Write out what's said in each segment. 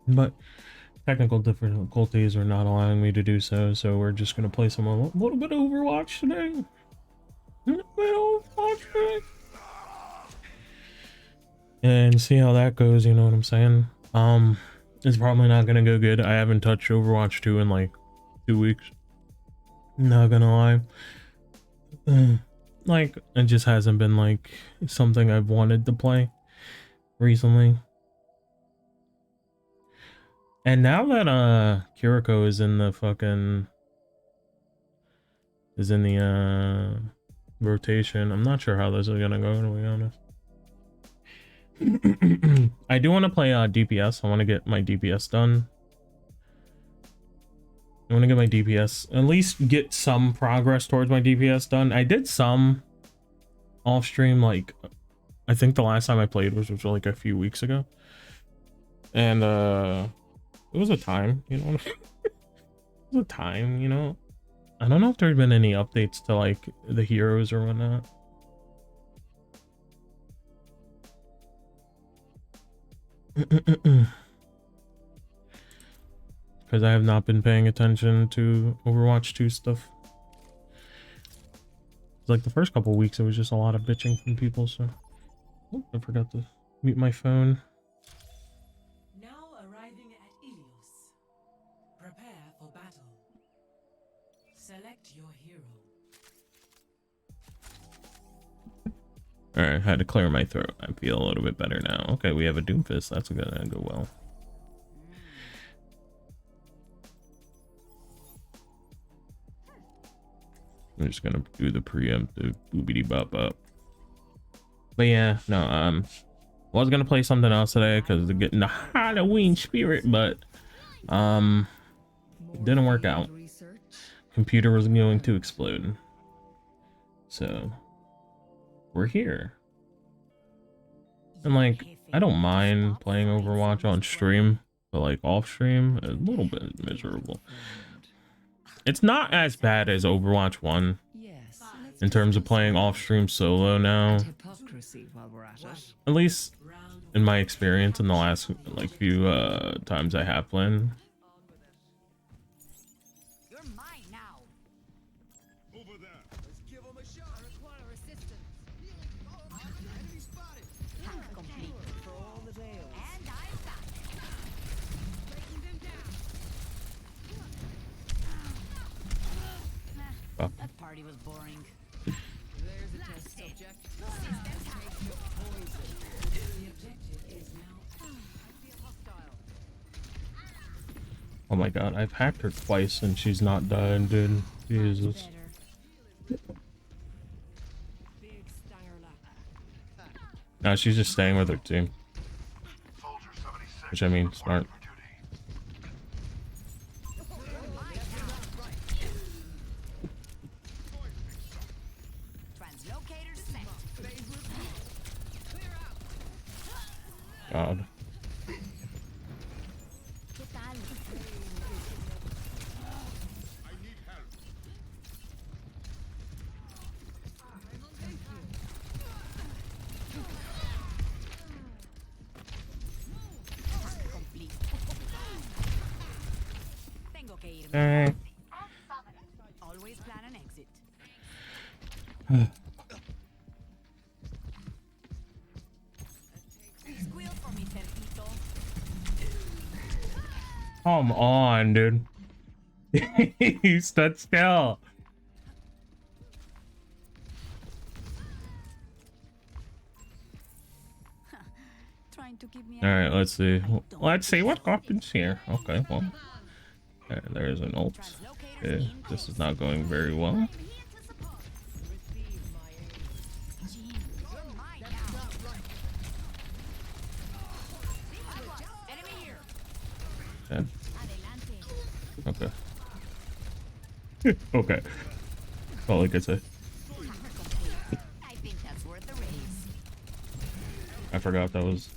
but technical difficulties are not allowing me to do so. So we're just gonna play some a little bit of Overwatch today. A little bit of Overwatch today. And see how that goes, you know what I'm saying? It's probably not gonna go good. I haven't touched Overwatch 2 in like 2 weeks. Not gonna lie. Like, it just hasn't been like something I've wanted to play recently. And now that Kiriko is in the rotation, I'm not sure how this is gonna go, to be honest. I do want to play DPS. I want to get my DPS done. I want to get my DPS, at least get some progress towards my DPS done. I did some off stream, like I think the last time I played was like a few weeks ago, and it was a time, you know. It was a time, you know. I don't know if there's been any updates to like the heroes or whatnot. Because I have not been paying attention to Overwatch 2 stuff. Like the first couple weeks, it was just a lot of bitching from people. So oh, I forgot to mute my phone. Now arriving at Ilios. Prepare for battle. Select your hero. All right, had to clear my throat. I feel a little bit better now. Okay, we have a Doomfist. That's gonna go well. I'm just gonna do the preemptive boobity bop up. But yeah, no, was gonna play something else today because they're getting the Halloween spirit, but it didn't work out. Computer was going to explode. So we're here. And like, I don't mind playing Overwatch on stream, but like off stream, a little bit miserable. It's not as bad as Overwatch 1 in terms of playing off-stream solo now. At least in my experience in the last like few times I have played. You're mine now. Over there. Let's give him a shot. I require assistance. Enemy spotted. Hack complete for all the tales. And I've got it. Breaking them down. That party was boring. There's a test subject. Take your poison. The objective is now. I feel hostile. Oh my god, I've hacked her twice and she's not dying, dude. Jesus. No, she's just staying with her team. Which I mean, smart. God. Hey. Always plan an exit. Squeal for me, Tempito. Come on, dude. You stood still. Trying to keep me. All right, let's see. Let's see what happens here. Okay, well, there's an ult. Okay, this is not going very well. Okay. Okay. Okay. That's all I could say. I think that's worth the raise. I forgot that was.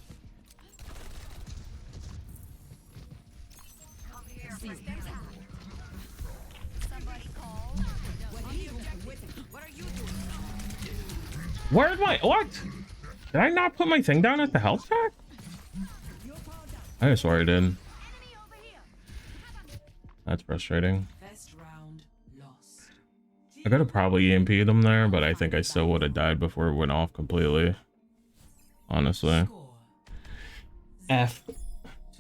Somebody call. What are you doing? Where's my what? Did I not put my thing down at the health pack? I swear I did. That's frustrating. First round lost. I could have probably EMP'd them there, but I think I still would have died before it went off completely. Honestly. Score F. to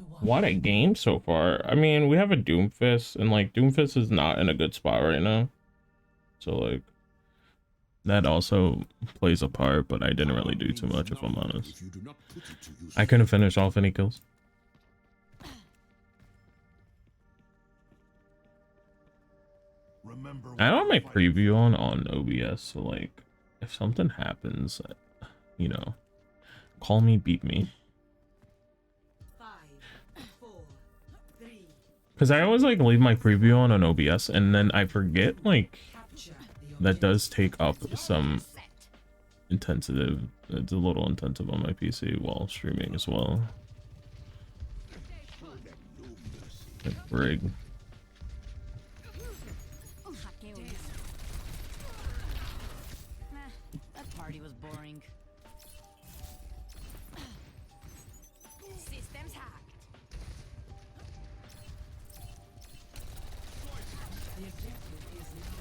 1. What a game so far. I mean, we have a Doomfist, and like Doomfist is not in a good spot right now. So like that also plays a part, but I didn't really do too much if I'm honest. I couldn't finish off any kills. I don't have my preview on OBS, so like if something happens, you know, call me, beat me. 5, 4, 3. Because I always like leave my preview on OBS and then I forget like Capture the that objective. does take up some intensive. It's a little intensive on my PC while streaming as well. Like brig. That party was boring. Systems hacked. The objective is now.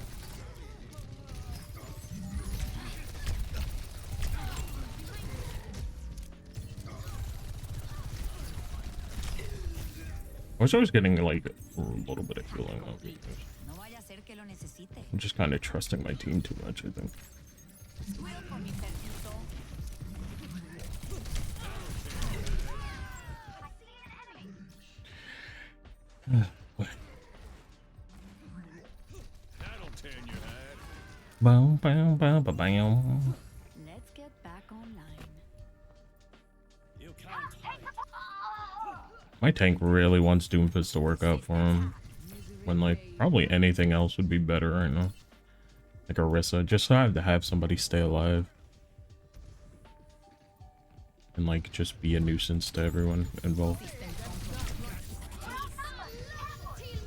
I wish I was getting like a little bit of healing up. No vaya a ser que lo necesite. I'm just kind of trusting my team too much, I think. Squeal for me, Cerdito. Bow, bow, bow, bow, bow. Let's get back online. My tank really wants Doomfist to work out for him. When like probably anything else would be better right now. Like Orisa, just so I have to have somebody stay alive. And like just be a nuisance to everyone involved.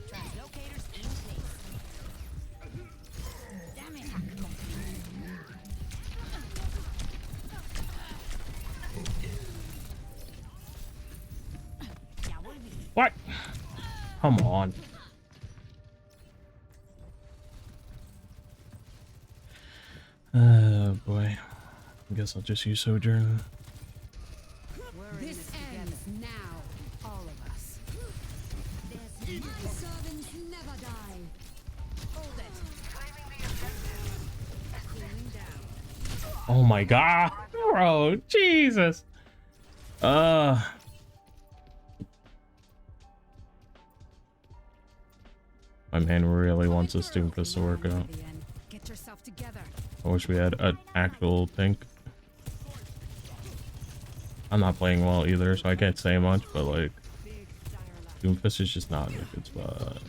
Translocators in place. Damn it, hack complete. Ya volví. What? Come on. Oh boy. I guess I'll just use Sojourn. This ends now, all of us. My servants never die. Hold it. Cooling down. Oh my god, bro, Jesus. My man really wants this Doomfist to work out. The end. Get yourself together. I wish we had an actual tank. I'm not playing well either, so I can't say much, but like Big dire luck. Doomfist is just not in a good spot.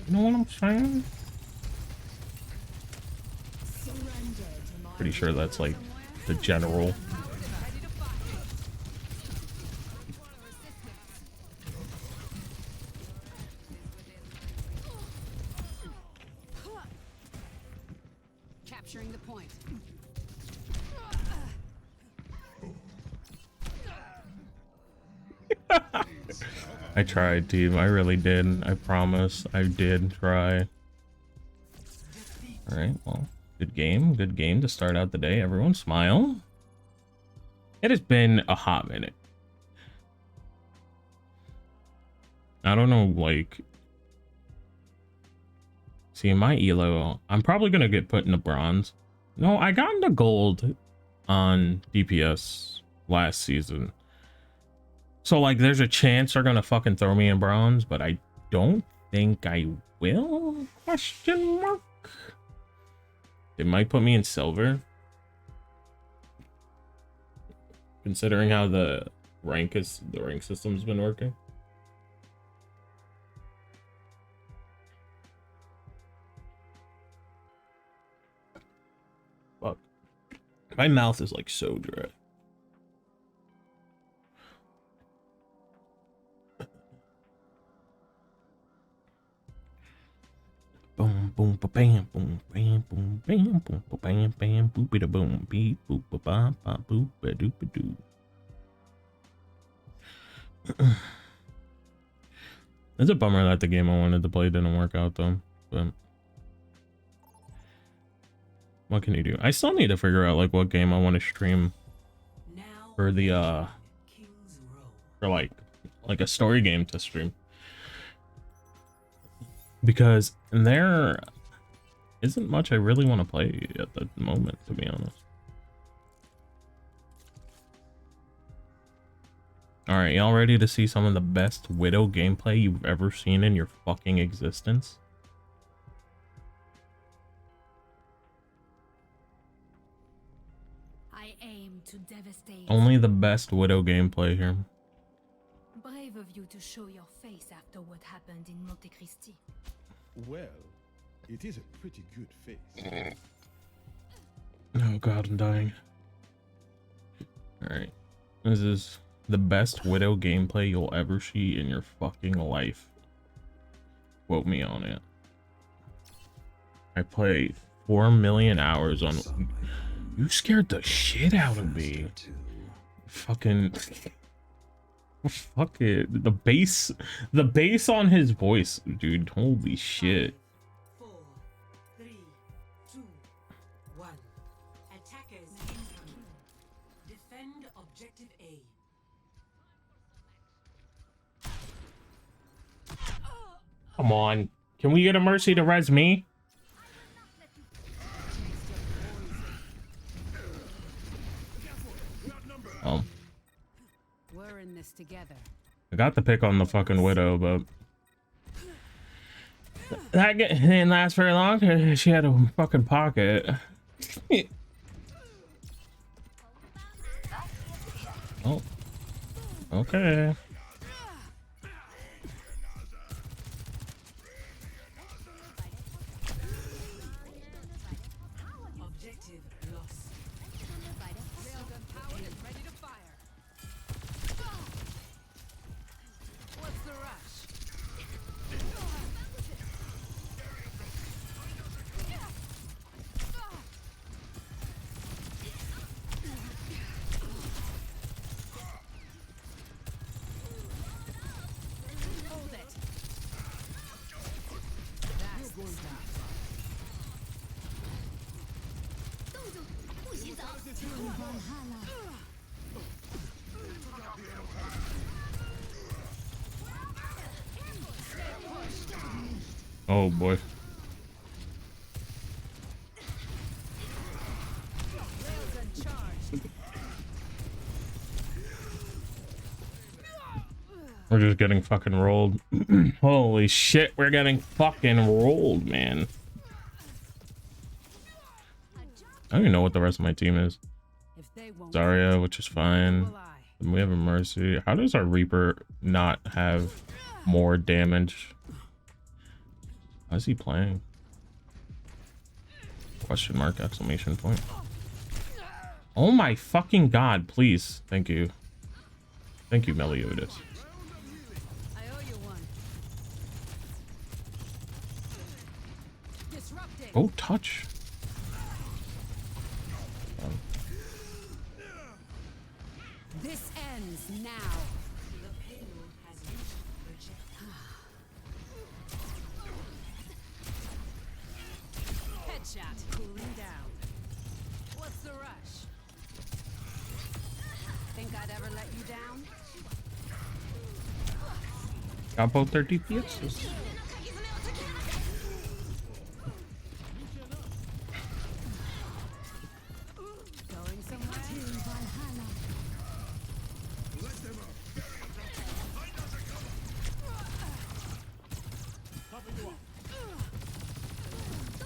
You know what I'm saying? Surrender to my Pretty sure that's like the general. capturing the point. I tried, team. I really did. I promise. I did try. Alright, well, good game. Good game to start out the day. Everyone smile. It has been a hot minute. I don't know, like... See, in my elo, I'm probably going to get put in the bronze. No, I got into gold on DPS last season. So, like, there's a chance they're gonna fucking throw me in bronze, but I don't think I will? Question mark? They might put me in silver. Considering how the rank system's been working. Fuck. My mouth is like so dry. Boom, boom, ba bam, boom, bam, boom, bam, boom, ba bam, bam, boop, da boom, beep, boop, ba ba, ba boop, ba doop, ba doo. It's a bummer that the game I wanted to play didn't work out though, but what can you do? I still need to figure out like what game I want to stream Now for the King's Row. for like a story game to stream, because there isn't much I really want to play at the moment, to be honest. All right, y'all ready to see some of the best Widow gameplay you've ever seen in your fucking existence? I aim to devastate. Only the best Widow gameplay here. Brave of you to show your face after what happened in Monte Cristi. Well, it is a pretty good face. Oh god, I'm dying. Alright. This is the best Widow gameplay you'll ever see in your fucking life. Quote me on it. I played 4 million hours on... You scared the shit out of me. Fucking... Fuck it. The bass on his voice, dude. Holy shit. 4, 3, 2, 1. Attackers incoming. Defend objective A. Come on. Can we get a mercy to res me? Oh. We're in this together. I got the pick on the fucking Widow, but that didn't last very long. She had a fucking pocket. Oh. Okay. Objective lost. Railgun powered and ready to fire. What's the rush? Hold it. That's the stuff. Oh boy. Railgun charged. We're just getting fucking rolled. Holy shit, we're getting fucking rolled, man. I don't even know what the rest of my team is. If they won't, Zarya, which is fine. will I. And we have a Mercy. How does our Reaper not have more damage? How's he playing? Question mark, exclamation point. Oh my fucking god, please. Thank you. Thank you, Meliodas. I owe you one. Disrupting. Oh, touch. This ends now. The payload has reached objective. Headshot. Cooling down. What's the rush? Think I'd ever let you down? Got both their DPSs. Going somewhere?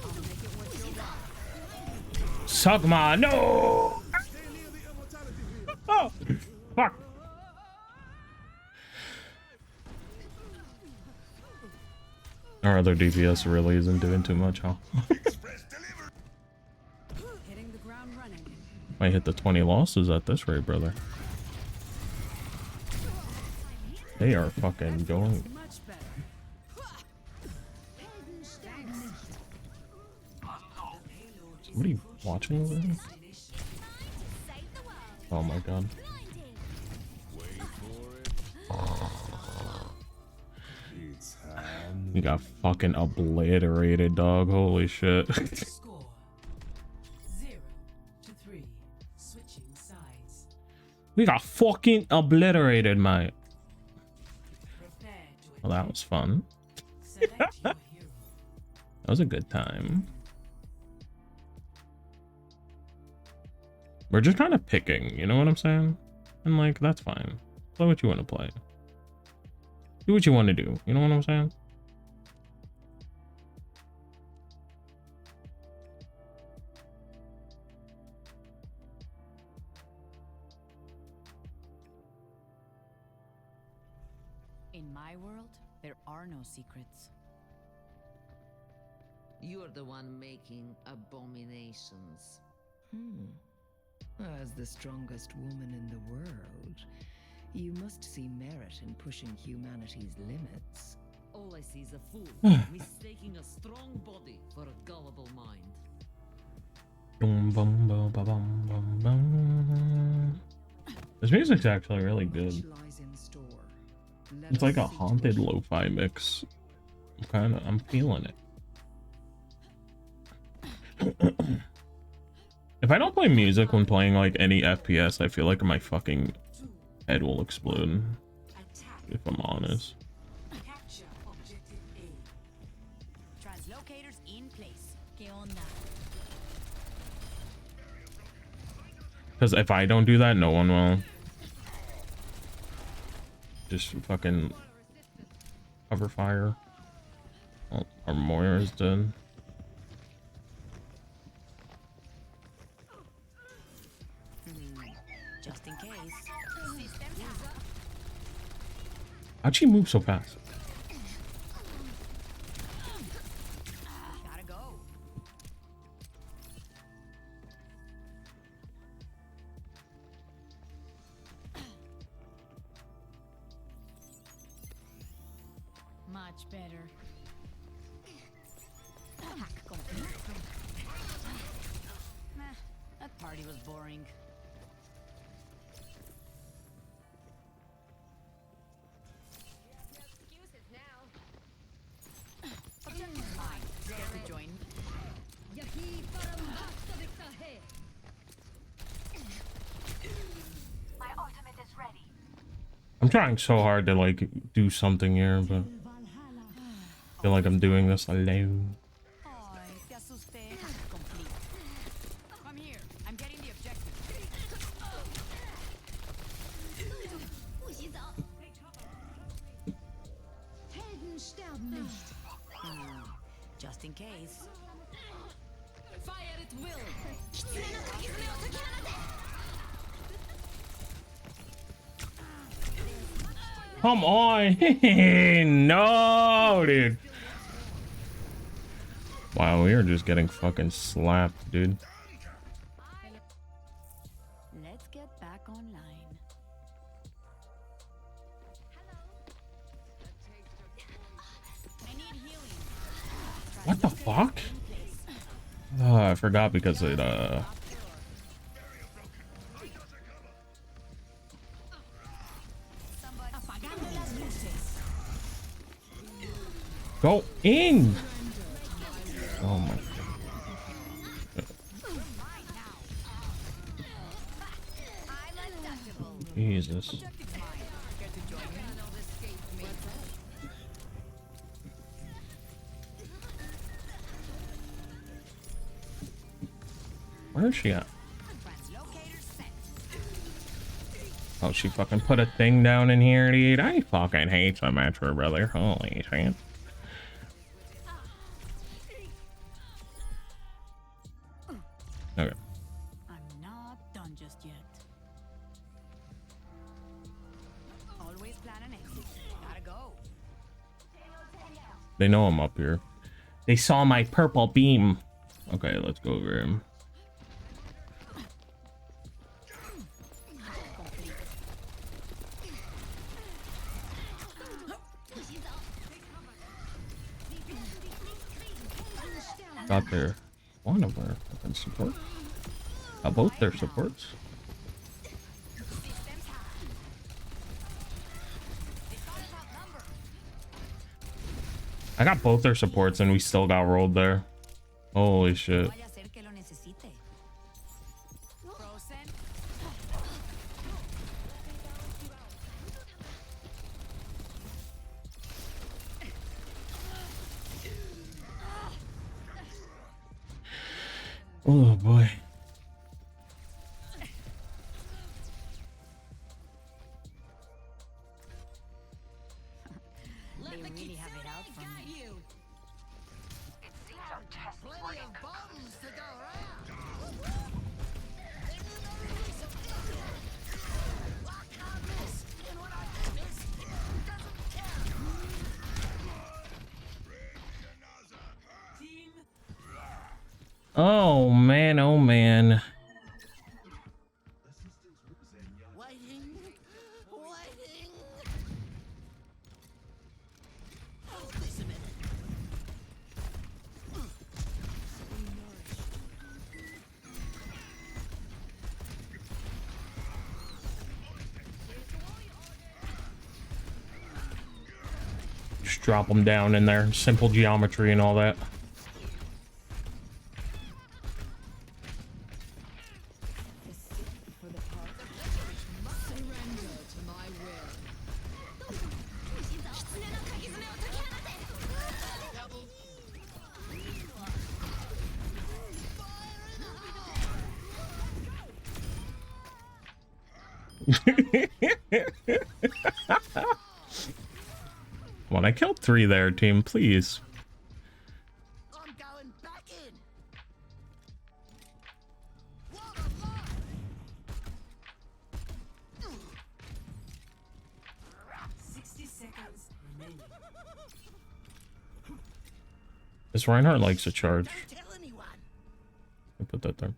I'll make it what you're worth. Sugma, no! Oh, fuck. Our other DPS really isn't doing too much, huh? Hitting the ground running. Might hit the 20 losses at this rate, brother. They are fucking going. Much better. What are you watching over there? Oh my god. It's We got fucking obliterated, dog. Holy shit. Score 0-3. Switching sides. We got fucking obliterated, mate. Prepare to Well, that was fun. select your hero. That was a good time. We're just kind of picking, you know what I'm saying? And like, that's fine. Play what you want to play. Do what you want to do, you know what I'm saying? In my world, there are no secrets. You're the one making abominations. As the strongest woman in the world, you must see merit in pushing humanity's limits. All I see is a fool mistaking a strong body for a gullible mind. Boom, boom, boom, boom, boom, boom. This music's actually really good. Much lies in store. Let It's us like a see to haunted it. lo-fi mix. I'm feeling it. If I don't play music when playing like any FPS, I feel like my fucking head will explode, Attack. if I'm honest. Capture objective A. Translocators in place. ¿Qué onda? Because if I don't do that, no one will. Just fucking cover fire. Oh, our Moira is dead. Just in case. System down. How'd she move so fast? Gotta go. Much better. Hack complete. Nah, that party was boring. Excuses now. Objective mine. Scared to join? My ultimate is ready. I'm trying so hard to like do something here, but I feel like I'm doing this alone. Ay, te asusté. Hack complete. Come here. I'm getting the objective. Helden sterben nicht. Just in case. Fire at will! Come on. No, dude. Wow, we are just getting fucking slapped, dude. Let's get back online. I need healing. What the fuck? Oh, I forgot because it Apagando las luces. go in. Oh my. Jesus. Objective's mine. Scared to join me? Where is she at? Translocator set. Oh, she fucking put a thing down in here, dude. I fucking hate so much for brother. Holy shit. Okay. I'm not done just yet. Always plan an exit. Gotta go. They know I'm up here. They saw my purple beam. Okay, let's go over him. Got their one of our fucking support. Both their supports. Systems high. They got us outnumbered. I got both their supports and we still got rolled there. Holy shit. Vaya a ser que lo necesite. Frozen. Oh boy. They really have it out for me. Oh man, oh man. Just drop them down in there. Simple geometry and all that. Come on, I killed 3 there, team, please. I'm going back in. 60 seconds remaining. This Reinhardt likes a charge. Don't tell anyone. I put that there.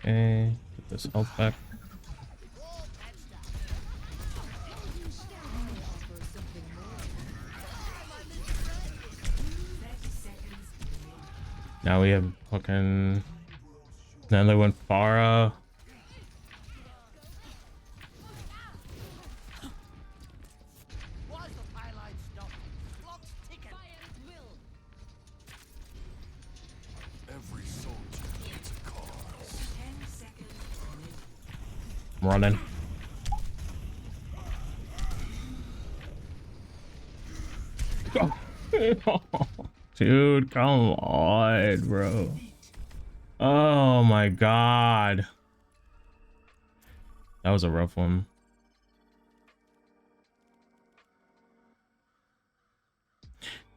Okay, get this health back. Now we have fucking. Then they went Pharah. Why's the payload stopped? Clock's ticking. Every soldier needs a cause. 10 seconds remaining. I'm running. Dude, come on, bro. Oh my god. That was a rough one.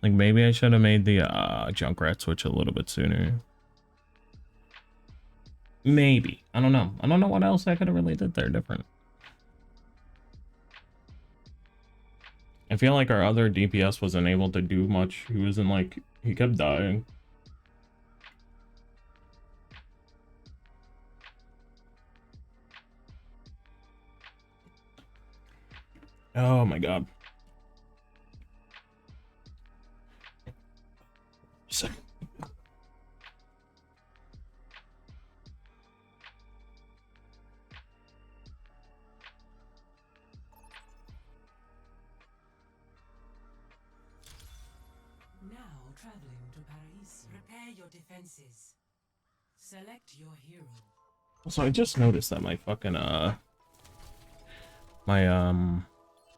Like, maybe I should have made the Junkrat switch a little bit sooner. Maybe. I don't know. I don't know what else I could have really did there different. I feel like our other DPS wasn't able to do much. He wasn't like, he kept dying. Oh my god. So Now traveling to Paris. Prepare your defenses. Select your hero. Also, I just noticed that my fucking my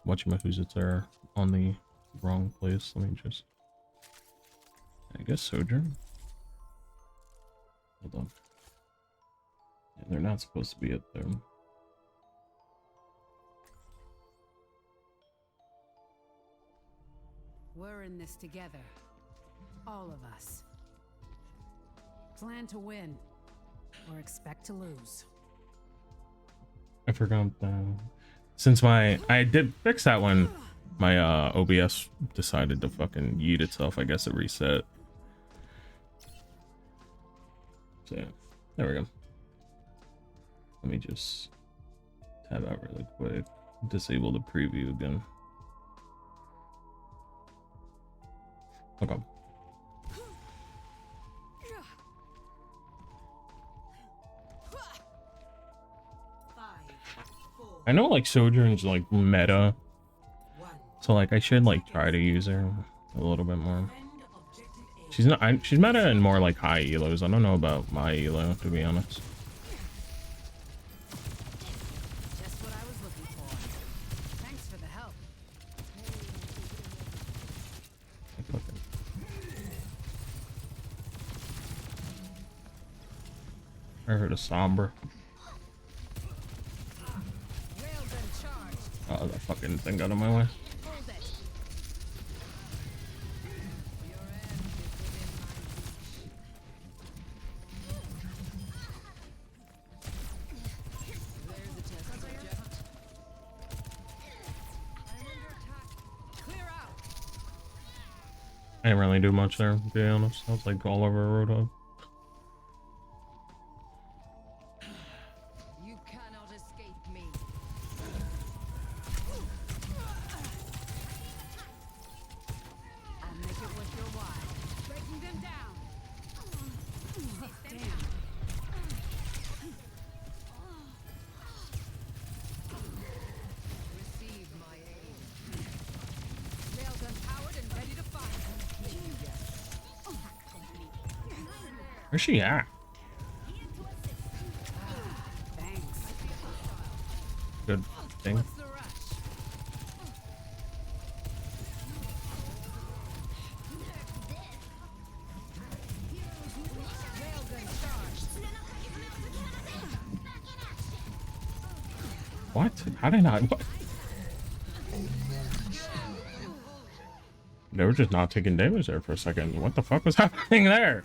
whatchamacallits are on the wrong place. Let me just, I guess, Sojourn. Hold on. Yeah, they're not supposed to be up there. We're in this together. All of us. Plan to win, or expect to lose. I forgot that. Since I did fix that when my OBS decided to fucking yeet itself, I guess it reset. So yeah, there we go. Let me just tab out really quick. Disable the preview again. Okay. I know like Sojourn's like meta, so like I should like try to use her a little bit more. She's not. She's meta in more like high elos. I don't know about my elo, to be honest. Just what I was looking for. Thanks for the help. I heard a somber. Railgun charged. Oh, that fucking thing got in my way. Hold it. Your end is within my reach. There's a test subject. I'm under attack. Clear out. I didn't really do much there, to be honest. I was like all over a roadhog. You cannot escape me. I'll make it worth your while. Breaking them down. Damn. Receive my aid. Railgun powered and ready to fire. Where's she at? Thanks. Good thing. What's the rush? Railgun charged. What? How did I not? What? They were just not taking damage there for a second. What the fuck was happening there?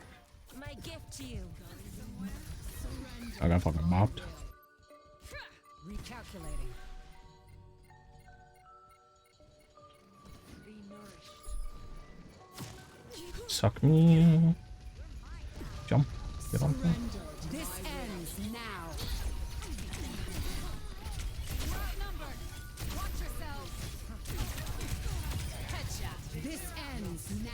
My gift to you. I got fucking mopped. Recalculating. Be nourished. Suck me. Jump. Get on. This ends now. Watch yourselves. Headshot. This ends now.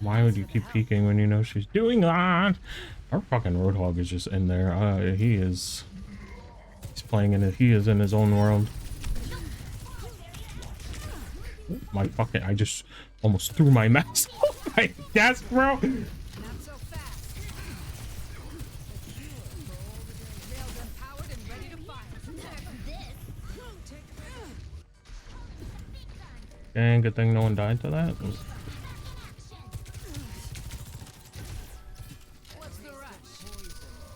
Why would you keep peeking when you know she's doing that? Our fucking Roadhog is just in there. He's playing in it. He is in his own world. My fucking, I just almost threw my mask off my desk, bro. Not so fast. Railgun powered and ready to fire. Dang, good thing no one died to that. What's the rush?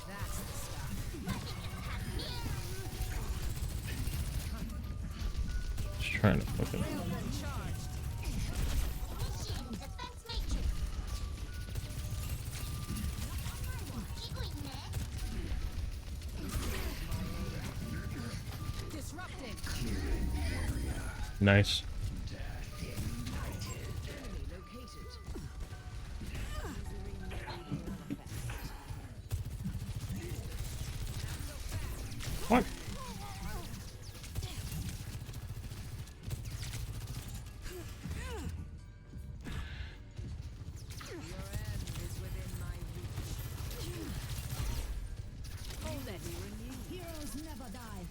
That's the stuff. Just trying to fucking. Railgun charged. Disrupting. Nice. What? Hold it. Heroes never die.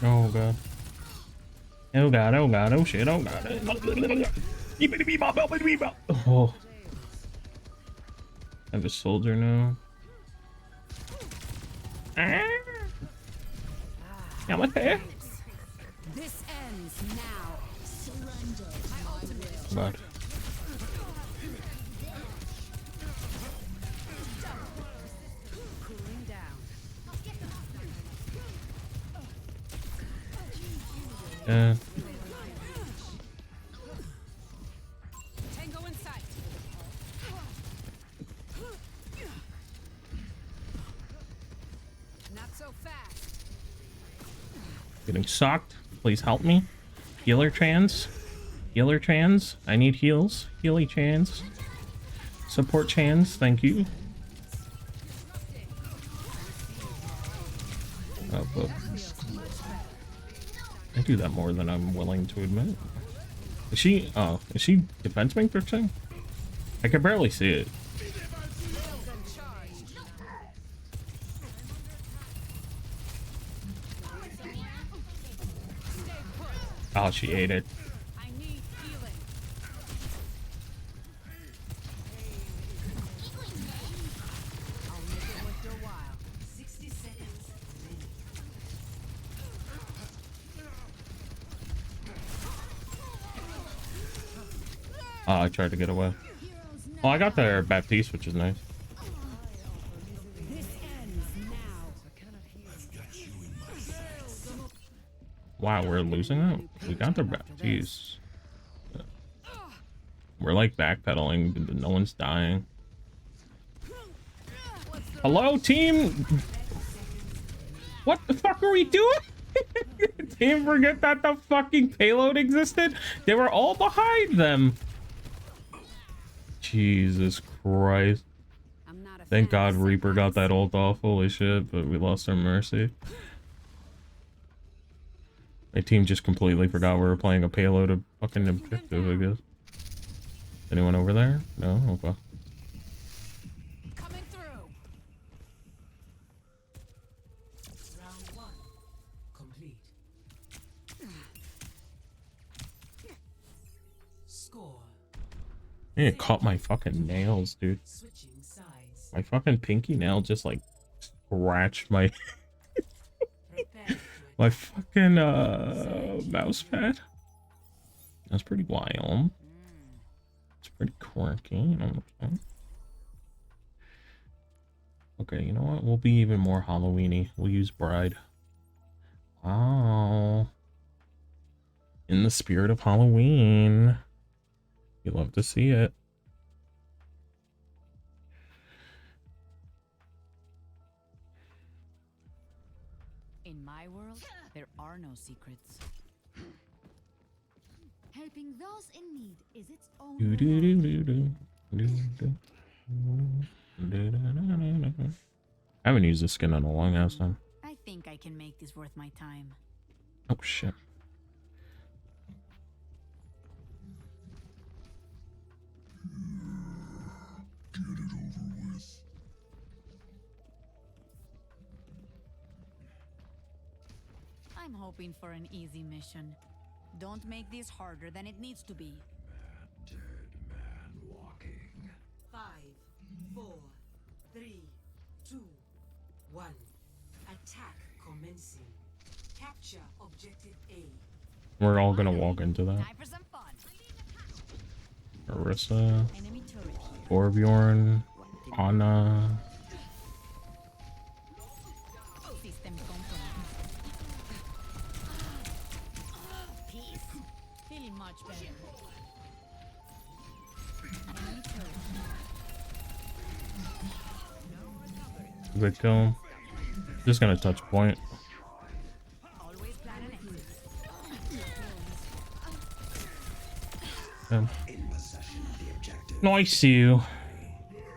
Oh god. Oh god, oh god, oh shit, oh god. Oh. I have a soldier now. Ah. Yeah, what the? This ends now. Surrender. My ultimate is God. cooling down. Yeah. Tango in sight. Not so fast. Getting socked. Please help me. Healer trans. Healer trans. I need heals. Healy trans. Support chans, thank you. Oh, but I do that more than I'm willing to admit. Is she defense matrixing? I can barely see it. Oh, she ate it. I need healing. I'll make it worth your while. 60 seconds. Oh, I tried to get away. Oh, I got their Baptiste, which is nice. This ends now. Wow, we're losing it? We got their Baptiste. We're like backpedaling, but no one's dying. Hello, team? What the fuck are we doing? Team, forget that the fucking payload existed? They were all behind them. Jesus Christ. I'm not a Thank fan God of Reaper got that setbacks. ult off. Holy shit, but we lost our mercy. My team just completely forgot we were playing a payload of fucking objective, I guess. Anyone over there? No? Okay. Coming through. Round 1 complete. Score. It caught my fucking nails, dude. Switching sides. My fucking pinky nail just like scratched my Prepare to my fucking mouse pad. That's pretty wild. It's pretty quirky, you know what I'm saying? Okay, you know what? We'll be even more Halloweeny. We'll use Bride. Wow. In the spirit of Halloween. You love to see it. In my world, there are no secrets. Helping those in need is its own Do, do, reward. do, do, do, do, do. I haven't used this skin in a long ass time. I think I can make this worth my time. Oh shit. Get it over with. I'm hoping for an easy mission. Don't make this harder than it needs to be. Dead man walking. 5, 4, 3, 2, 1. Attack commencing. Capture objective A. We're all gonna walk into that. Time for some fun. Marissa, Enemy turret here. Torbjorn, Anna. System compromised. Peace. Feeling much better. Enemy turret. Good kill. Just gonna touch point. Always plan an exit. Yeah. Nice you.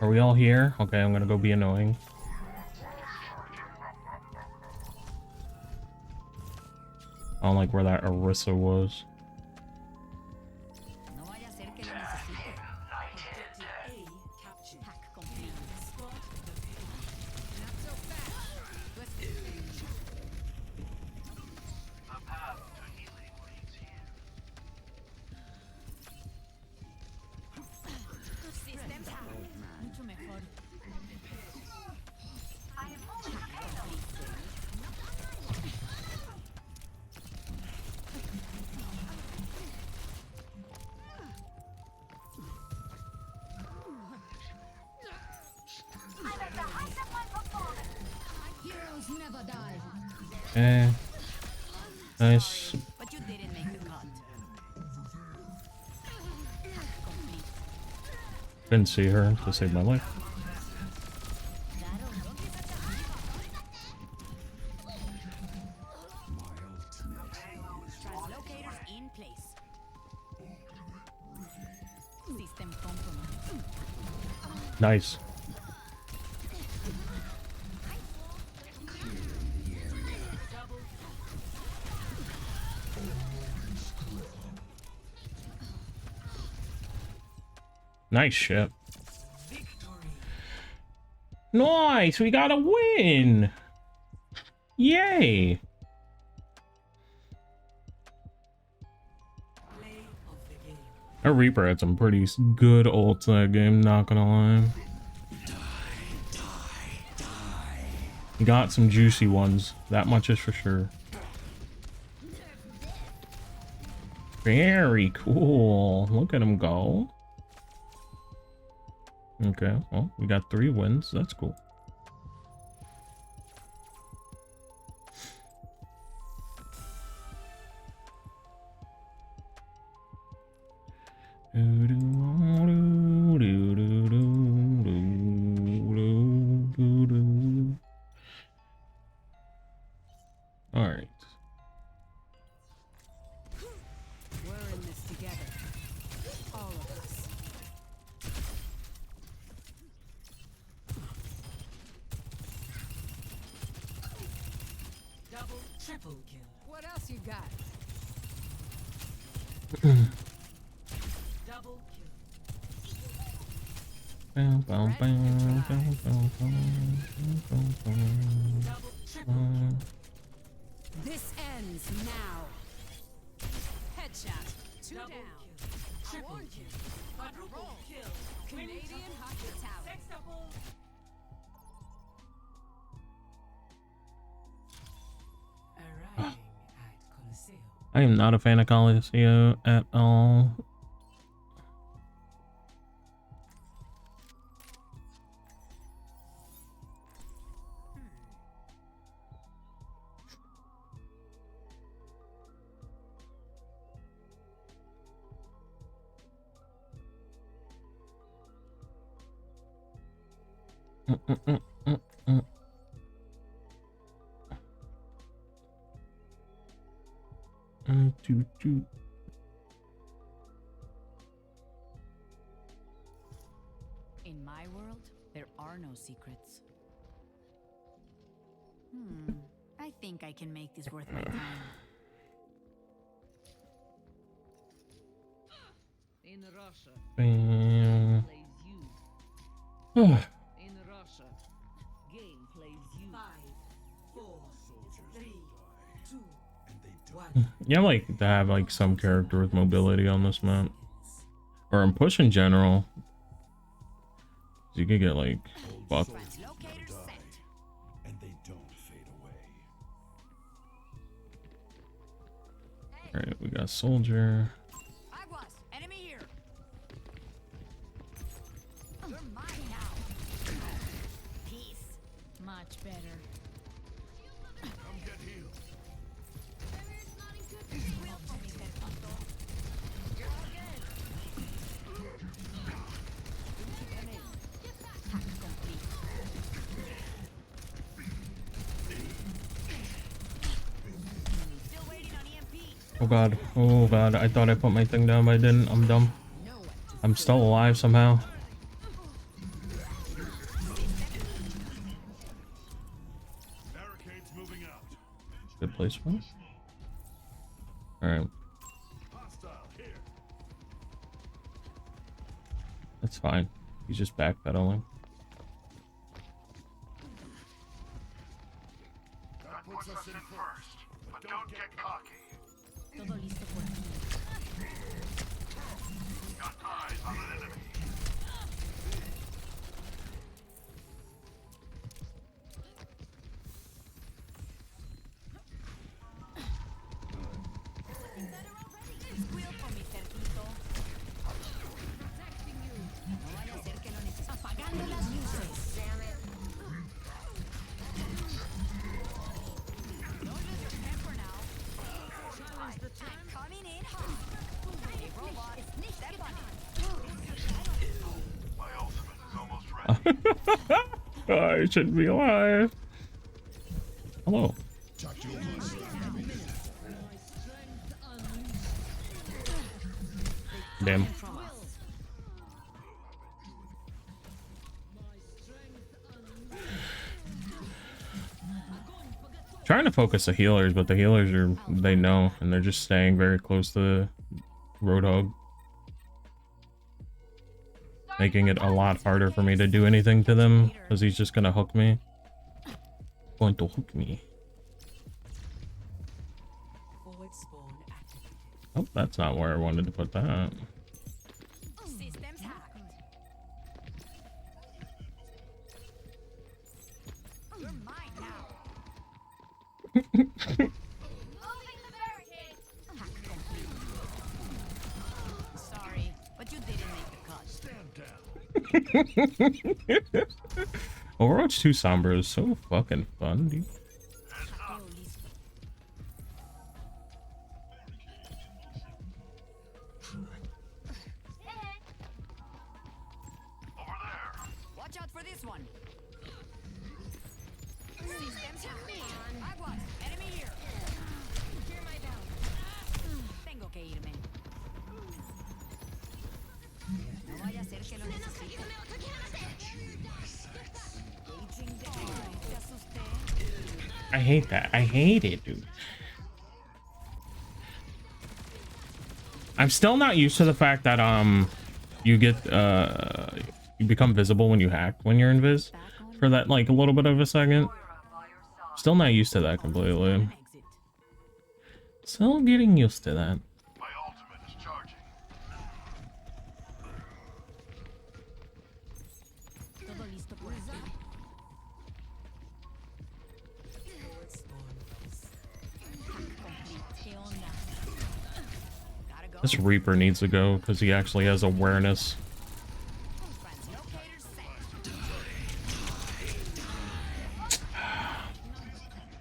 Are we all here? Okay, I'm gonna go be annoying. I don't like where that Orisa was. No vaya a ser que lo necesite. Objective A captured. Hack complete. Spot the Not so fast. Twist. Systems hack. Mucho mejor. Heroes never die. Nice. But you didn't make the cut. Complete. Didn't see her to save my life. Translocators in place. System compromised. Nice. Nice shit. Nice, we got a win. Yay. Our Reaper had some pretty good ults that game, not gonna lie. He got some juicy ones, that much is for sure. Very cool. Look at him go. Okay, well, we got 3 wins. That's cool. All right. We're in this together. All of us. Double, triple kill. What else you got? Double kill. Double, Triple kill. this ends now. Headshot. 2 Double down. kill. I Triple warned kill. you. Quadruple kill. Canadian hospitality. Sextuple. Arriving at Coliseum. I am not a fan of Coliseum at all. In my world, there are no secrets. I think I can make this worth my time. In Russia, Bam. plays you. In Russia, game plays you. 5, 4, 3, 2, And they 1. Yeah, I like to have like some character with mobility on this map, or in push in general. You could get like buff. Translocator set. and they don't fade away. All right, we got soldier. I was. Enemy here. You're mine now. Peace. Much better. Come get healed. Squeal for me, Serpento. You're all good. Hack complete. Still waiting on EMP. Oh god, oh god, I thought I put my thing down, but I didn't. I'm dumb. I'm still alive somehow. Barricades moving out. Good place for us. Alright, Hostile here. that's fine. He's just backpedaling. That puts us in first. But don't get cocky. Todo listo por aquí. Got eyes on an enemy. Squeal for me, Serpento. Protecting you. No vaya a ser que lo necesites. Apagando las luces. Damn it. Don't lose your temper now. I'm coming in hot. Hey, robot. Step on it. My ultimate is almost ready. I shouldn't be alive. Hello. Damn. Trying to focus the healers, but the healers are, they know, and they're just staying very close to the Roadhog, making it a lot harder for me to do anything to them because he's just gonna hook me. Going to hook me. Forward spawn activated. Oh, that's not where I wanted to put that. Systems hacked. You're mine now. Moving the barricade. Hack complete. Sorry, but you didn't make the cut. Overwatch 2 Sombra is so fucking fun, dude. Hackeo listo. Watch out for this one. Systems hacked. Aguas, enemy here. Hear my bell. Tengo que irme. No vaya a ser que lo necesite. Aging down. Te asusté. I hate that. I hate it, dude. I'm still not used to the fact that you get you become visible when you hack when you're invis for that like a little bit of a second. Still not used to that completely. Exit. Still getting used to that. My ultimate is charging. Todo listo por aquí. Forward spawn base. Complete. ¿Qué onda? Gotta go. This Reaper needs to go because he actually has awareness. Translocator set.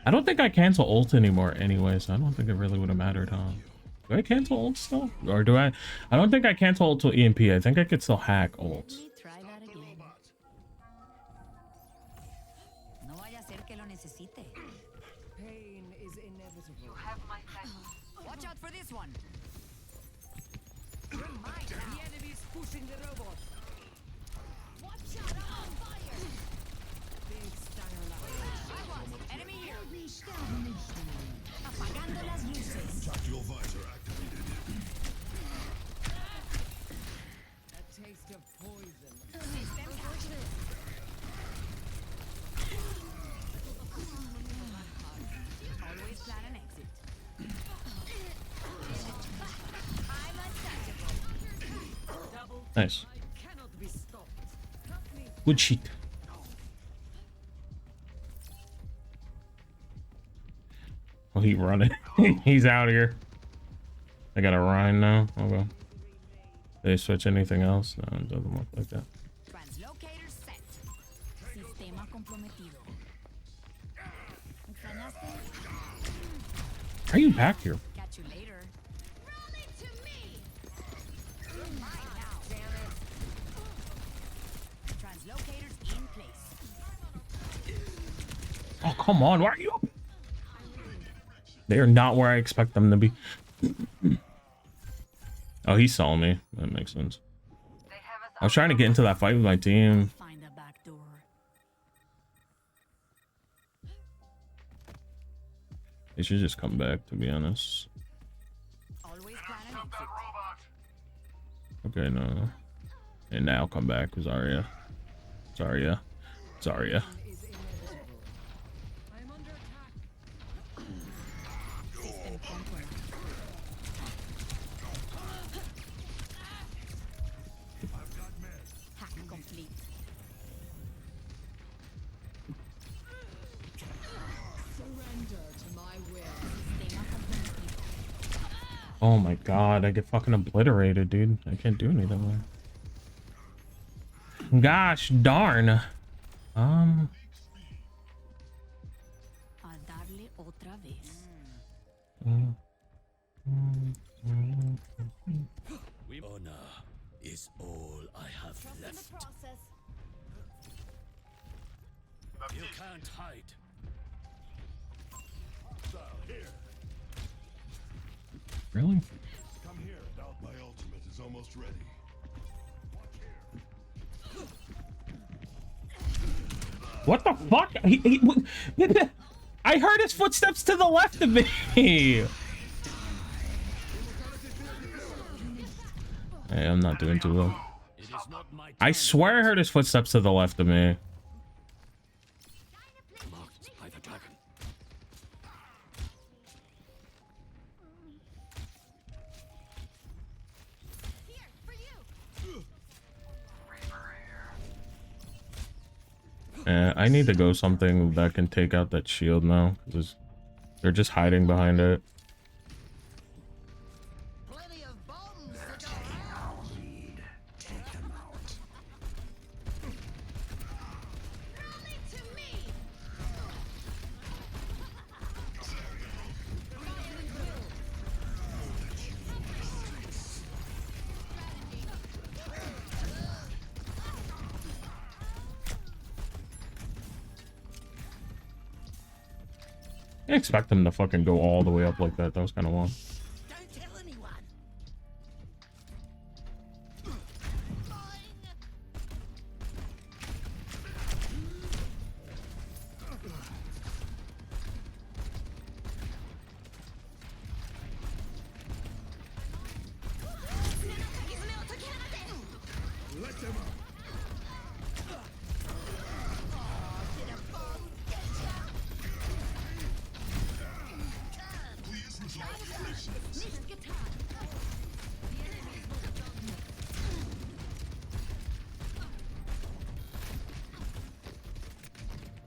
I don't think I cancel ult anymore anyway, so I don't think it really would have mattered, huh? Do I cancel ult still? Or do I? I don't think I cancel ult to EMP. I think I could still hack ult. Let me try that again. No vaya a ser que lo necesite. Pain is inevitable. Watch out for this one. You're mine. The enemy's pushing the robot. Watch out! On fire! Big stinger Aguas, enemy here. Apagando las luces. Tactical visor activated. A taste of poison. Systems hacked. Always plan an exit. I'm untouchable. Nice. Cannot be stopped. Good shit. Oh, he running. He's out here. I got a Rhine now. Okay. Did they switch anything else? No, it doesn't look like that. Translocator set. Sistema comprometido. ¿Extrañaste? How are you back here? Catch you later. Roll it to me. You're mine now. Damn it. Translocators in place. Oh, come on. Why are you up? They are not where I expect them to be. Oh, he saw me. That makes sense. I was trying to get into that fight with my team. Find a back door. They should just come back, to be honest. Always plan an exit. Okay, no. And now come back, Zarya. Zarya. Zarya. Is inevitable. I'm under attack. System compromised. Hack complete. Surrender to my will. Sistema comprometido. Oh my god, I get fucking obliterated, dude. I can't do anything there. Gosh darn. A darle otra vez. Honor is all I have left. Process. You can't hide. Really? Come here. Now my ultimate is almost ready. What the fuck? I heard his footsteps to the left of me. Hey, I'm not doing too well. It is not my I swear I heard his footsteps to the left of me. marked by the dragon. Here, for you. I need to go something that can take out that shield now, because they're just hiding behind it. Plenty of bombs to go around. Take them out. Roll it to me. I didn't expect them to fucking go all the way up like that. That was kind of long. Don't tell anyone. Let them out. Nicht getan.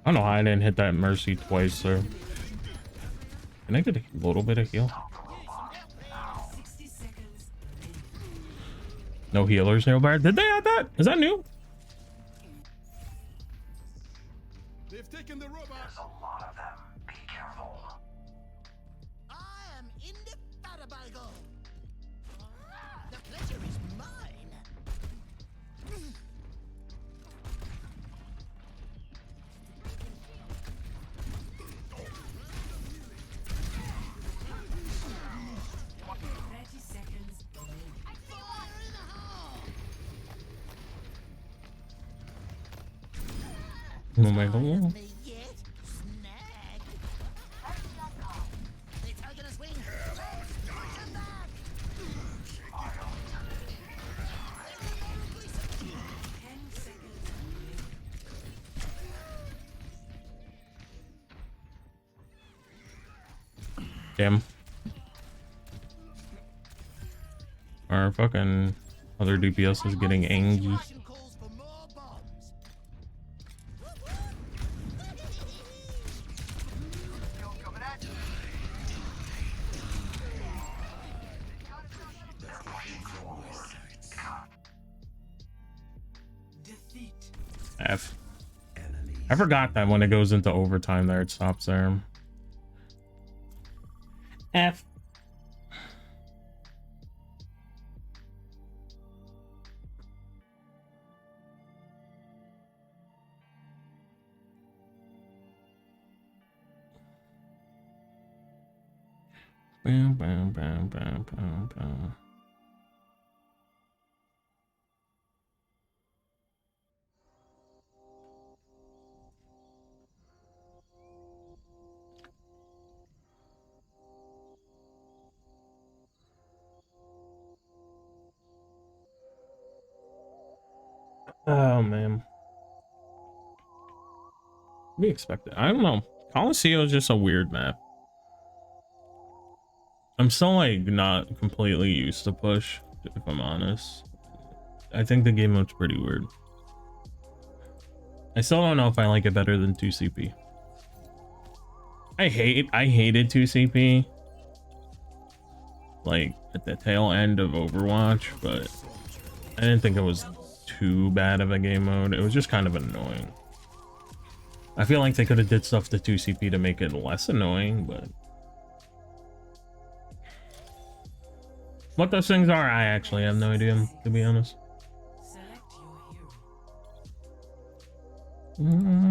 I don't know how I didn't hit that mercy twice there. Can I get a little bit of heal? 60 seconds. No healers, no bar. Did they add that? Is that new? They've taken the robot. I am indefatigable. The pleasure is mine. I feel fire in the hole. Oh my god. Me yet? Snag. They're taking a swing. Come back. 10 seconds. Damn. Our fucking other DPS is getting angry. Situation calls for more bombs. Defeat. F. I forgot that when it goes into overtime there, it stops there. F. Bam, bam, bam, bam, bam, bam. Oh man. We expect it. I don't know. Coliseum is just a weird map. I'm still like not completely used to push, if I'm honest. I think the game mode's pretty weird. I still don't know if I like it better than 2CP. I hated 2CP. Like at the tail end of Overwatch, but I didn't think it was too bad of a game mode. It was just kind of annoying. I feel like they could have did stuff to 2CP to make it less annoying, but what those things are, I actually have no idea, to be honest. Select your hero.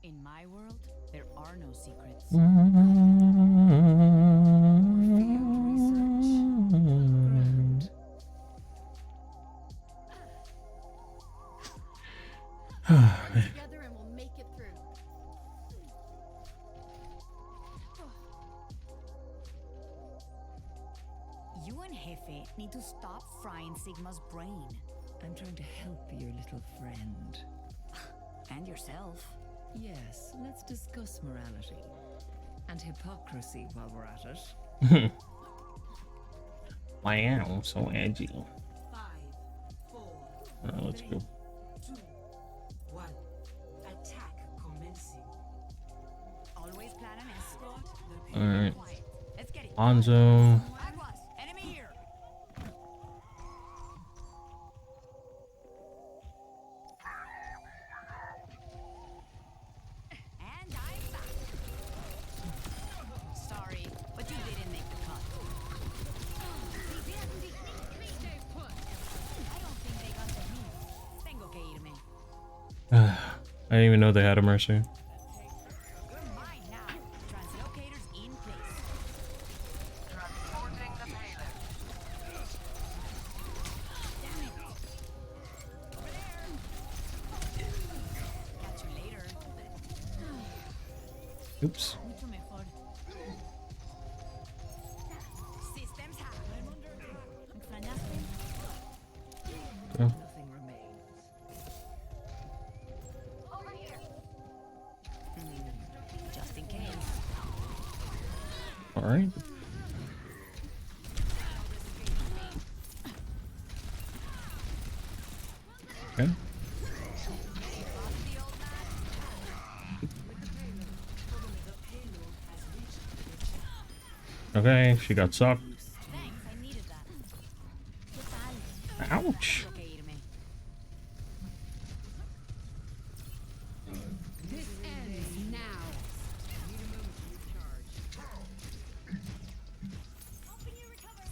In my world, there are no secrets. Together and we'll make it through. You and Jefe need to stop frying Sigma's brain. I'm trying to help your little friend. And yourself. Yes, let's discuss morality. And hypocrisy while we're at it. Wow, so edgy. 5, 4, Let's go. 2, 1. Attack commencing. Always plan an escort. Alright. Quiet. Let's get it. Hanzo. Aguas. Enemy here. And I'm back. Sorry, but you didn't make the cut. Stay put. I don't think they got the hint. Tengo que irme. I didn't even know they had a mercy. You're mine now. Translocators in place. Transporting the payload. Damn it. Over there. Catch you later. Oops. Mucho mejor. Systems hack. ¿Me extrañaste? Nothing remains. Over here. Just in case. Alright. Okay. Okay, she got sucked. Thanks, I needed that. ¿Qué tal? Ouch. Tengo que irme. This ends now.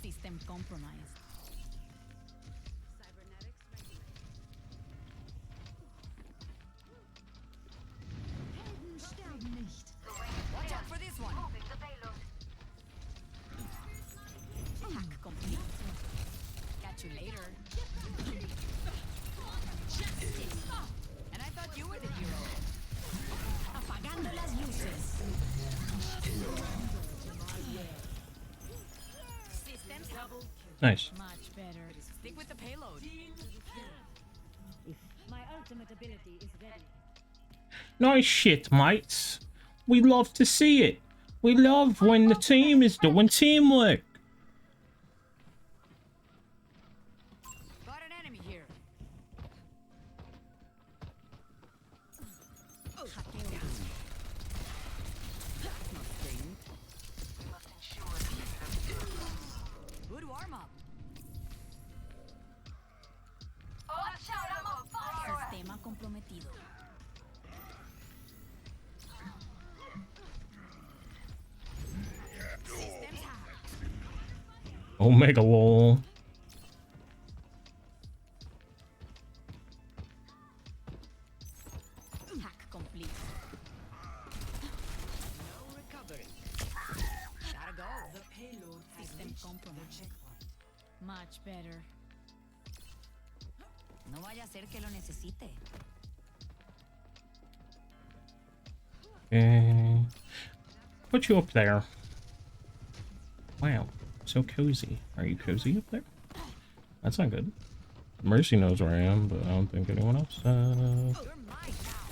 System compromised. Cybernetics regulated. Helden sterben nicht. Watch out for this one. The payload. Hack complete. Catch you later. And I thought you were the hero. Apagando las luces. Systems double. Nice. Much better. Stick with the payload. My ultimate ability is ready. Nice shit, mates. We love to see it. We love when the team is doing teamwork. Got an enemy here. Hackeo. No string. Must ensure Good warm up. Watch out, I'm on fire! Sistema comprometido. Systems hacked. Omega lol. Hack complete. No recovery. Gotta go. The payload has System reached the compromised. checkpoint. Much better. No vaya a ser que lo necesite. Okay. Put you up there. Wow, so cozy. Are you cozy up there? That's not good. Mercy knows where I am, but I don't think anyone else does. You're mine now.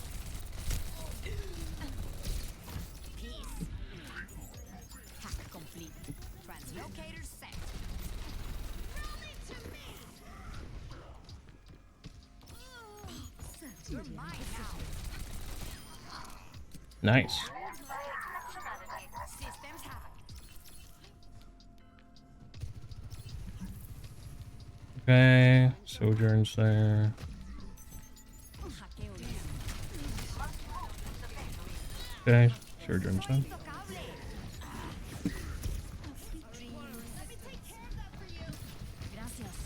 Peace. Hack complete. Translocator set. You're mine now. Nice. Systems hacked. Okay, Sojourn's there. Hackeo. Okay, Sojourn's there. Intocable. Let me take care of that for you. Gracias.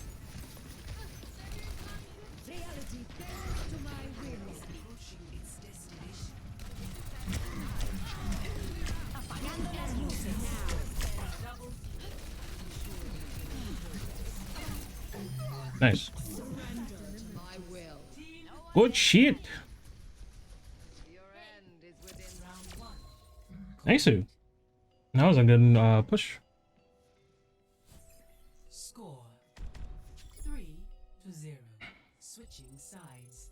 Reality bends to my will. Approaching its destination. Nice. My will. Good shit. Your end is within Round one. Nice. That was a good push. Score 3-0. Switching sides.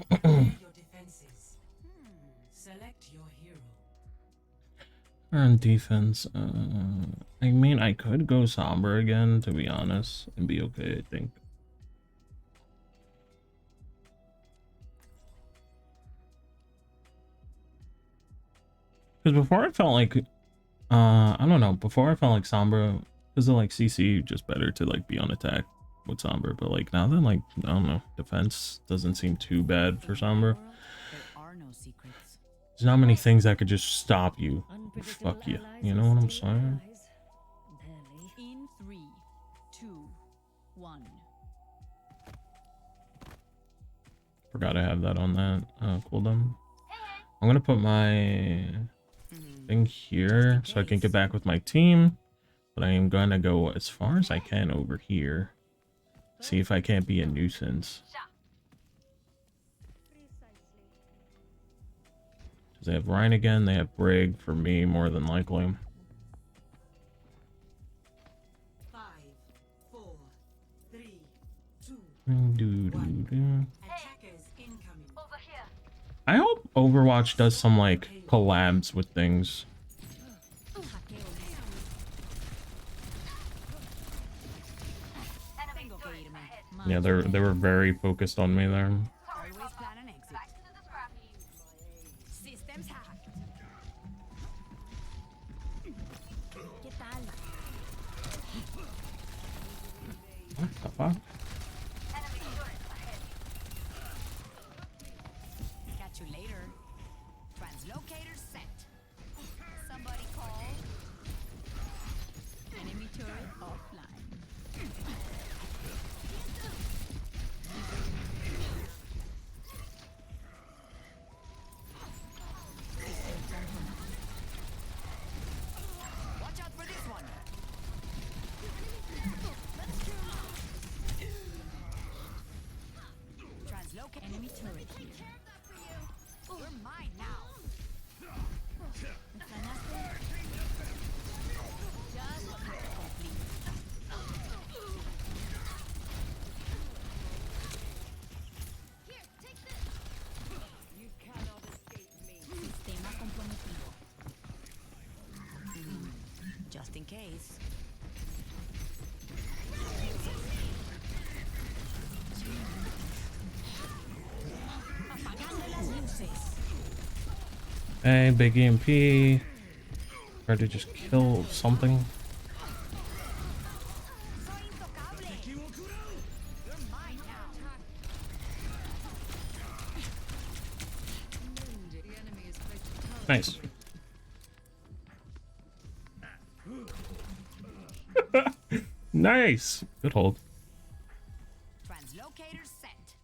Prepare your defenses. Select your hero. On defense, I mean, I could go Sombra again, to be honest, and be okay, I think. Because before I felt like, I don't know, before I felt like Sombra, because of like CC, just better to like be on attack with Sombra, but like now that like, I don't know, defense doesn't seem too bad for Sombra. There are no secrets. There's not many things that could just stop you. Fuck you. You know what I'm saying? In 3, 2, 1. Forgot I have that on that cooldown. I'm gonna put my thing here so I can get back with my team, but I am gonna go as far as I can over here. See if I can't be a nuisance. Because they have Ryan again, they have Brig for me more than likely. 5, 4, 3, 2. Attackers incoming. I hope Overwatch does some like collabs with things. Yeah, they were very focused on me there. Always plan an exit. Systems hacked. ¿Qué tal? What the fuck? Catch you later. Translocator set. Somebody call. Enemy turret offline. Watch out for this one. Translocate enemy turret here. You're mine now. Just complete. Here, take this. You cannot escape me. Sistema comprometido. Just in case. Apagando las luces. Hey, big EMP. Try to just kill something. Soy intocable. You're mine now. The enemy is placed a target. Nice. Nice. Good hold. Translocator set.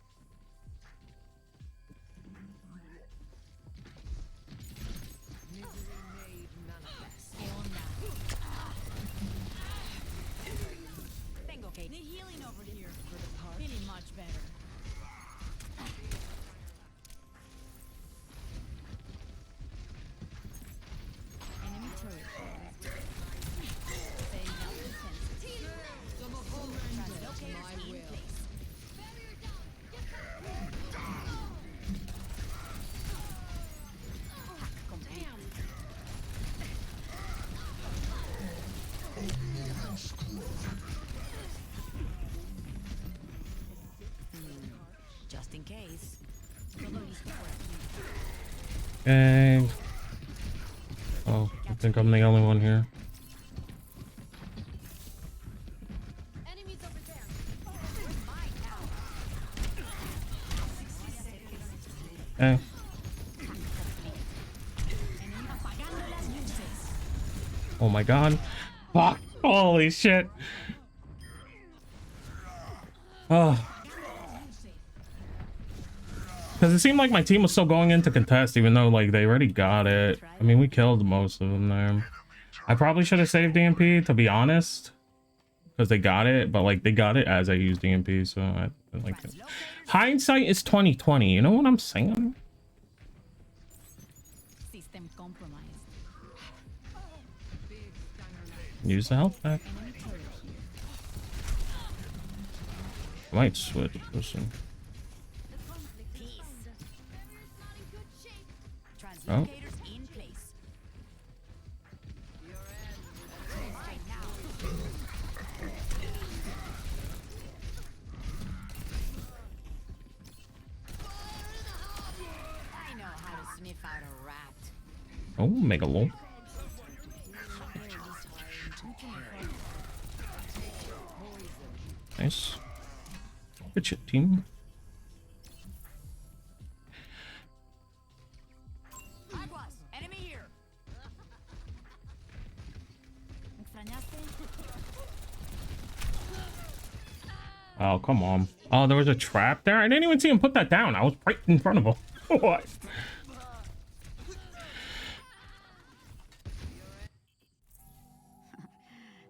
Misery made manifest. ¿Qué onda? Tengo que need healing over here. Feeling much better. Enemy turret. Setting up defenses. Translocators in place. Hack complete. Just in case. Todo listo por aquí. Okay. Oh, I think I'm the only one here. Enemies over there. We're mine now. Hey. Enemy apagando las luces. Oh my god. Fuck. Holy shit. Oh. Because it seemed like my team was still going into contest, even though like they already got it. I mean, we killed most of them there. I probably should have saved DMP, to be honest, because they got it, but like they got it as I used DMP, so I like it. Hindsight is 2020. You know what I'm saying? System compromised. Use the health pack. Might switch person. Peace. Oh. Translocators in place. Straight now. I know how to sniff out a rat. Oh, mega low. Nice. Good shit, team. Aguas, enemy here. ¿Me extrañaste? Oh, come on. Oh, there was a trap there? I didn't even see him put that down. I was right in front of him. What?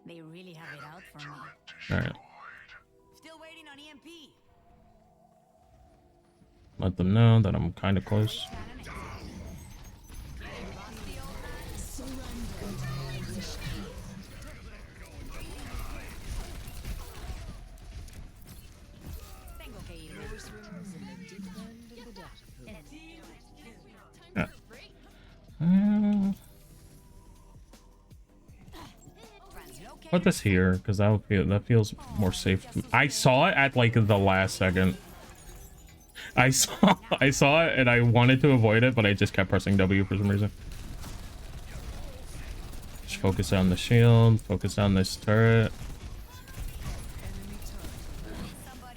They really have it out for me. Alright. Still waiting on EMP. Let them know that I'm kind of close. Tengo que irme. Yeah. Put this here because that feels more safe. I saw it at like the last second. I saw it and I wanted to avoid it, but I just kept pressing W for some reason. Just focus on the shield, focus on this turret.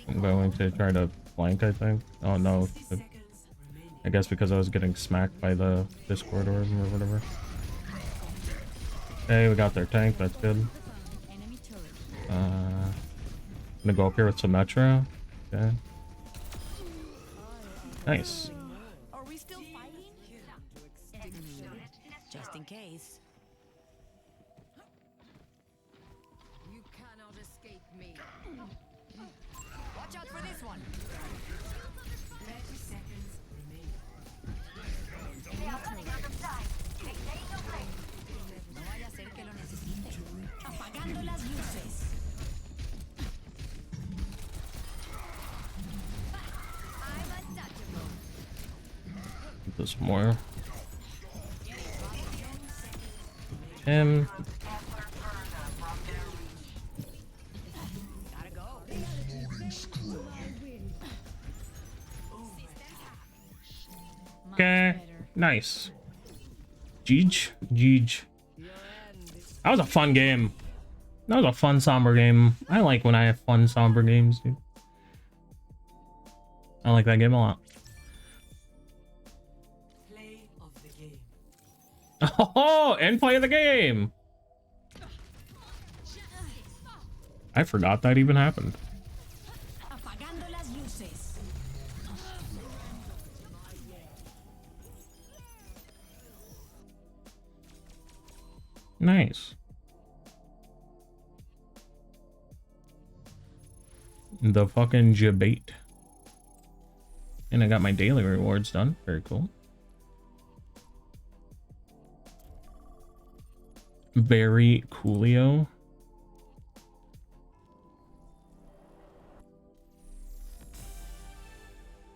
I'm going to try to flank, I think. Oh no. I guess because I was getting smacked by the Discord or whatever. Hey, we got their tank, that's good. I'm gonna go up here with Symmetra. Okay. Nice. Are we still fighting? Just in case. You cannot escape me. Watch out for this one. 30 seconds remaining. No vaya a ser que lo necesite. Apagando las luces. I'm untouchable. Get this more. Him. Gotta go. Okay. Nice. Jeej. That was a fun game. That was a fun somber game. I like when I have fun somber games, dude. I like that game a lot. Play of the game. Oh, and play the game. I forgot that even happened. Apagando las luces. Nice. The fucking debate. And I got my daily rewards done. Very cool. Very coolio.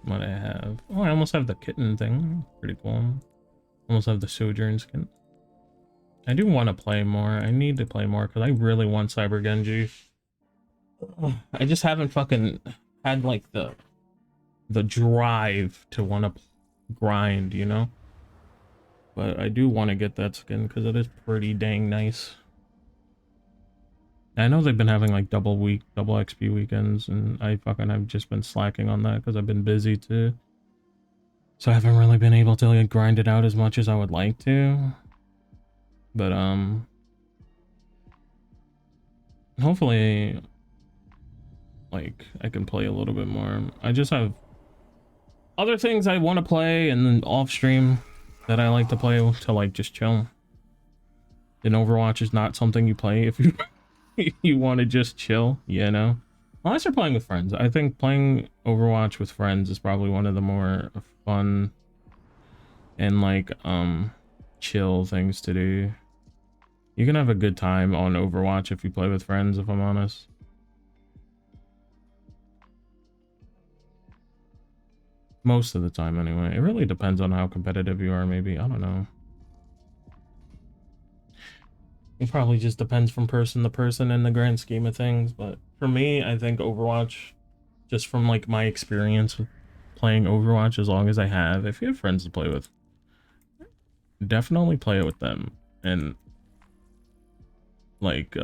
What I have? Oh, I almost have the kitten thing. Pretty cool. Almost have the Sojourn skin. I do want to play more. I need to play more because I really want Cyber Genji. I just haven't fucking had like the drive to want to grind, you know? But I do want to get that skin because it is pretty dang nice. I know they've been having like double XP weekends, and I've just been slacking on that because I've been busy too. So I haven't really been able to like grind it out as much as I would like to. But hopefully like I can play a little bit more. I just have other things I want to play and then off stream that I like to play to like just chill. then Overwatch is not something you play if you you want to just chill, you know? Unless you're playing with friends. I think playing Overwatch with friends is probably one of the more fun and like chill things to do. You can have a good time on Overwatch if you play with friends, if I'm honest. Most of the time anyway. It really depends on how competitive you are, maybe. I don't know. It probably just depends from person to person in the grand scheme of things, but for me, I think Overwatch, just from like my experience with playing Overwatch, as long as I have, if you have friends to play with, definitely play it with them. And like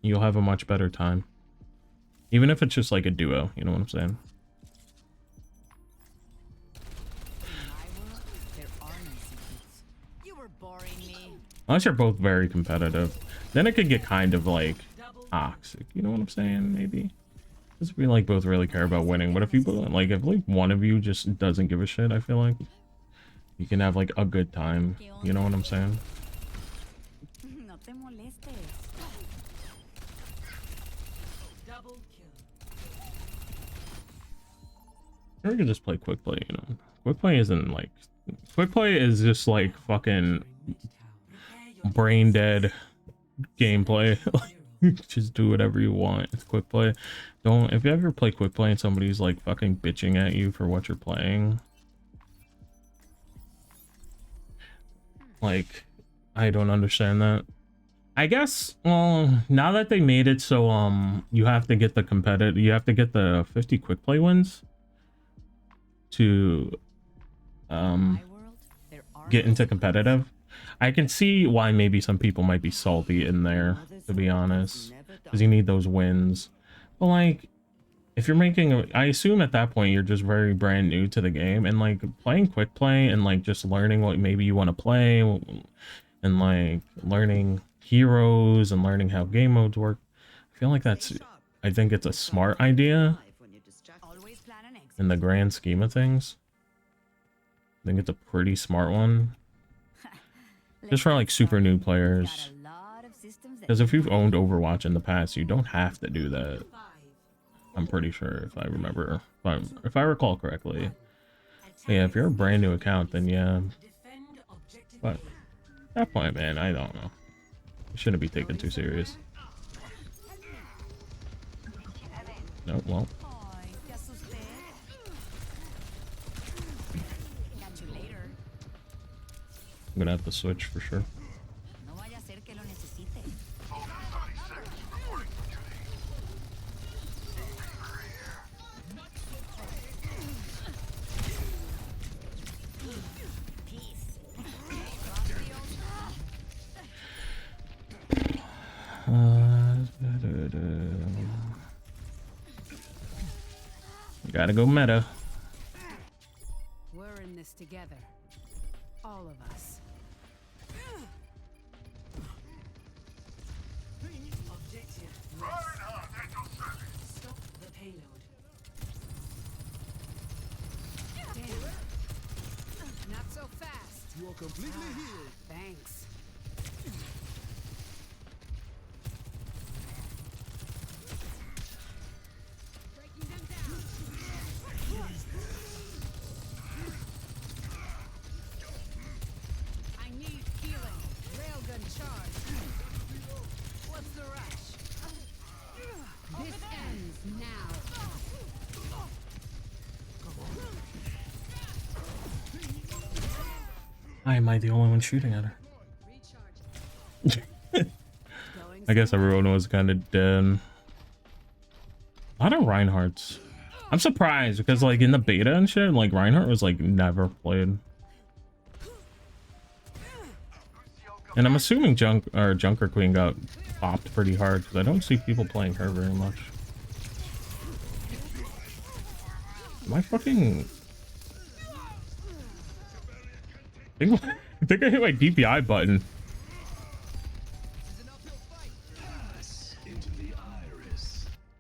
you'll have a much better time, even if it's just like a duo, you know what I'm saying? Unless you're both very competitive, then it could get kind of like toxic, you know what I'm saying? Maybe because we like both really care about winning. But if you like, if like one of you just doesn't give a shit, I feel like you can have like a good time, you know what I'm saying? No te molestes. Double kill. Or you could just play quick play, you know? Quick play isn't like, quick play is just like fucking brain dead gameplay. Just do whatever you want. It's quick play. Don't, if you ever play quick play and somebody's like fucking bitching at you for what you're playing, like, I don't understand that. I guess, well, now that they made it so you have to get the competitive, you have to get the 50 quick play wins to get into competitive. I can see why maybe some people might be salty in there, to be honest, because you need those wins. But like, if you're making I assume at that point you're just very brand new to the game, and like playing quick play and like just learning what maybe you want to play and like learning heroes and learning how game modes work, I feel like that's, I think it's a smart idea in the grand scheme of things. I think it's a pretty smart one. Just for like super new players. Because if you've owned Overwatch in the past, you don't have to do that. I'm pretty sure, if I remember, if I recall correctly. Yeah, if you're a brand new account, then yeah. But at that point, man, I don't know. You shouldn't be taken too serious. No, well. I'm gonna have to switch for sure. Gotta go meta. We're in this together. All of us. Objective. Stop the payload. Damn. Not so fast. You are completely healed. Thanks. Breaking them down. I need healing. Railgun charge. What's the rush? This ends now. Why am I the only one shooting at her? I guess everyone was kind of dead. A lot of Reinhardts. I'm surprised because like in the beta and shit, like Reinhardt was like never played. And I'm assuming Junker Queen got popped pretty hard because I don't see people playing her very much. Am I fucking... I think I hit my DPI button.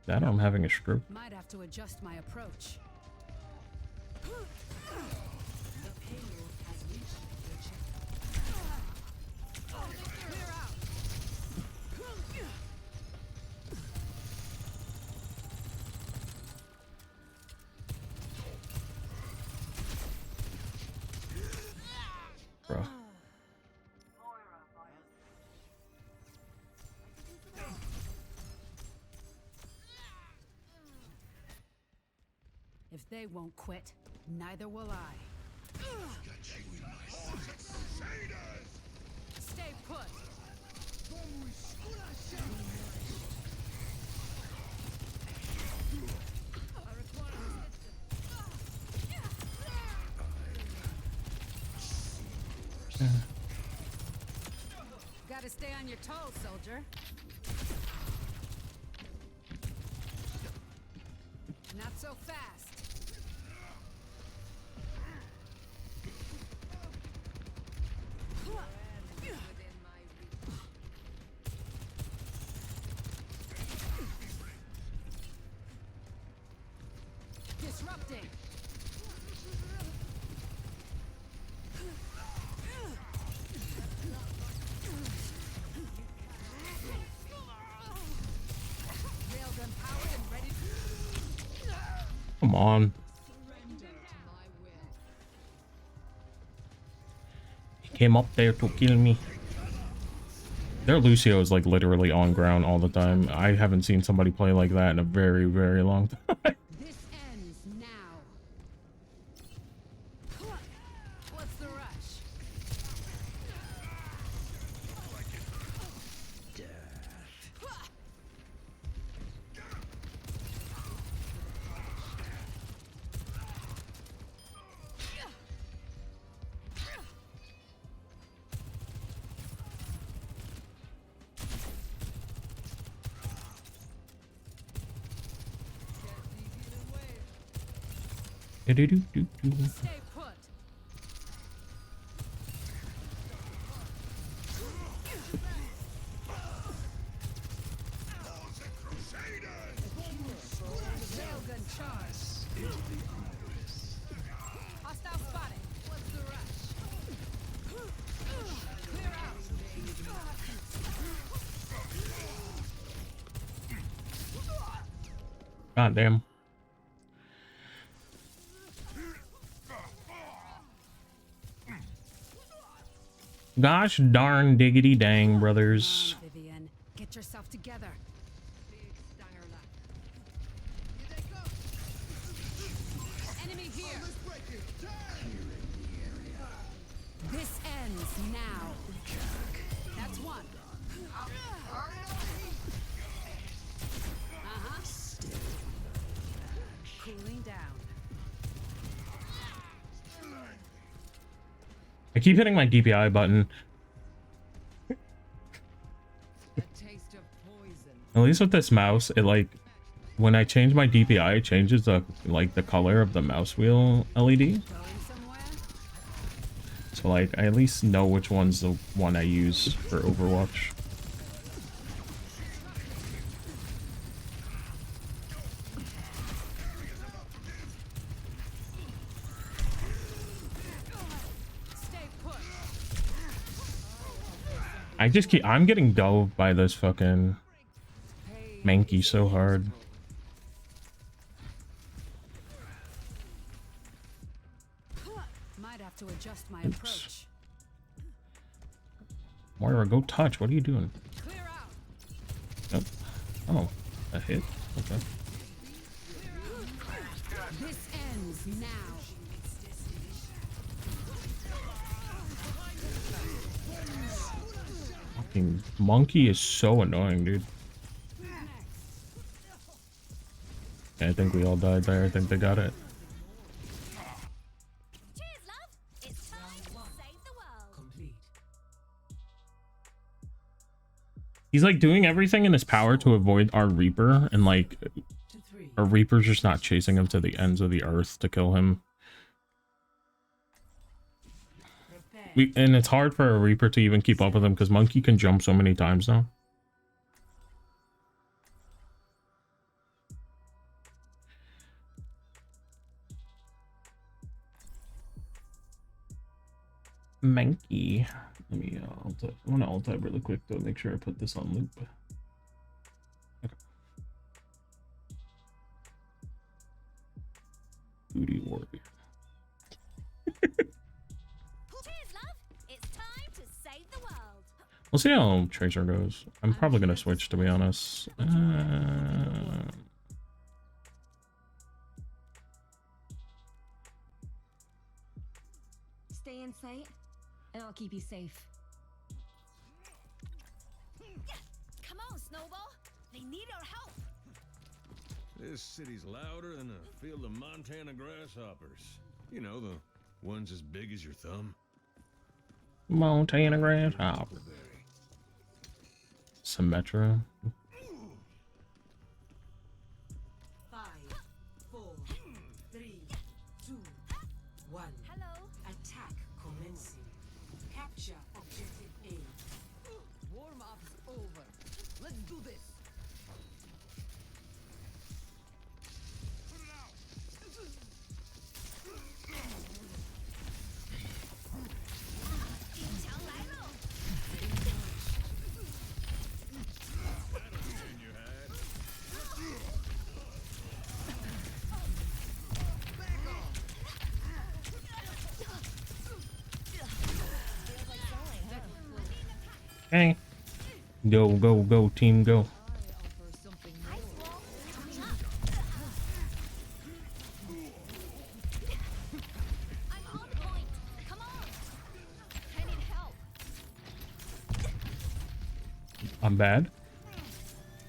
That or I'm having a stroke. Might have to adjust my approach. The payload has reached If they won't quit, neither will I. Stay put. Gotta stay on your toes, soldier. Not so fast. Disrupting. Railgun powered and ready to Come on. surrender to my will. He came up there to kill me. Their Lucio is like literally on ground all the time. I haven't seen somebody play like that in a very, very long time. This ends now. What's the rush? Do-do-do-do-do. Stay put. Railgun charge. Hostile spotted. What's the rush? Clear out. God damn. Gosh darn diggity dang, brothers. Vivian, get yourself together. Enemy here. This ends now. That's one. Cooling down. I keep hitting my DPI button. A taste of poison. At least with this mouse, it like when I change my DPI, it changes the the color of the mouse wheel LED. Going somewhere? So like I at least know which one's the one I use for Overwatch. Stay put. I'm getting dove by this fucking Mankey so hard. Might have to adjust my approach. Moira, go touch. What are you doing? Clear out. Oh, a hit? Okay. This ends now. Fucking monkey is so annoying, dude. I think we all died there. I think they got it. Cheers, love. It's time to save the world. Complete. He's like doing everything in his power to avoid our Reaper, and like To 3. our Reaper's just not chasing him to the ends of the earth to kill him. And it's hard for a Reaper to even keep up with him because Monkey can jump so many times now. Monkey. Let me I want to alt tab really quick to make sure I put this on loop. Okay. Booty warrior. Cheers, love. It's time to save the world. We'll see how Tracer goes. I'm probably gonna switch, to be honest. stay in sight, and I'll keep you safe. Come on, Snowball. They need our help. This city's louder than a field of Montana grasshoppers. You know, the ones as big as your thumb. Montana grasshopper. Symmetra. 5, 4, 3, 2, 1. Hello. Attack commencing. Capture objective A. Warm up's over. Let's do this. Okay. Go, go, go, team, go. I'm on point. Come on. I need help. I'm bad.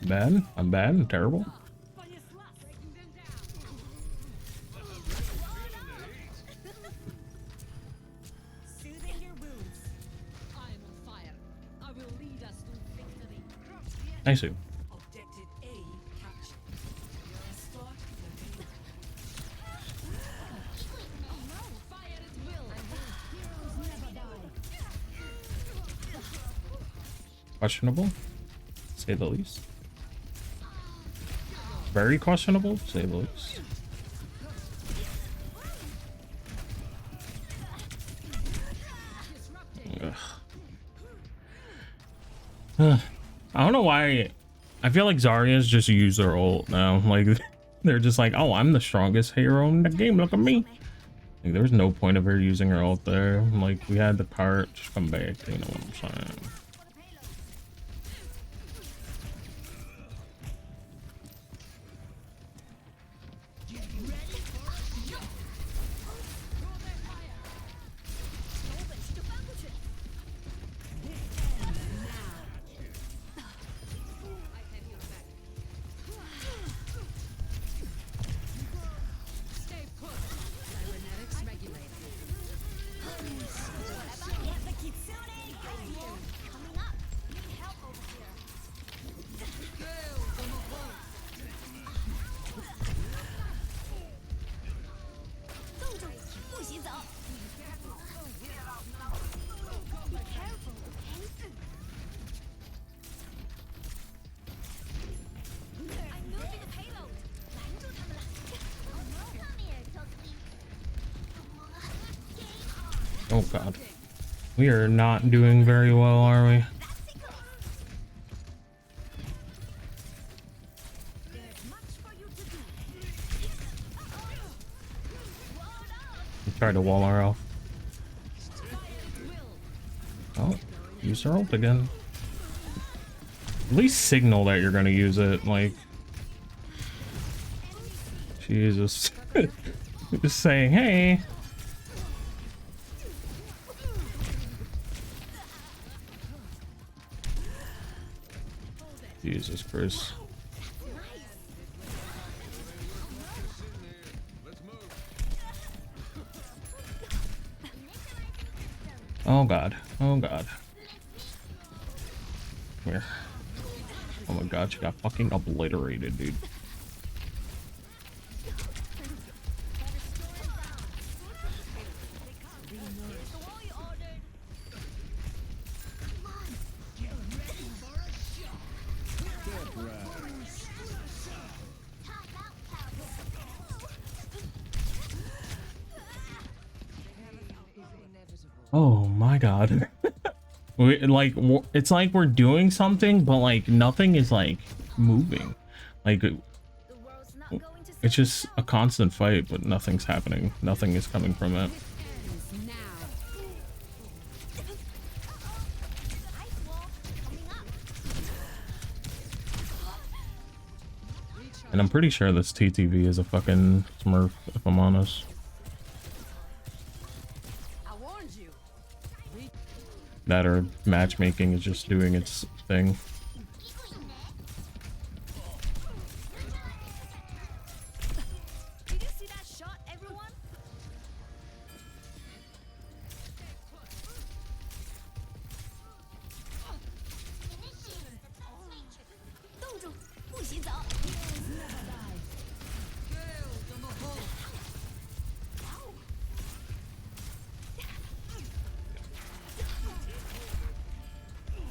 Bad? I'm bad and terrible. Soothing your wounds. I am on fire. I will lead us to victory. I see. Objective A captured. Escort the lead. Oh no! Fire at will. Questionable, say the least. Very questionable, say the least. Ugh. I don't know why. I feel like Zarya's just use their ult now. Like they're just like, oh, I'm the strongest hero in the game. Look at me. Like, there's no point of her using her ult there. Like we had the cart just come back. You know what I'm saying? Stay put. Cybernetics regulated. Get the kitsune. Coming up. Need help over here. Be careful, okay? I'm moving the payload. 拦住他们了。Oh god. We are not doing very well, are we? There's much for you to do. We tried to wall her off. Oh, use her ult again. At least signal that you're gonna use it, like. Jesus. Just saying, hey. Jesus Christ. Oh god. Oh god. Here. Oh my god, she got fucking obliterated, dude. Oh my god. It's like we're doing something, but like nothing is like moving. Like it's just a constant fight, but nothing's happening. Nothing is coming from it. And I'm pretty sure this TTV is a fucking smurf, if I'm honest. I warned better. Matchmaking is just doing its thing. Did you see that shot, everyone?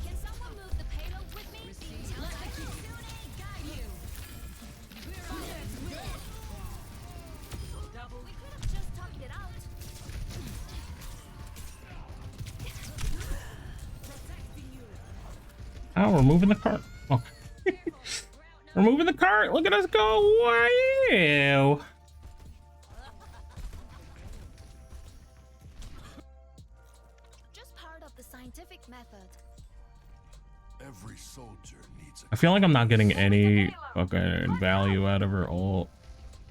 Can someone move the payload with me? Tell Kitsune, guide you. We're on its way. We could have just talked it out. Oh, we're moving the cart. Oh. We're moving the cart. Look at us go. Wow. Just part of the scientific method. Every soldier needs I feel like I'm not getting any fucking value out of her ult.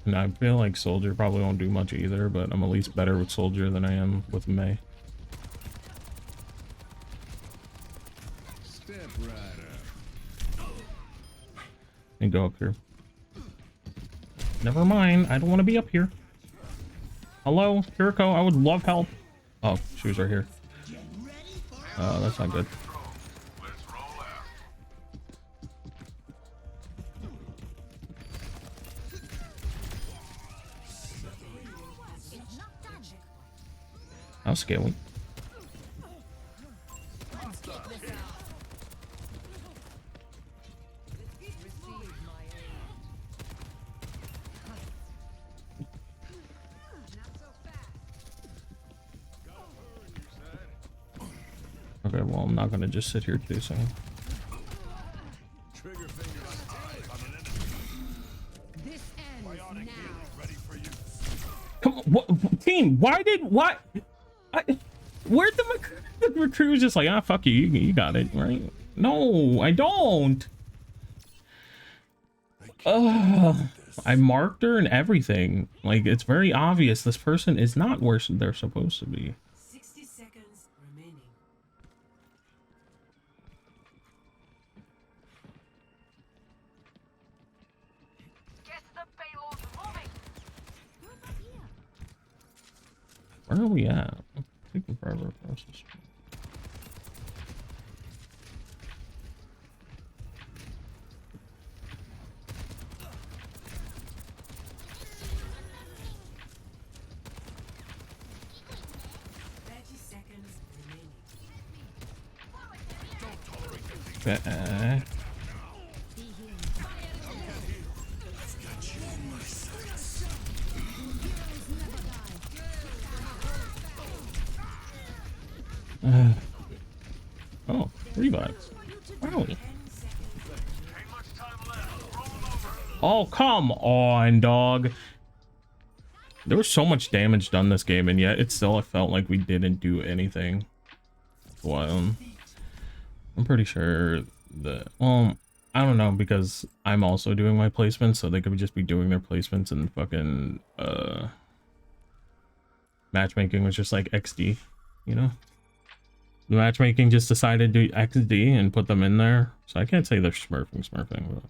And I feel like Soldier probably won't do much either, but I'm at least better with Soldier than I am with Mei. Step right up. And go up here. Never mind, I don't want to be up here. Hello, Kiriko, I would love help. Oh, she was right here. Oh, that's not good. That was scary. Okay, well, I'm not gonna just sit here chasing. Trigger finger. This ends now. Come on, what, team? Why? Where'd the recruit was just like, ah, fuck you, you got it, right? No, I don't. I marked her and everything. Like, it's very obvious this person is not where they're supposed to be. 60 seconds remaining. Get the payload moving. Where are we at? I'm taking forever across the street. Oh, revives. Wow. Oh, come on, dog. There was so much damage done this game, and yet it still felt like we didn't do anything. Well, I'm pretty sure that, well, I don't know, because I'm also doing my placements, so they could just be doing their placements, and fucking, matchmaking was just like XD, you know? The matchmaking just decided to do XD and put them in there, so I can't say they're smurfing, but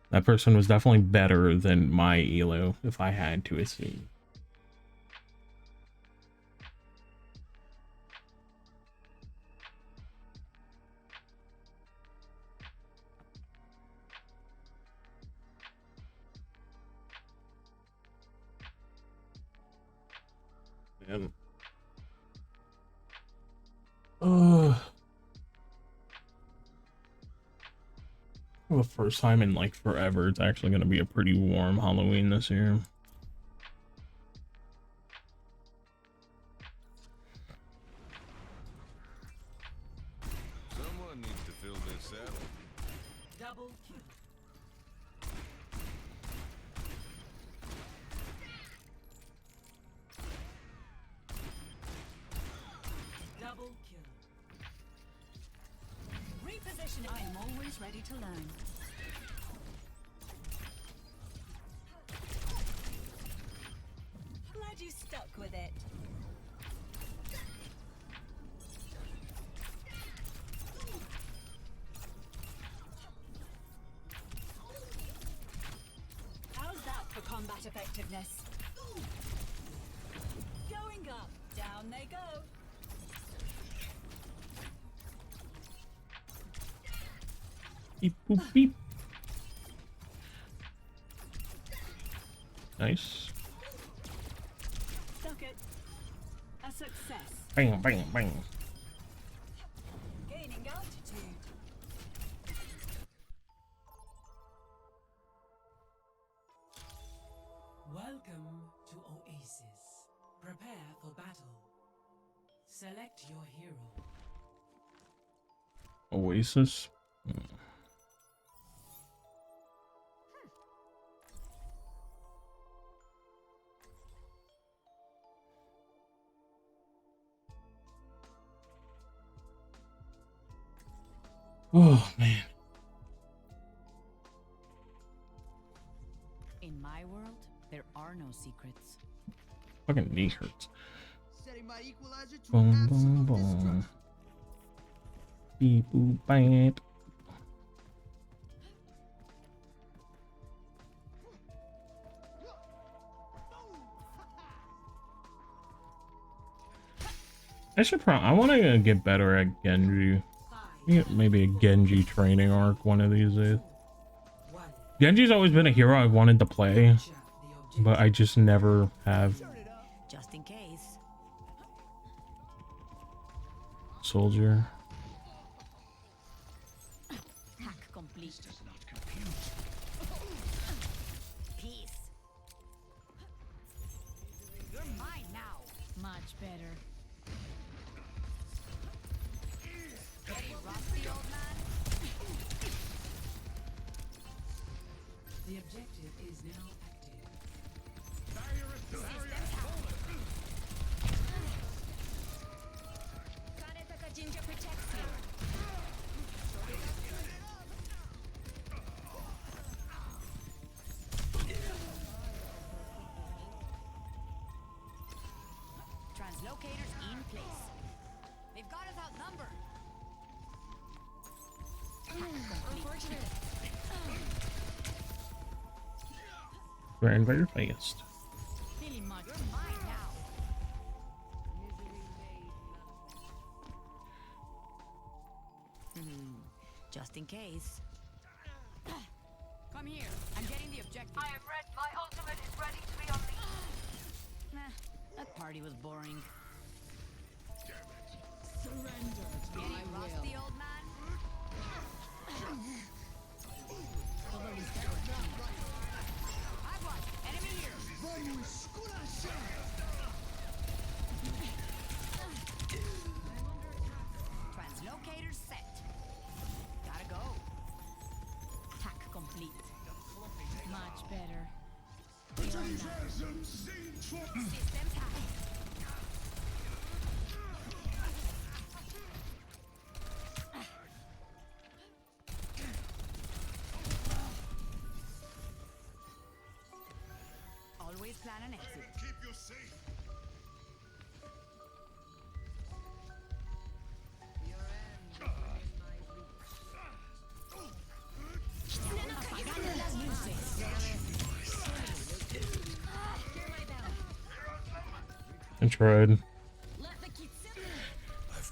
that person was definitely better than my elo, if I had to assume. Man. For the first time in like forever, it's actually going to be a pretty warm Halloween this year. Someone needs to fill this out. Double kill. Double kill. Repositioning. I am always ready to learn. Glad you stuck with it. that effectiveness. Going up, down they go. Beep boop beep. Nice. Stuck it. A success. Bang bang bang. Gaining altitude. Welcome to Oasis. Prepare for battle. Select your hero. Oasis. Oh man. In my world, there are no secrets. Fucking knee hurts. Setting my equalizer to Boom absolute boom boom. destruction. Beep boop bang. I want to get better at Genji. Maybe a Genji training arc one of these days. Genji's always been a hero I wanted to play, but I just never have. Just in case. Soldier. Hack complete. Peace. You're mine now. Much better. Ready, rusty old man? The objective is now active. Kanetaka Ginger protects you. Translocators in place. They've got us outnumbered. Unfortunate. Ran very fast. Really much. You're mine now. Just in case. Come here. I'm getting the objective. I am ready. My ultimate is ready to be unleashed. Nah, that party was boring. Surrender to Getting my rusty, will. old man? I've watched. Enemy here. Translocator set. Gotta go. Hack complete. Much better. Systems hacked. Always plan an exit. Keep you safe. I tried. I've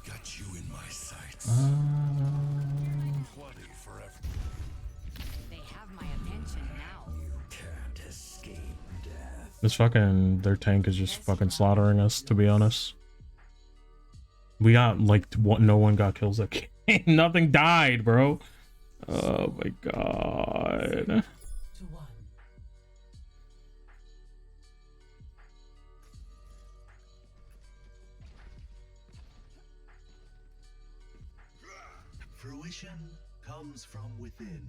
got you in my sights. Plenty forever. They have my attention now. You can't escape death. This fucking their tank is just fucking slaughtering us. To be honest, we got like no one got kills that game. Nothing died, bro. Oh my god. To one. Fruition comes from within,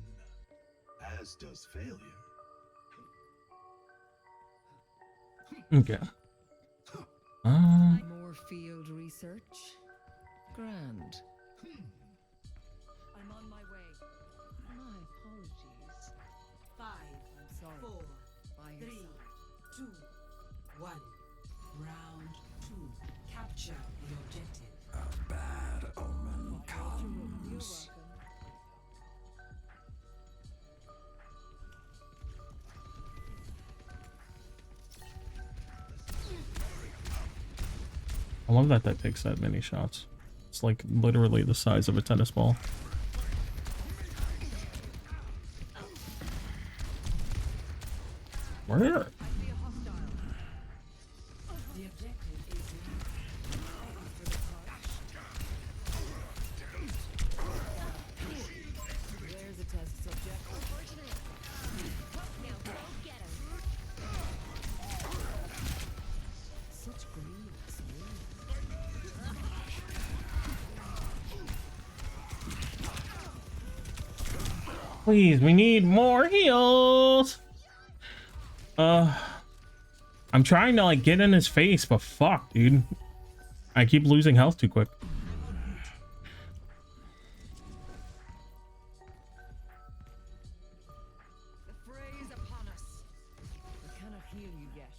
as does failure. Okay. More field research? Grand. I'm on my way. My apologies. 5, I'm sorry. 4, By your 3, side. 2, 1. Round 2. Capture the objective. A bad omen comes. I love that that takes that many shots. It's like literally the size of a tennis ball. Where? There's a test subject. Now go get him. Such grievous wounds. Please, we need more heals. I'm trying to like get in his face, but fuck, dude. I keep losing health too quick. The fray is upon us. What kind of heal you get?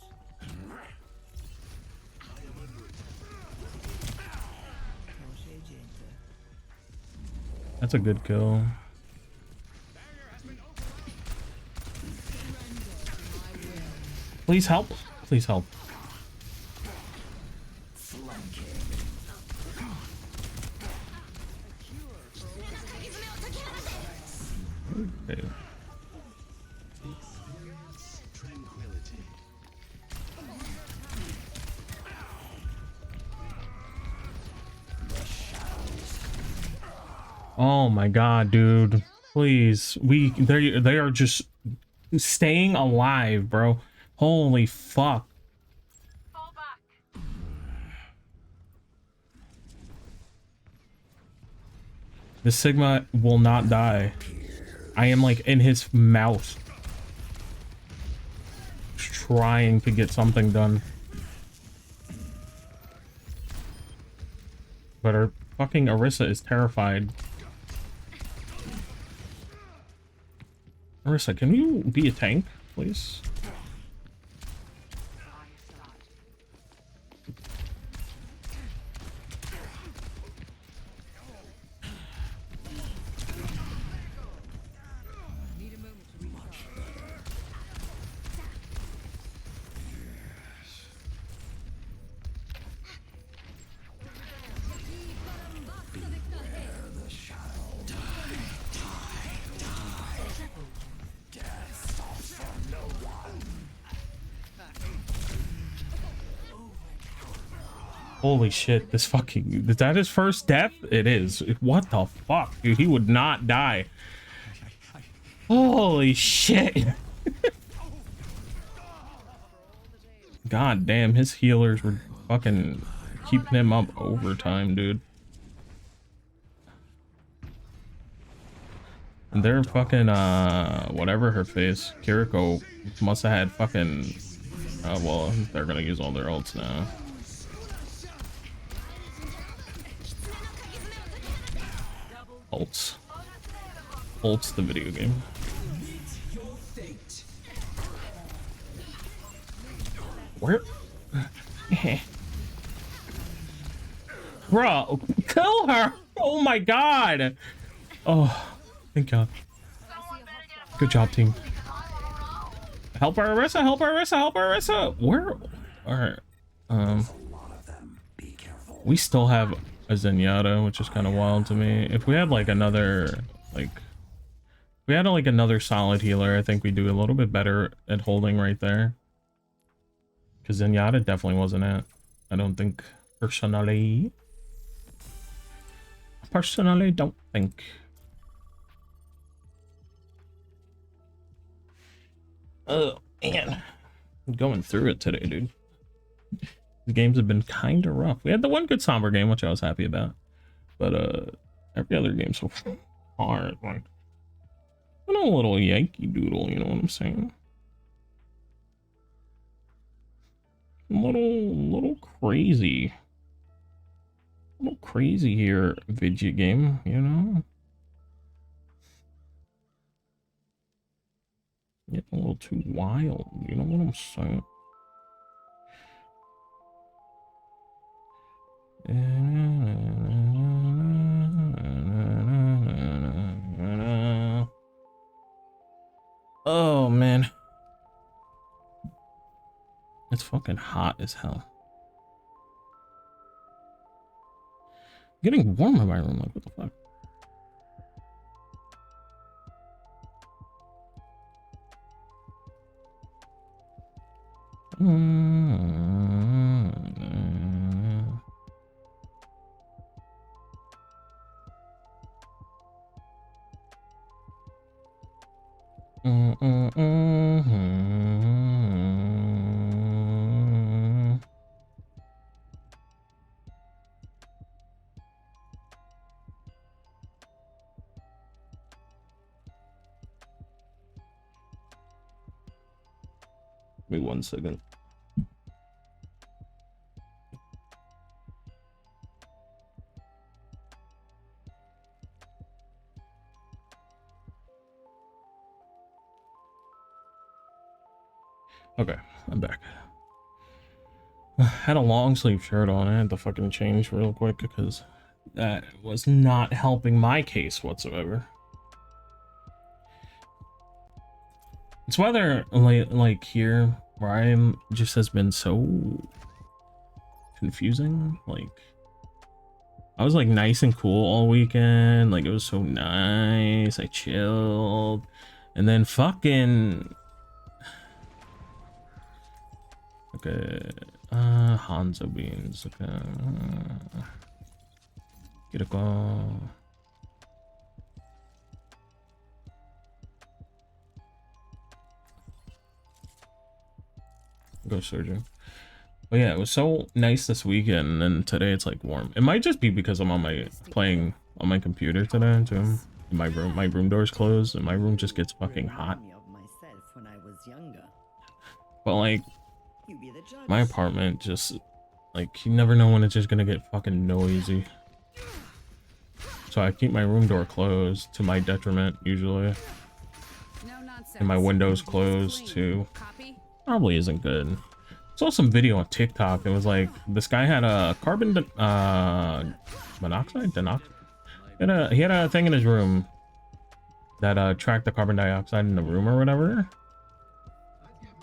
That's a good kill. Please help. Please help. Okay. Tranquility. Oh my god, dude. Please. They are just staying alive, bro. Holy fuck. Fall back. The Sigma will not die. I am like in his mouth. Trying to get something done. But our fucking Orisa is terrified. Orisa, can you be a tank, please? Need a moment to recharge. Holy shit, this fucking... Is that his first death? It is. What the fuck, dude? He would not die. Holy shit. God damn, his healers were fucking keeping him up overtime, dude. And they're fucking, whatever her face, Kiriko must have had fucking... well, they're gonna use all their ults now. Ults. Ults the video game. Where? Bro, kill her! Oh my god! Oh, thank god. Good job, team. Help our Orisa! Help our Orisa! Help our Orisa! Where? Alright. We still have a Zenyatta, which is kind of wild to me. If we had like another, like, if we had like another solid healer, I think we'd do a little bit better at holding right there. Because Zenyatta definitely wasn't it. I don't think, personally. Personally, don't think. Oh, man. I'm going through it today, dude. The games have been kind of rough. We had the one good somber game, which I was happy about. But, every other game so hard. Like, a little Yankee Doodle, you know what I'm saying? A little crazy. A little crazy here, video game, you know? Getting a little too wild, you know what I'm saying? Oh, man. It's fucking hot as hell. Getting warm in my room, like what the fuck? Wait 1 second. Okay, I'm back. I had a long sleeve shirt on. I had to fucking change real quick because that was not helping my case whatsoever. It's weather like here where I am just has been so confusing. Like I was like nice and cool all weekend. Like it was so nice. I chilled. And then fucking okay. Hanzo beans. Okay. Get a go. Go surgeon. But yeah, it was so nice this weekend, and then today it's like warm. It might just be because I'm on my playing on my computer today too. My room door's closed, and my room just gets fucking hot. But like my apartment just like you never know when it's just gonna get fucking noisy. So I keep my room door closed to my detriment usually. And my windows closed too. Probably isn't good. Saw some video on TikTok. It was like this guy had a carbon monoxide. He had a thing in his room that tracked the carbon dioxide in the room or whatever.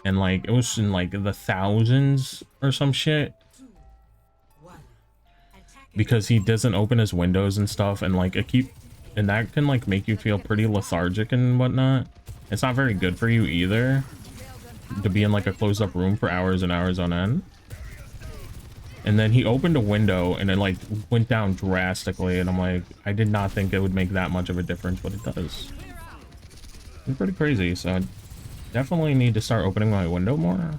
And like it was in like the thousands or some shit. Because he doesn't open his windows and stuff, and like and that can like make you feel pretty lethargic and whatnot. It's not very good for you either to be in like a closed up room for hours and hours on end. And then he opened a window and it like went down drastically, and I'm like, I did not think it would make that much of a difference, but it does. It's pretty crazy. So I definitely need to start opening my window more.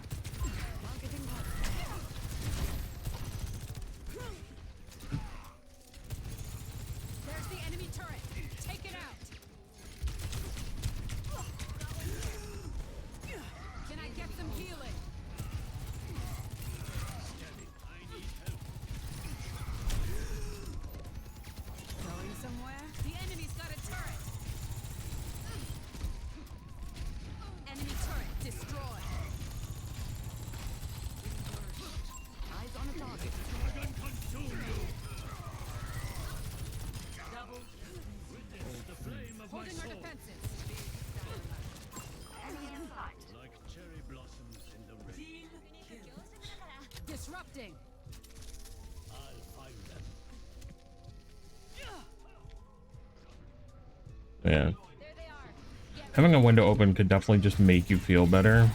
Disrupting. Yeah. Having a window open could definitely just make you feel better.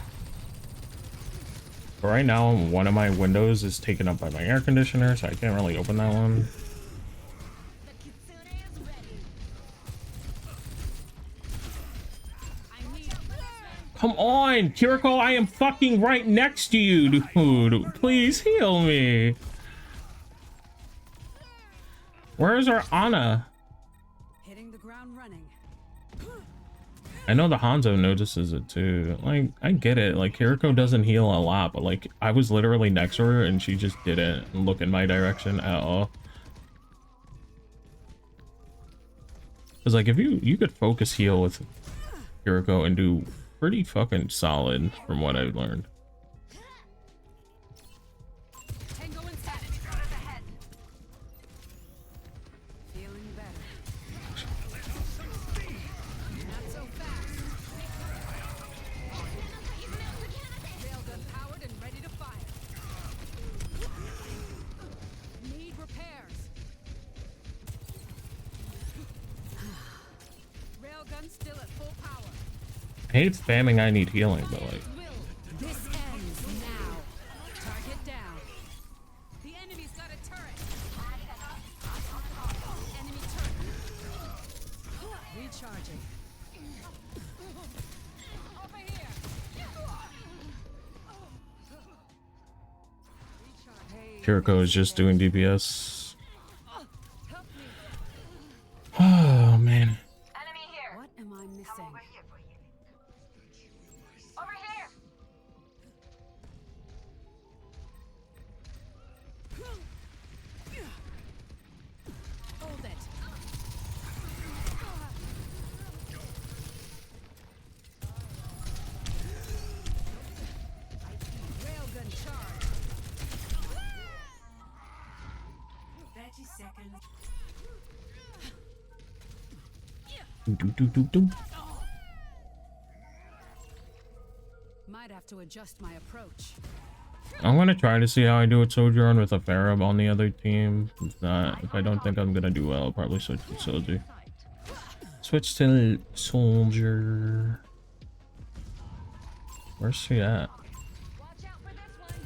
But right now, one of my windows is taken up by my air conditioner, so I can't really open that one. Come on, Kiriko, I am fucking right next to you, dude. Please heal me. Where's our Ana? Hitting the ground running. I know the Hanzo notices it too. Like, I get it. Like, Kiriko doesn't heal a lot, but like, I was literally next to her and she just didn't look in my direction at all. Cause like, if you could focus heal with Kiriko and do pretty fucking solid from what I've learned. hate spamming I need healing, but like This ends now. Target down. The enemy's got a turret. Enemy turret. Recharging. Over here. Kiriko is just doing DPS. Oh man. What am I missing? Hold it. Railgun charge. 30 seconds. Do. Might have to adjust my approach. I'm gonna try to see how I do with Sojourn with a Pharah on the other team. If I don't think I'm gonna do well, I'll probably switch to Soldier. Switch to Soldier. Where's she at? Watch out for this one.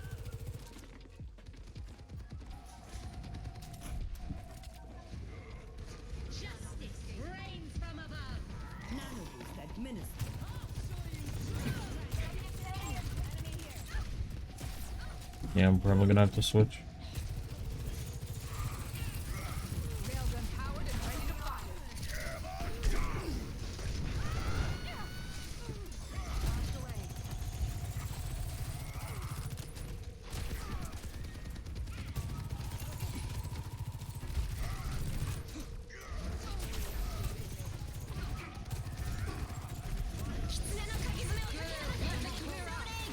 Justice reigns from above. Nanoboost administered. Yeah, I'm probably gonna have to switch. Railgun powered and ready to fire.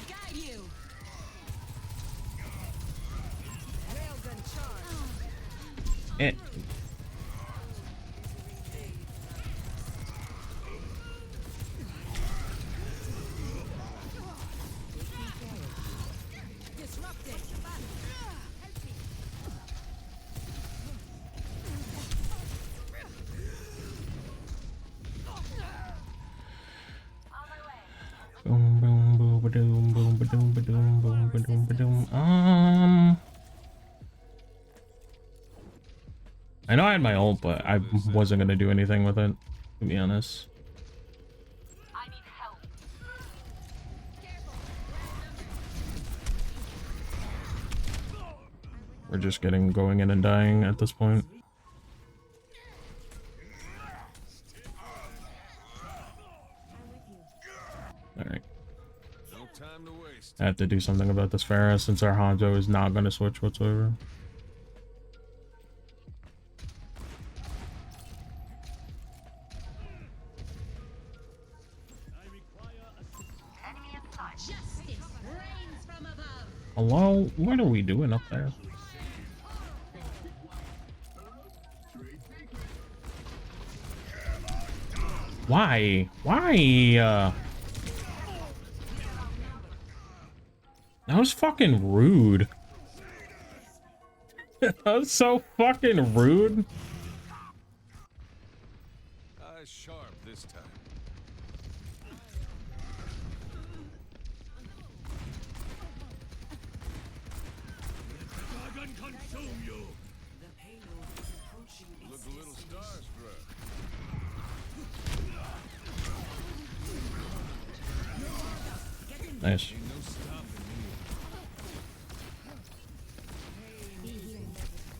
Guide you. Railgun charge. Eh. Disrupting. Boom, boom, boom, ba-doom, boom, ba-doom, ba-doom, boom, ba-doom, ba-doom. I know I had my ult, but I wasn't gonna do anything with it, to be honest. I need help. We're just going in and dying at this point. Alright. No time to waste. I have to do something about this Pharah since our Hanzo is not gonna switch whatsoever. Justice reigns from above. Hello? What are we doing up there? Why? Why? That was fucking rude. That was so fucking rude. Eyes sharp this time. I can consume you. The payload is approaching its Look a little starstruck. Nice. Ain't no stopping me.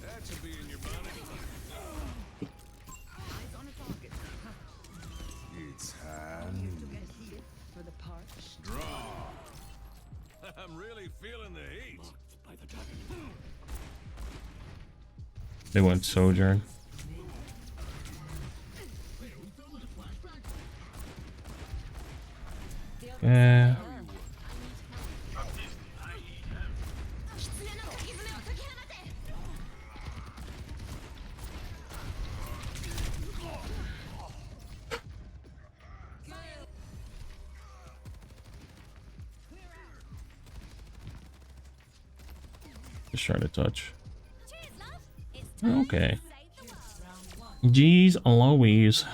That should be in your bonnet. It's hand. For the parched. Draw. I'm really feeling the heat. They went Sojourn. Yeah. Just try to touch. Okay. Jeez Louise.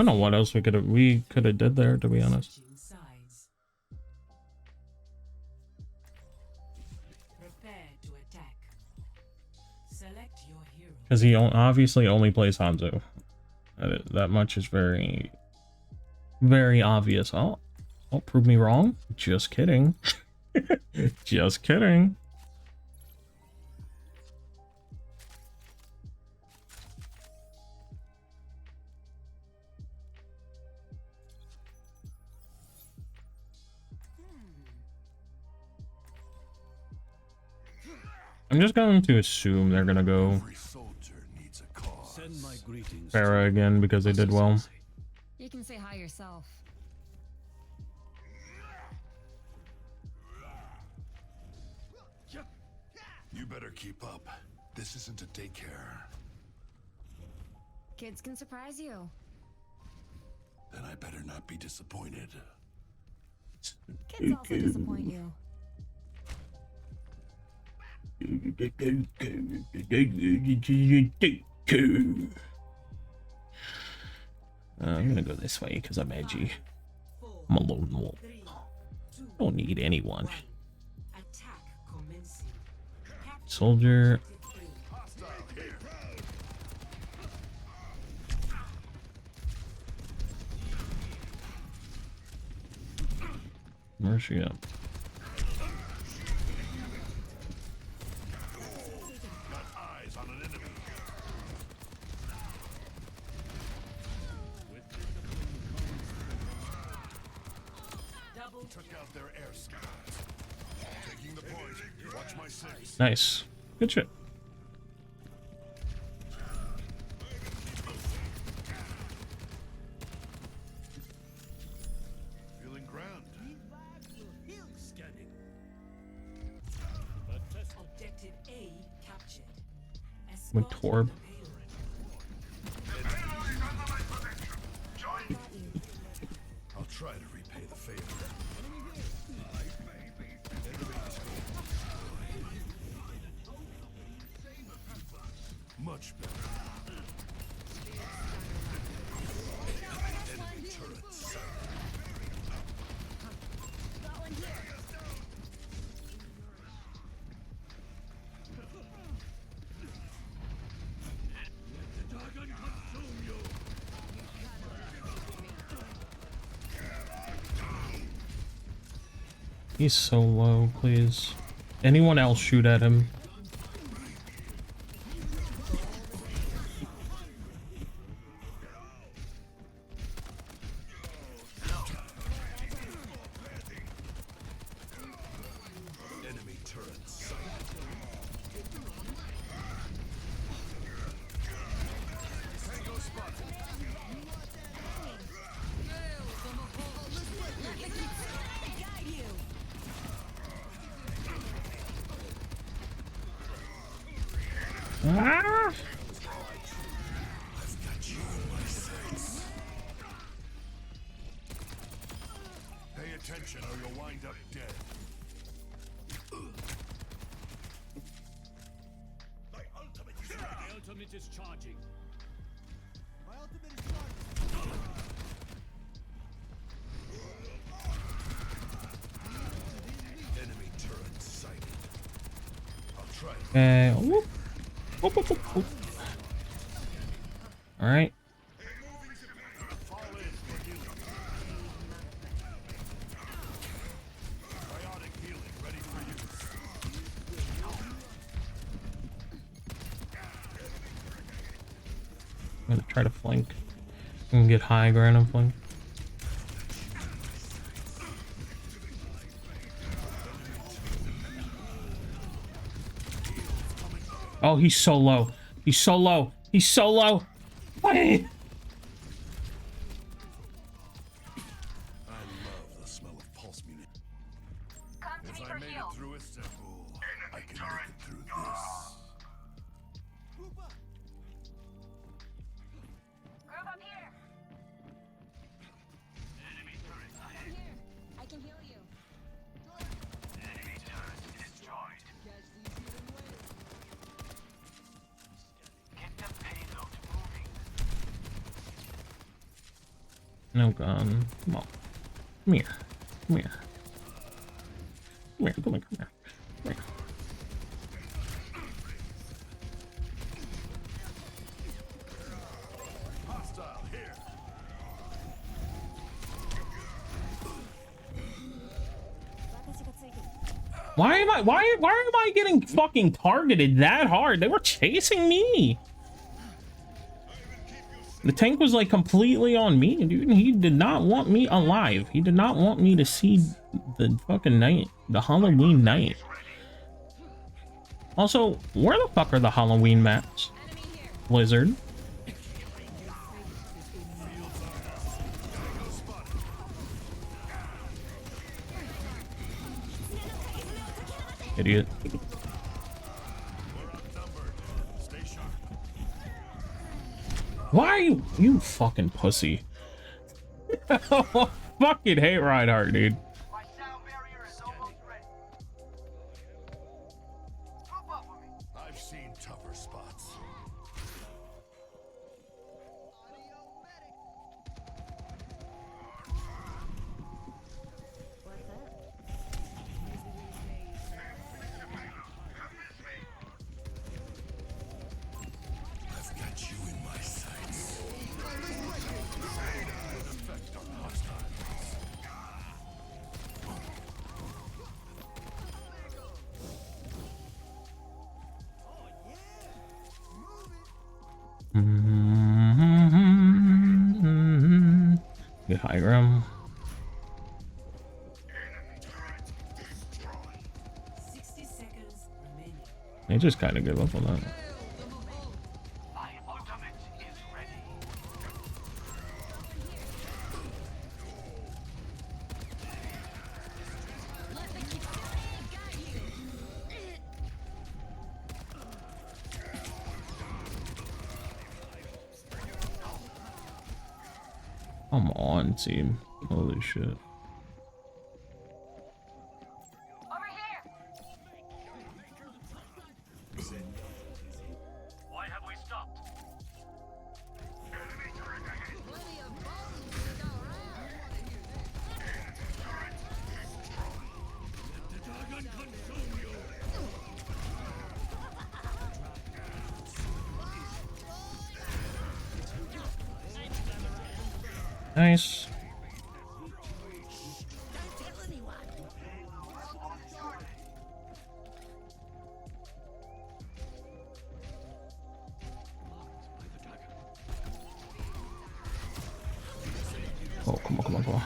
don't know what else we could have did there, to be honest. Switching sides. Prepare to attack. Select your hero. Because he obviously only plays Hanzo. That much is very, very obvious. Oh, prove me wrong. Just kidding. Just kidding. I'm just going to assume they're gonna go Every soldier needs a cause. Send my greetings. Pharah again because they did well. You can say hi yourself. You better keep up. This isn't a daycare. Kids can surprise you. Then I better not be disappointed. Kids also disappoint you. I'm gonna go this way because I'm edgy. I'm a lone wolf. Don't need anyone. Attack commencing. Soldier. Where's she at? Got eyes on an enemy. Double Took out their air scouts. Taking the point. Watch my six. Nice. Good shit. Feeling grand. Scanning. objective A captured. With Escort Torb. the payload. I'll try to repay the favor. Much better. Enemy turrets. He's so low, please. Anyone else shoot at him? Enemy turrets sighted. Tango spotted. Ah! I've got you in my sights. Pay attention or you'll wind up dead. My ultimate is ready. The ultimate is charging. My ultimate is charged. Enemy turret sighted. I'll try to Whoop. Whoop, whoop, whoop, whoop. All right. fall in for healing. Biotic healing ready for use. I'm gonna try to flank. I'm gonna get high ground and flank. Oh, he's so low. He's so low. He's so low. Why? I love the smell of pulse munition. If I made it through Istanbul, I can make it through this. Group up. Group up here. Here. I can heal you. No gun. Come on. Come here. Come here. Come here. Come here. Come here. Come here. Hostile here. Why am I getting fucking targeted that hard? They were chasing me. The tank was like completely on me, dude. He did not want me alive. He did not want me to see the fucking night, the Halloween night. Also, where the fuck are the Halloween maps? Blizzard. Idiot. Why are you fucking pussy? Fucking hate Reinhardt, dude. My sound barrier is almost ready. Group up with me. I've seen tougher spots. I've got you in my sights. Effect on hostiles. Get high ground. 60 seconds remaining. They just kind of give up on that. My ultimate is ready. Come on, team. Holy shit. Over here. Why have we stopped? Nice. Oh, come on, come on, come on.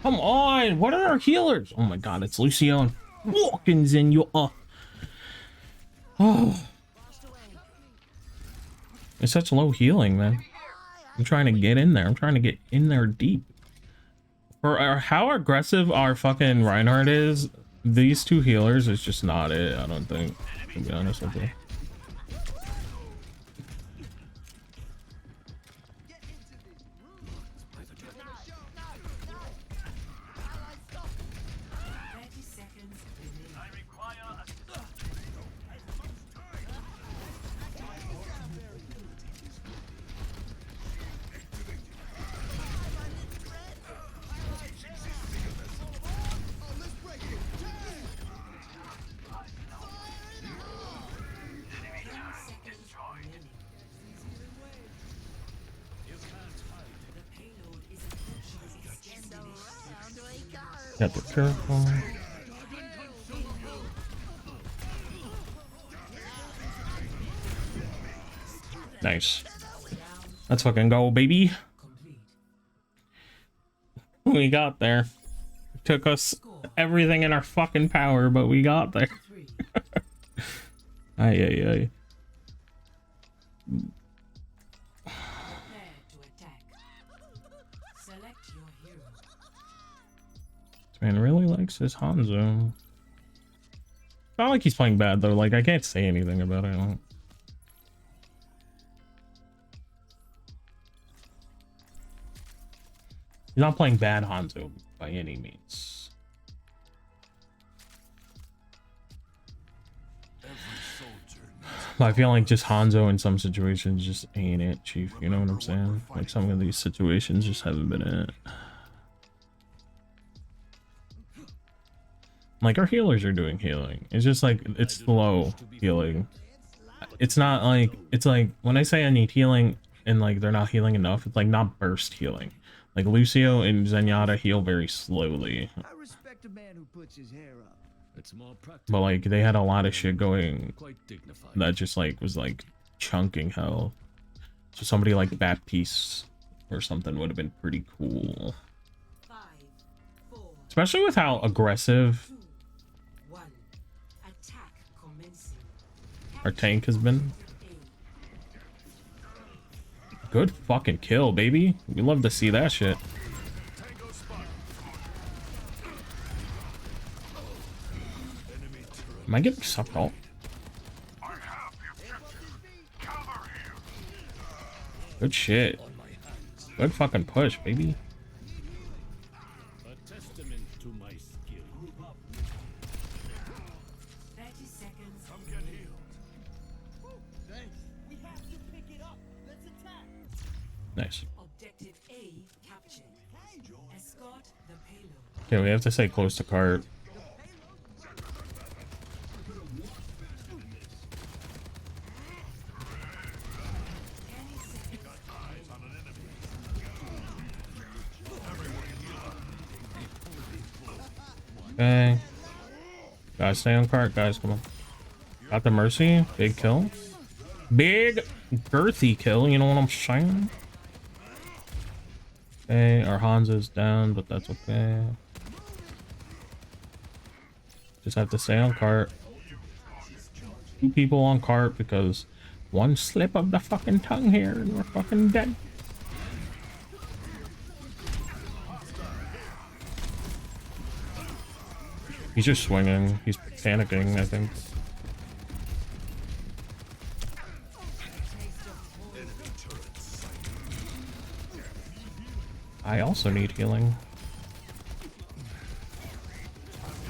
Come on, what are our healers? Oh my god, it's Lucio and Walkins in you. Oh. It's such low healing, man. I'm trying to get in there. I'm trying to get in there deep. For how aggressive our fucking Reinhardt is, these two healers is just not it, I don't think. To be honest with you. Got the careful. Nice. Let's fucking go, baby. We got there. Took us everything in our fucking power, but we got there. Ay, ay, ay. This man really likes his Hanzo. Not like he's playing bad though, like I can't say anything about it. He's not playing bad Hanzo by any means. But I feel like just Hanzo in some situations just ain't it, Chief. You know what I'm saying? Like some of these situations just haven't been it. Like our healers are doing healing. It's just like it's slow healing. It's not like it's like when I say I need healing and like they're not healing enough, it's like not burst healing. Like Lucio and Zenyatta heal very slowly. I respect a man who puts his hair up. It's more practical. But like they had a lot of shit going Quite dignified. that just like was like chunking hell. So somebody like Baptiste or something would have been pretty cool. 5, 4, Especially with how aggressive 1. Attack commencing. our tank has been. Good fucking kill, baby. We love to see that shit. Am I getting sucked off? Good shit. Good fucking push, baby. A testament to my skill. 30 seconds. Come get healed. Thanks. We have to pick it up. Let's attack. Nice. Objective A captured. Escort the payload. Okay, we have to stay close to cart. Okay. Guys, stay on cart, guys. Come on. Got the Mercy. Big kill. Big girthy kill, you know what I'm saying? Okay, our Hanzo's down, but that's okay. Just have to stay on cart. 2 people on cart because one slip of the fucking tongue here and we're fucking dead. He's just swinging. He's panicking, I think. I also need healing. I've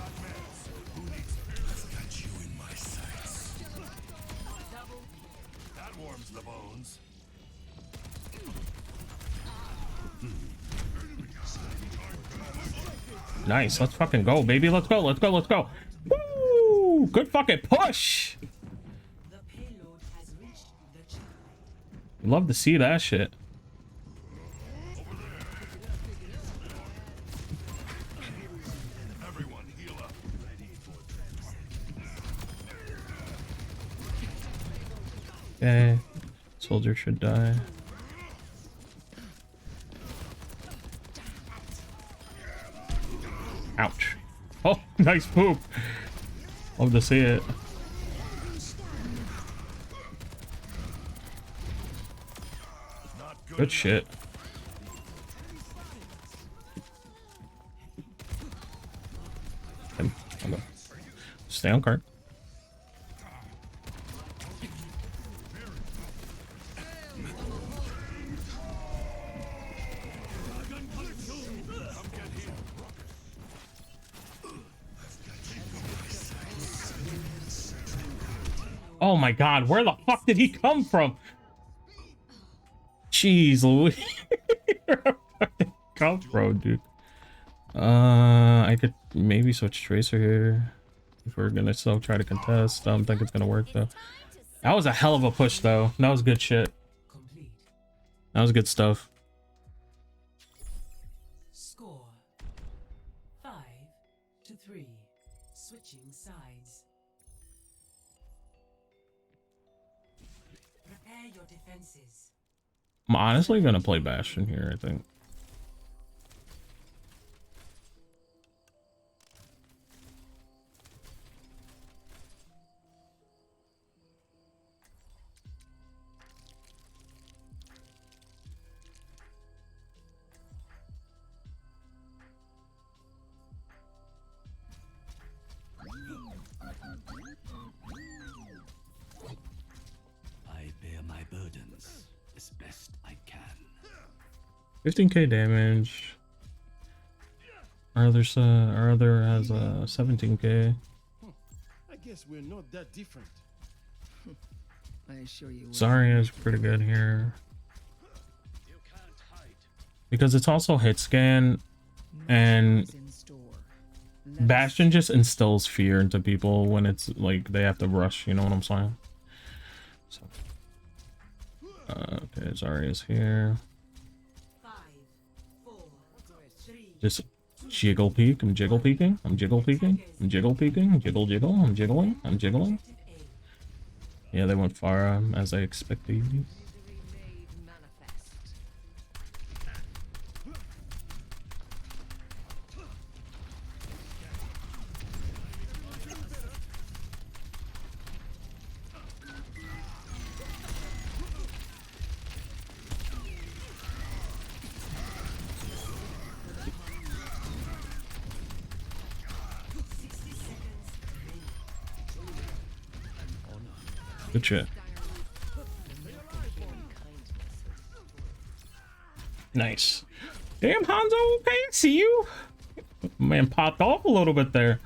got you in my sights. That warms the bones. Nice. Let's fucking go, baby. Let's go. Let's go. Let's go. Woo! Good fucking push. The payload has reached the checkpoint. Love to see that shit. Everyone heal up. Okay. Soldier should die. Ouch. Oh, nice poop. Love to see it. Good shit. I'm gonna stay on card. Oh my god, where the fuck did he come from? Jeez Louise. Where the fuck did he come from, dude? I could maybe switch Tracer here. If we're gonna still try to contest. I don't think it's gonna work though. That was a hell of a push though. That was good shit. That was good stuff. Score 5-3. Switching sides. Prepare your defenses. I'm honestly gonna play Bastion here, I think. I bear my burdens as best I can. 15k damage. Our other has 17k. I guess we're not that different. I assure you. Zarya is pretty good here. Because it's also hit scan, and Bastion just instills fear into people when it's like they have to rush, you know what I'm saying? So, okay, Zarya's here. 5, 4, 3. Just jiggle peek. I'm jiggle peeking. I'm jiggle peeking. I'm jiggle peeking. Jiggle jiggle. I'm jiggling. I'm jiggling. Yeah, they went far as I expected. Good shit. Nice. Damn, Hanzo, okay, I see you. Man popped off a little bit there.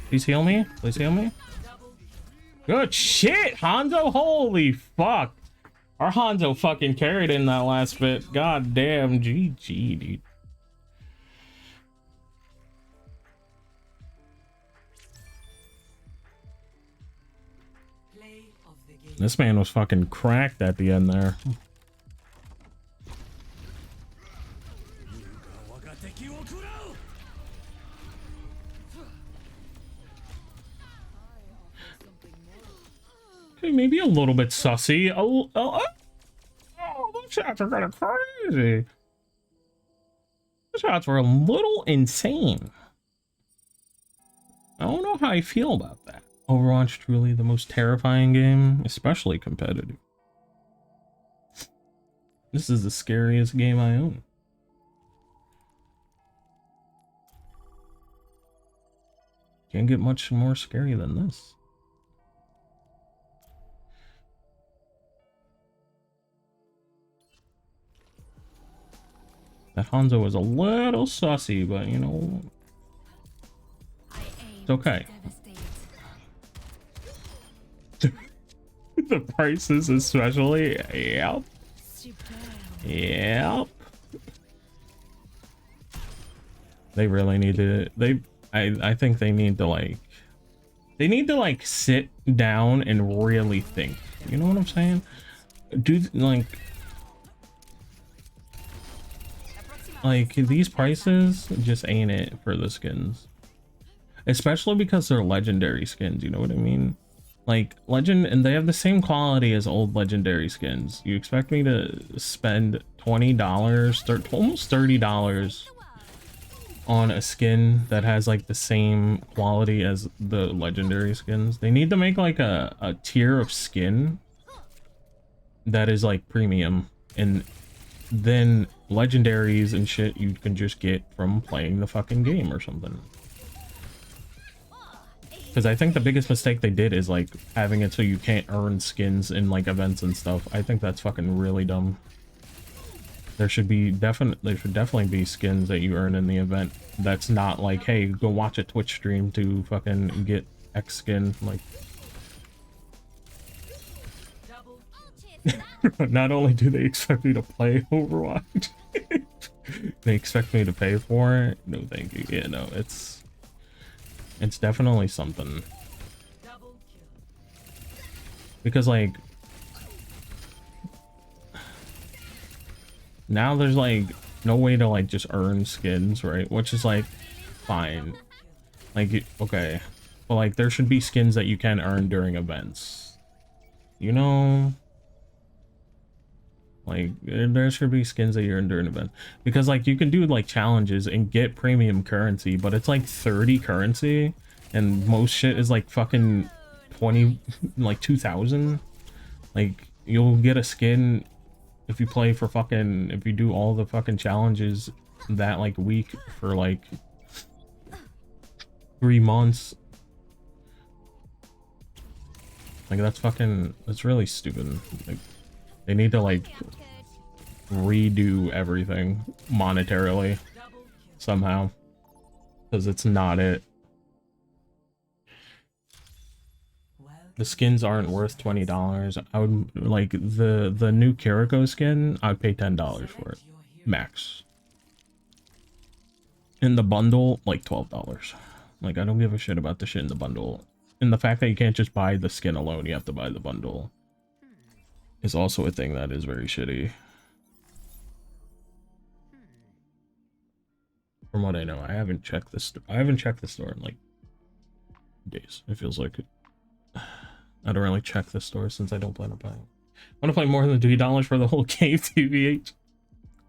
Please heal me. Please heal me. Good shit, Hanzo. Holy fuck. Our Hanzo fucking carried in that last bit. God damn. GG, dude. This man was fucking cracked at the end there. Okay, maybe a little bit sussy. Oh, those shots are kind of crazy. Those shots were a little insane. I don't know how I feel about that. Overwatch truly the most terrifying game, especially competitive. This is the scariest game I own. Can't get much more scary than this. That Hanzo was a little sussy, but you know, it's okay. The prices especially, yep. Yep. They really need to, I think they need to like sit down and really think. You know what I'm saying? Like these prices just ain't it for the skins. Especially because they're legendary skins, you know what I mean? Like legend, and they have the same quality as old legendary skins. You expect me to spend $20, almost $30 on a skin that has like the same quality as the legendary skins? They need to make like a tier of skin that is like premium, and then legendaries and shit you can just get from playing the fucking game or something. Because I think the biggest mistake they did is like having it so you can't earn skins in like events and stuff. I think that's fucking really dumb. There should definitely be skins that you earn in the event. That's not like, hey, go watch a Twitch stream to fucking get X skin. Like, not only do they expect me to play Overwatch, they expect me to pay for it. No, thank you. Yeah, no, it's definitely something. Because like now there's like no way to like just earn skins, right? Which is like fine. Like, okay, but like there should be skins that you can earn during events. you know, like there should be skins that you're in during event, because like you can do like challenges and get premium currency, but it's like 30 currency and most shit is like fucking 20, like 2,000. Like you'll get a skin if you play for fucking, if you do all the fucking challenges that like week for like 3 months. Like that's fucking, that's really stupid. Like they need to like redo everything monetarily somehow, because it's not it. The skins aren't worth $20. I would like the new Kiriko skin, I'd pay $10 for it max. In the bundle, like $12. Like I don't give a shit about the shit in the bundle. And the fact that you can't just buy the skin alone, you have to buy the bundle, is also a thing that is very shitty. From what I know, I haven't checked this. I haven't checked the store in like days. It feels like I don't really check the store since I don't plan on buying. I want to play more than $3 for the whole game, TBH.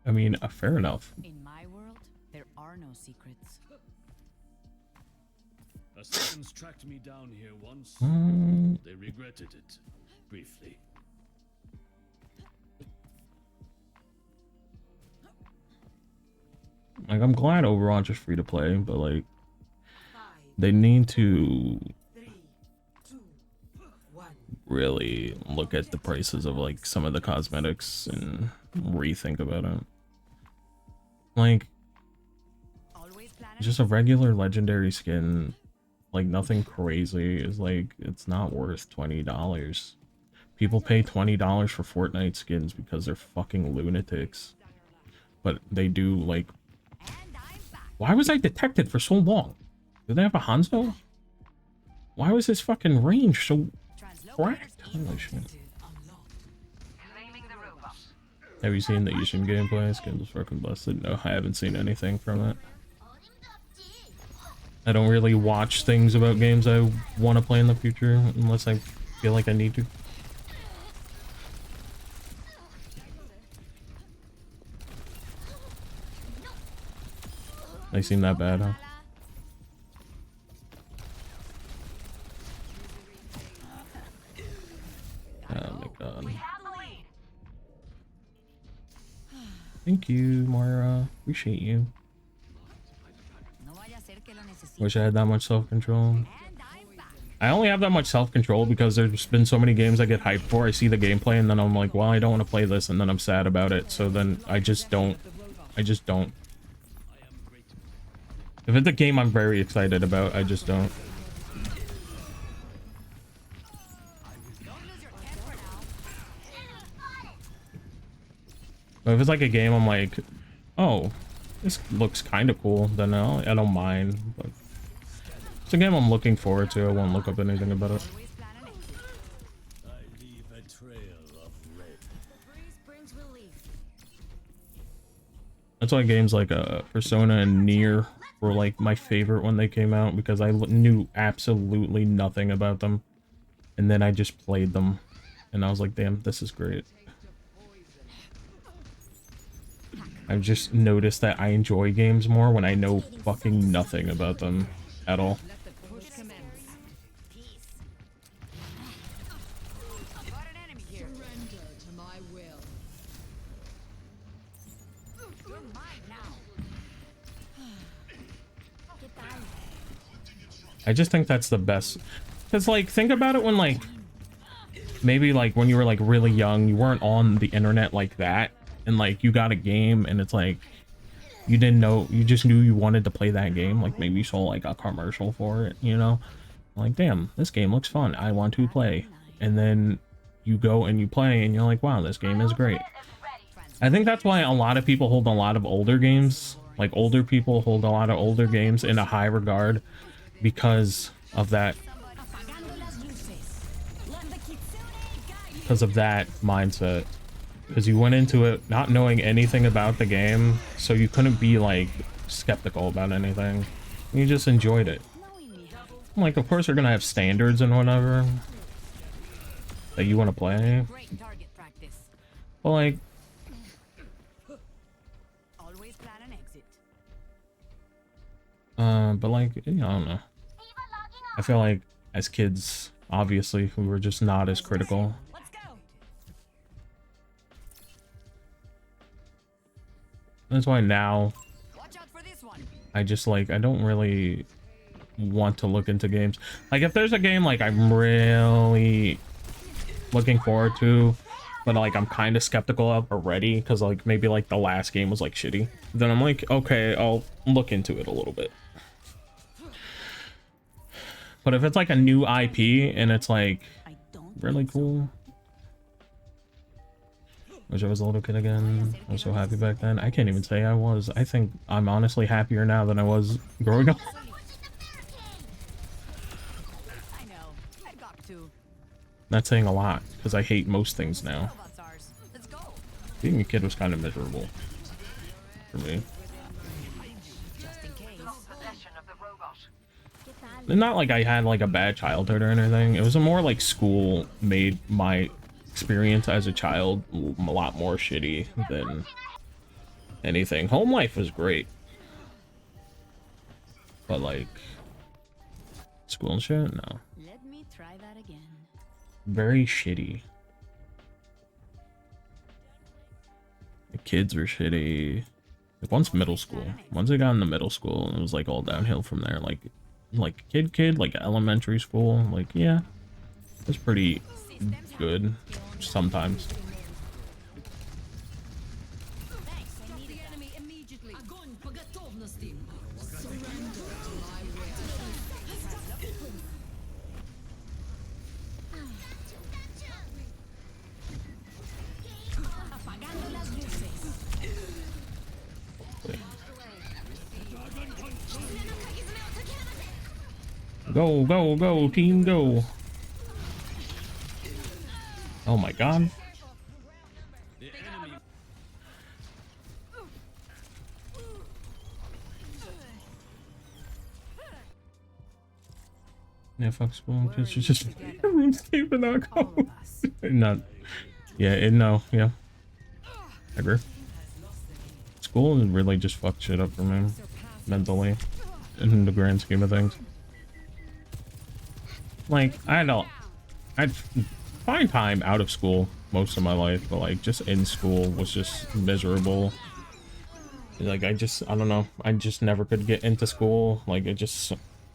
I mean, fair enough. In my world, there are no secrets. Assassins tracked me down here once. They regretted it briefly. Like, I'm glad Overwatch is free to play, but like, they need to really look at the prices of like some of the cosmetics and rethink about it. Like, just a regular legendary skin, like nothing crazy, is like, it's not worth $20. People pay $20 for Fortnite skins because they're fucking lunatics. But they do like, why was I detected for so long? Do they have a Hanzo? Why was his fucking range so cracked? Holy shit. Have you seen the Ishin gameplay? Skins fucking busted. No, I haven't seen anything from it. I don't really watch things about games I want to play in the future unless I feel like I need to. They seem that bad, huh? Oh my god. Thank you, Moira. Appreciate you. Wish I had that much self-control. I only have that much self-control because there's been so many games I get hyped for. I see the gameplay and then I'm like, well, I don't want to play this, and then I'm sad about it. So then I just don't. If it's a game I'm very excited about, I just don't. But if it's like a game I'm like, oh, this looks kind of cool, then I don't mind. But if it's a game I'm looking forward to, I won't look up anything about it. That's why games like Persona and Nier were like my favorite when they came out, because I knew absolutely nothing about them, and then I just played them and I was like, damn, this is great. I've just noticed that I enjoy games more when I know fucking nothing about them at all. I just think that's the best. Because, like, think about it when, like, maybe, like, when you were, like, really young, you weren't on the internet like that, and, like, you got a game, and it's, like, you didn't know, you just knew you wanted to play that game. Like, maybe you saw, like, a commercial for it, you know? Like, damn, this game looks fun. I want to play. And then you go and you play, and you're like, wow, this game is great. I think that's why a lot of people hold a lot of older games. Like, older people hold a lot of older games in a high regard, because of that mindset, because you went into it not knowing anything about the game, so you couldn't be like skeptical about anything, you just enjoyed it. Like, of course they're gonna have standards and whatever, that you want to play. Great target practice. Well, like, Always plan an exit. but like, you know, I don't know. I feel like as kids, obviously, we were just not as critical. Let's go. That's why now Watch out for this one. I just like, I don't really want to look into games. Like if there's a game like I'm really looking forward to, but like I'm kind of skeptical of already because like maybe like the last game was like shitty, then I'm like, okay, I'll look into it a little bit. But if it's like a new IP and it's like really cool, wish I was a little kid again. I was so happy back then. I can't even say I was. I think I'm honestly happier now than I was growing up. I know. I got to. Not saying a lot because I hate most things now. Robots ours. Let's go. Being a kid was kind of miserable for me. Just in case. Possession of the robot. And not like I had like a bad childhood or anything. It was more like school made my experience as a child a lot more shitty than anything. Home life was great, but like school and shit, no. Let me try that again. Very shitty. The kids were shitty. Like once middle school, once I got into middle school, it was like all downhill from there. Like kid, like elementary school, like yeah, it was pretty good sometimes. Thanks. I need the enemy immediately. Огонь по готовности. Apagando las luces. Go, go, go, team, go. Oh my god. Yeah, fuck school. Just RuneScape and not go. Not. Yeah, no, yeah. I agree. School really just fucked shit up for me mentally in the grand scheme of things. Like I'd find time out of school most of my life, but like just in school was just miserable. Like I don't know, I just never could get into school. Like it just,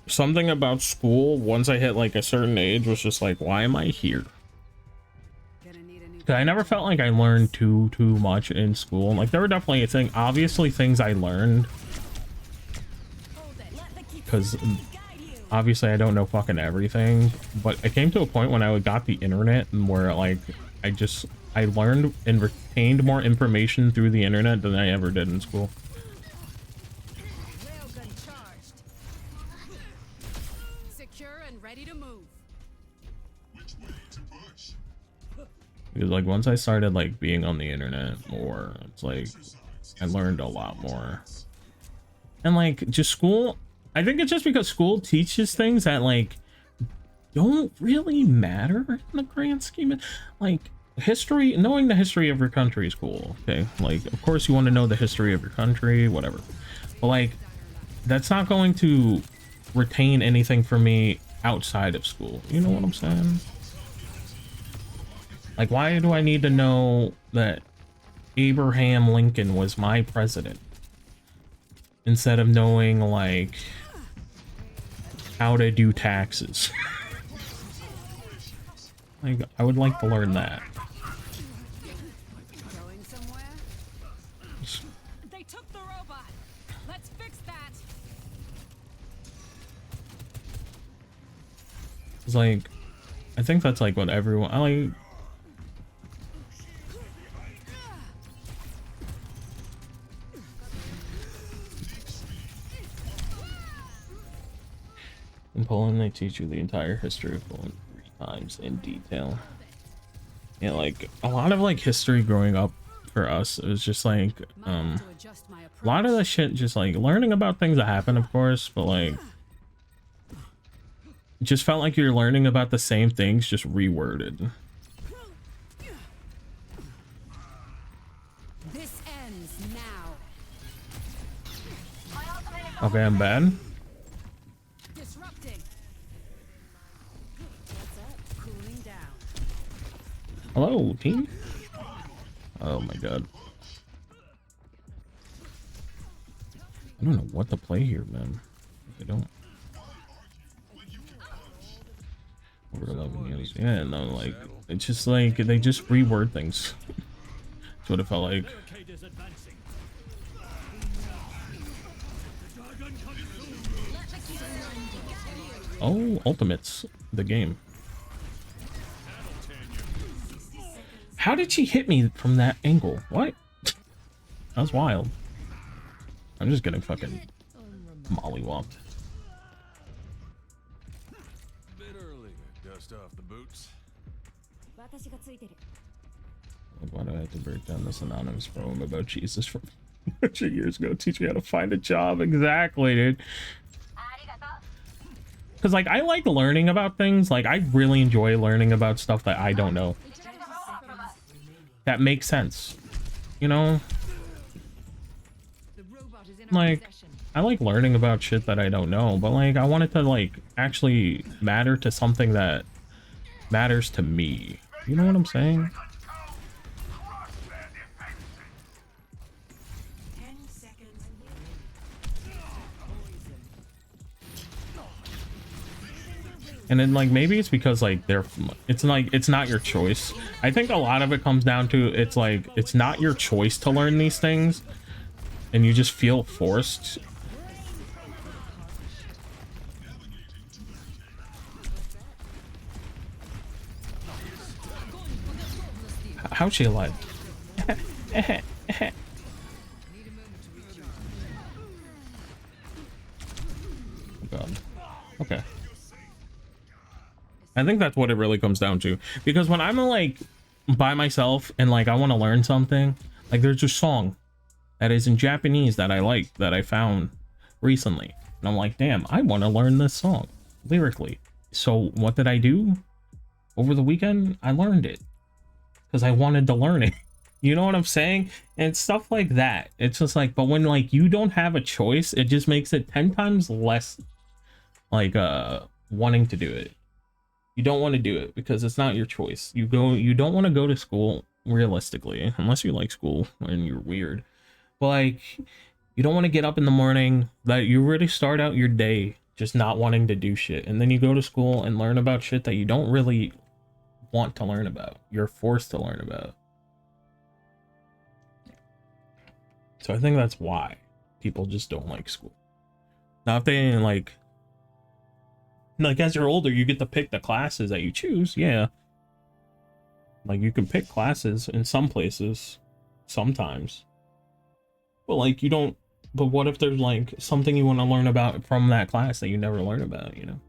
something about school once I hit like a certain age was just like, why am I here? I never felt like I learned too much in school. Like there were definitely obviously things I learned, because obviously I don't know fucking everything, but it came to a point when I got the internet and where like I learned and retained more information through the internet than I ever did in school. Railgun charged. Secure and ready to move. Because like once I started like being on the internet more, it's like I learned a lot more. And like just school, I think it's just because school teaches things that like don't really matter in the grand scheme of, like history. Knowing the history of your country is cool, okay? Like of course you want to know the history of your country, whatever, but like that's not going to retain anything for me outside of school. You know what I'm saying? Like why do I need to know that Abraham Lincoln was my president instead of knowing like how to do taxes? Like I would like to learn that. Going somewhere? They took the robot. Let's fix that. It's like I think that's like what everyone I like. In Poland, they teach you the entire history of Poland 3 times in detail. Yeah, like a lot of like history growing up for us, it was just like a lot of the shit just like learning about things that happen, of course, but like it just felt like you're learning about the same things just reworded. damn bad. Disrupting. What's up? Cooling down. Hello, team. Oh my god. I don't know what to play here, man. I don't. Over 11 years. Yeah, no, like, it's just like, they just reword things. That's what it felt like. Oh, Ultimates, the game. How did she hit me from that angle? What? That was wild. I'm just getting fucking mollywopped. Bit early to dust off the boots. Why do I have to break down this anonymous poem about Jesus from a bunch of years ago? Teach me how to find a job. Exactly, dude. Because, like, I like learning about things. Like, I really enjoy learning about stuff that I don't know. That makes sense. You know? Like, I like learning about shit that I don't know. But, like, I want it to, like, actually matter to something that matters to me. You know what I'm saying? And then, like, maybe it's because, like, it's like, it's not your choice. I think a lot of it comes down to, it's like, it's not your choice to learn these things, and you just feel forced. How's she alive? Oh god. Okay. I think that's what it really comes down to. Because when I'm like by myself and like I want to learn something, like there's a song that is in Japanese that I like, that I found recently. And I'm like, damn, I want to learn this song lyrically. So what did I do? Over the weekend, I learned it. Because I wanted to learn it. You know what I'm saying? And stuff like that. It's just like, but when like you don't have a choice, it just makes it 10 times less like wanting to do it. You don't want to do it because it's not your choice. You don't want to go to school realistically, unless you like school and you're weird. But like, you don't want to get up in the morning, that you already start out your day just not wanting to do shit. And then you go to school and learn about shit that you don't really want to learn about. You're forced to learn about. So I think that's why people just don't like school. Now if they like as you're older, you get to pick the classes that you choose. Yeah. Like you can pick classes in some places sometimes. But like you don't, but what if there's like something you want to learn about from that class that you never learn about, you know?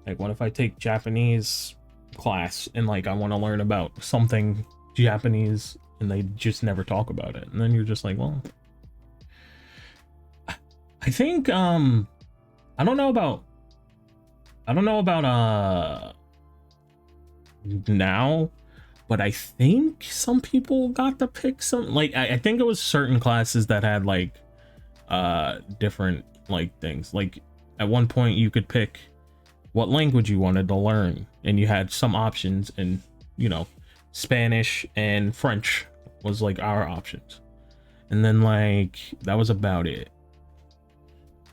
Like what if I take Japanese class and like I want to learn about something Japanese and they just never talk about it, and then you're just like, well, I think I don't know about now, but I think some people got to pick some, like I think it was certain classes that had like different like things. Like at one point you could pick what language you wanted to learn, and you had some options, and you know, Spanish and French was like our options, and then like that was about it.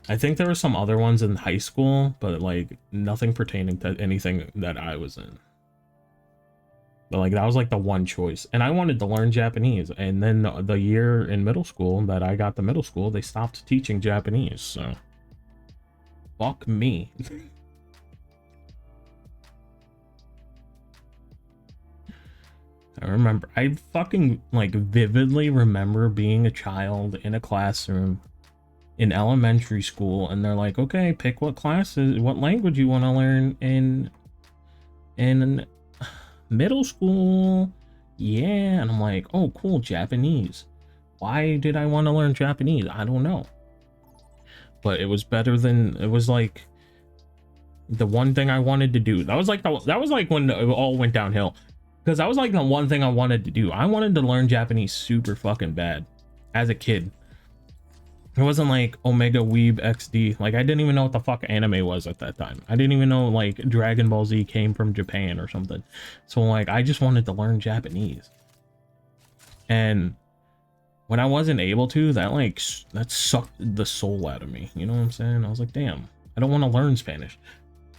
I think there were some other ones in high school, but like nothing pertaining to anything that I was in. But like that was like the one choice, and I wanted to learn Japanese, and then the year in middle school that I got to middle school, they stopped teaching Japanese, so fuck me. I fucking like vividly remember being a child in a classroom in elementary school, and they're like, okay, pick what language you want to learn in middle school. Yeah. And I'm like, oh cool, Japanese. Why did I want to learn Japanese? I don't know, but it was better than, it was like the one thing I wanted to do. That was like when it all went downhill, because that was like the one thing I wanted to do. I wanted to learn Japanese super fucking bad as a kid. It wasn't like Omega Weeb XD. Like, I didn't even know what the fuck anime was at that time. I didn't even know, like, Dragon Ball Z came from Japan or something. So, like, I just wanted to learn Japanese. And when I wasn't able to, that sucked the soul out of me. You know what I'm saying? I was like, damn, I don't want to learn Spanish.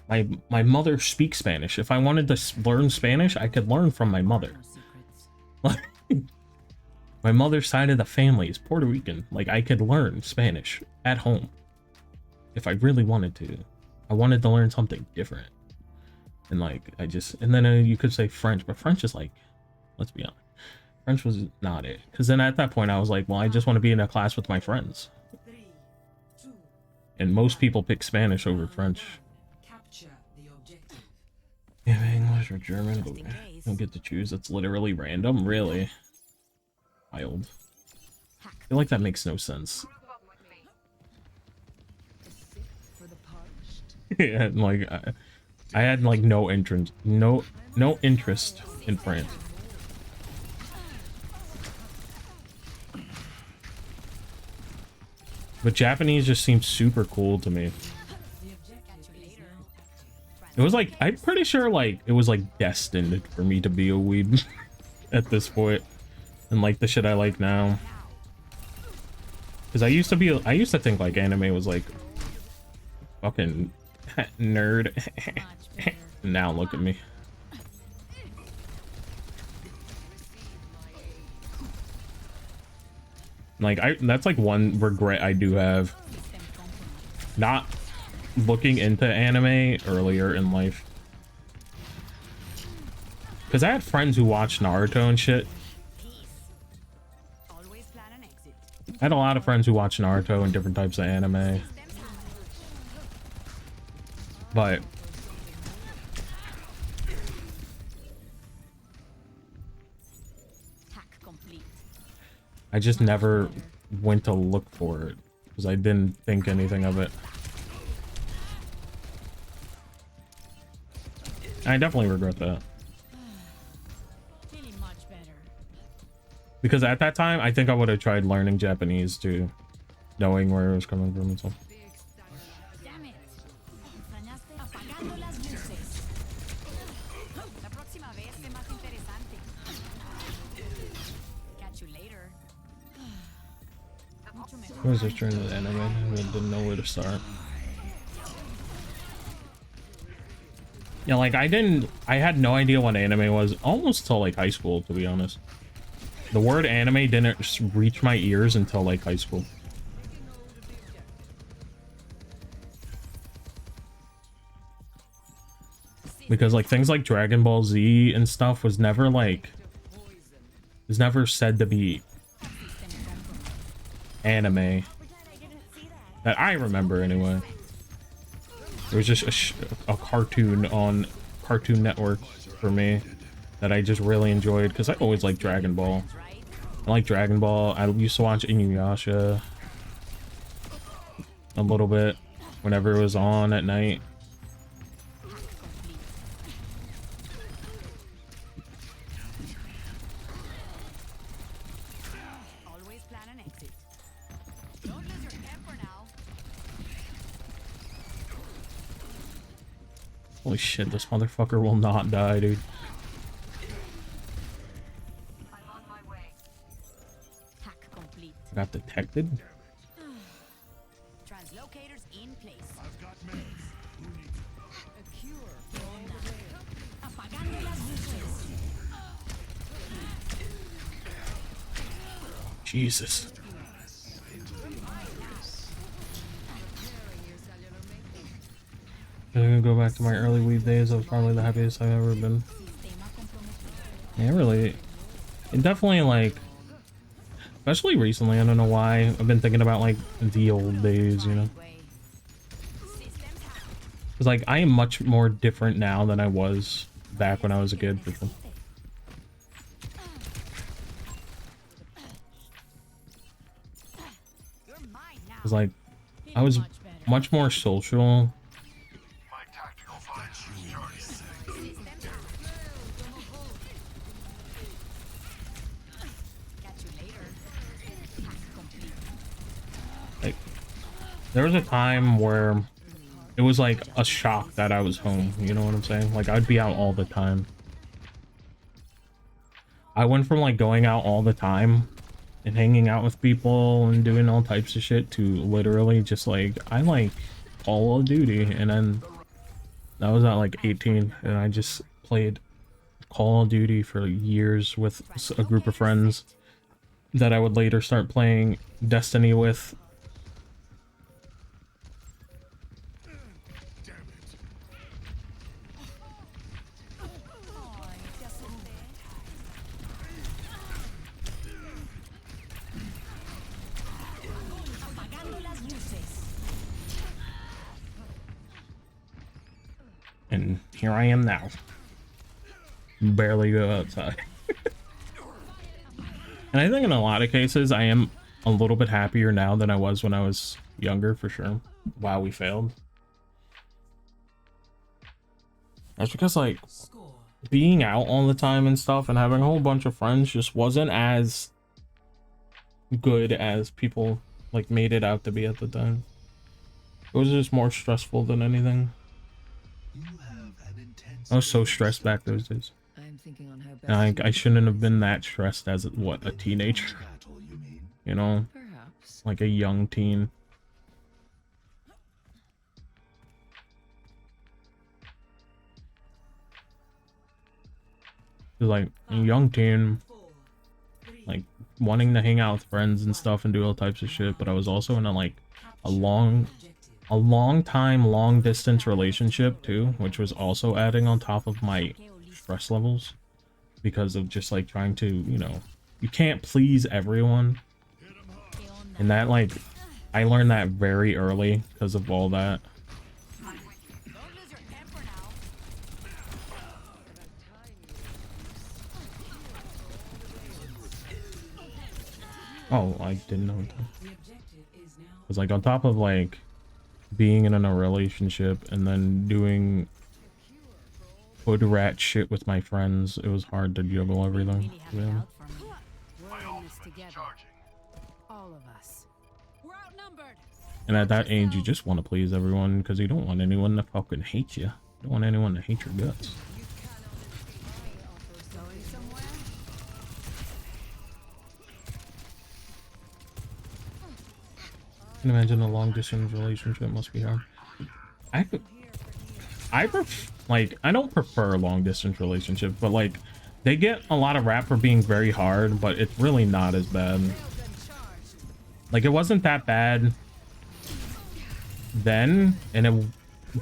My mother speaks Spanish. If I wanted to learn Spanish, I could learn from my mother. Like, my mother's side of the family is Puerto Rican. Like, I could learn Spanish at home if I really wanted to. I wanted to learn something different. And like, and then you could say French, but French is like, let's be honest, French was not it. Because then at that point I was like, well, I just want to be in a class with my friends. And most people pick Spanish over French. You have English or German, but you don't get to choose. It's literally random, really. Wild. I feel like that makes no sense. Yeah, and like I had like no interest in France. But Japanese just seems super cool to me. It was like, I'm pretty sure like it was like destined for me to be a weeb at this point. And like the shit I like now. Because I used to think like anime was like fucking nerd. Now look at me. Like that's like one regret I do have. Not looking into anime earlier in life. Because I had friends who watched Naruto and shit. I had a lot of friends who watch Naruto and different types of anime. But I just never went to look for it because I didn't think anything of it. I definitely regret that. Because at that time, I think I would have tried learning Japanese too, knowing where it was coming from and stuff. I was just trying to the anime and didn't know where to start. Yeah, like I had no idea what anime was almost till like high school, to be honest. The word anime didn't reach my ears until like high school. Because like things like Dragon Ball Z and stuff was never said to be anime that I remember anyway. It was just a cartoon on Cartoon Network for me that I just really enjoyed because I always liked Dragon Ball. I like Dragon Ball. I used to watch Inuyasha a little bit whenever it was on at night. Holy shit, this motherfucker will not die, dude. I got detected. Translocators in place. I've got meds. Who needs a cure for all the veil. Apagando las luces. Jesus. I'm gonna go back to my early weed days. I was probably the happiest I've ever been. Yeah, really. It definitely like, especially recently, I don't know why, I've been thinking about like the old days, you know? Because like I am much more different now than I was back when I was a kid. Because like I was much more social. There was a time where it was like a shock that I was home, you know what I'm saying? Like I'd be out all the time. I went from like going out all the time and hanging out with people and doing all types of shit to literally just like, I like Call of Duty, and then that was at like 18 and I just played Call of Duty for years with a group of friends that I would later start playing Destiny with. And here I am now. Barely go outside. And I think in a lot of cases, I am a little bit happier now than I was when I was younger, for sure. Wow, we failed. That's because, like, being out all the time and stuff and having a whole bunch of friends just wasn't as good as people, like, made it out to be at the time. It was just more stressful than anything. I was so stressed back those days. I'm thinking on how And I shouldn't have been that stressed as, what, a teenager? You know? Perhaps. Like a young teen. Like, a young teen, like, wanting to hang out with friends and stuff and do all types of shit, but I was also in a long distance relationship too, which was also adding on top of my stress levels because of just like trying to, you know, you can't please everyone. And that, like, I learned that very early because of all that. Oh, I didn't know that. Because, like, on top of, like, being in a relationship and then doing hood rat shit with my friends, it was hard to juggle everything. Yeah. And at that age, you just want to please everyone because you don't want anyone to fucking hate you. You don't want anyone to hate your guts. I can imagine a long distance relationship must be hard. I don't prefer a long distance relationship, but like they get a lot of rap for being very hard, but it's really not as bad. Like, it wasn't that bad then, and it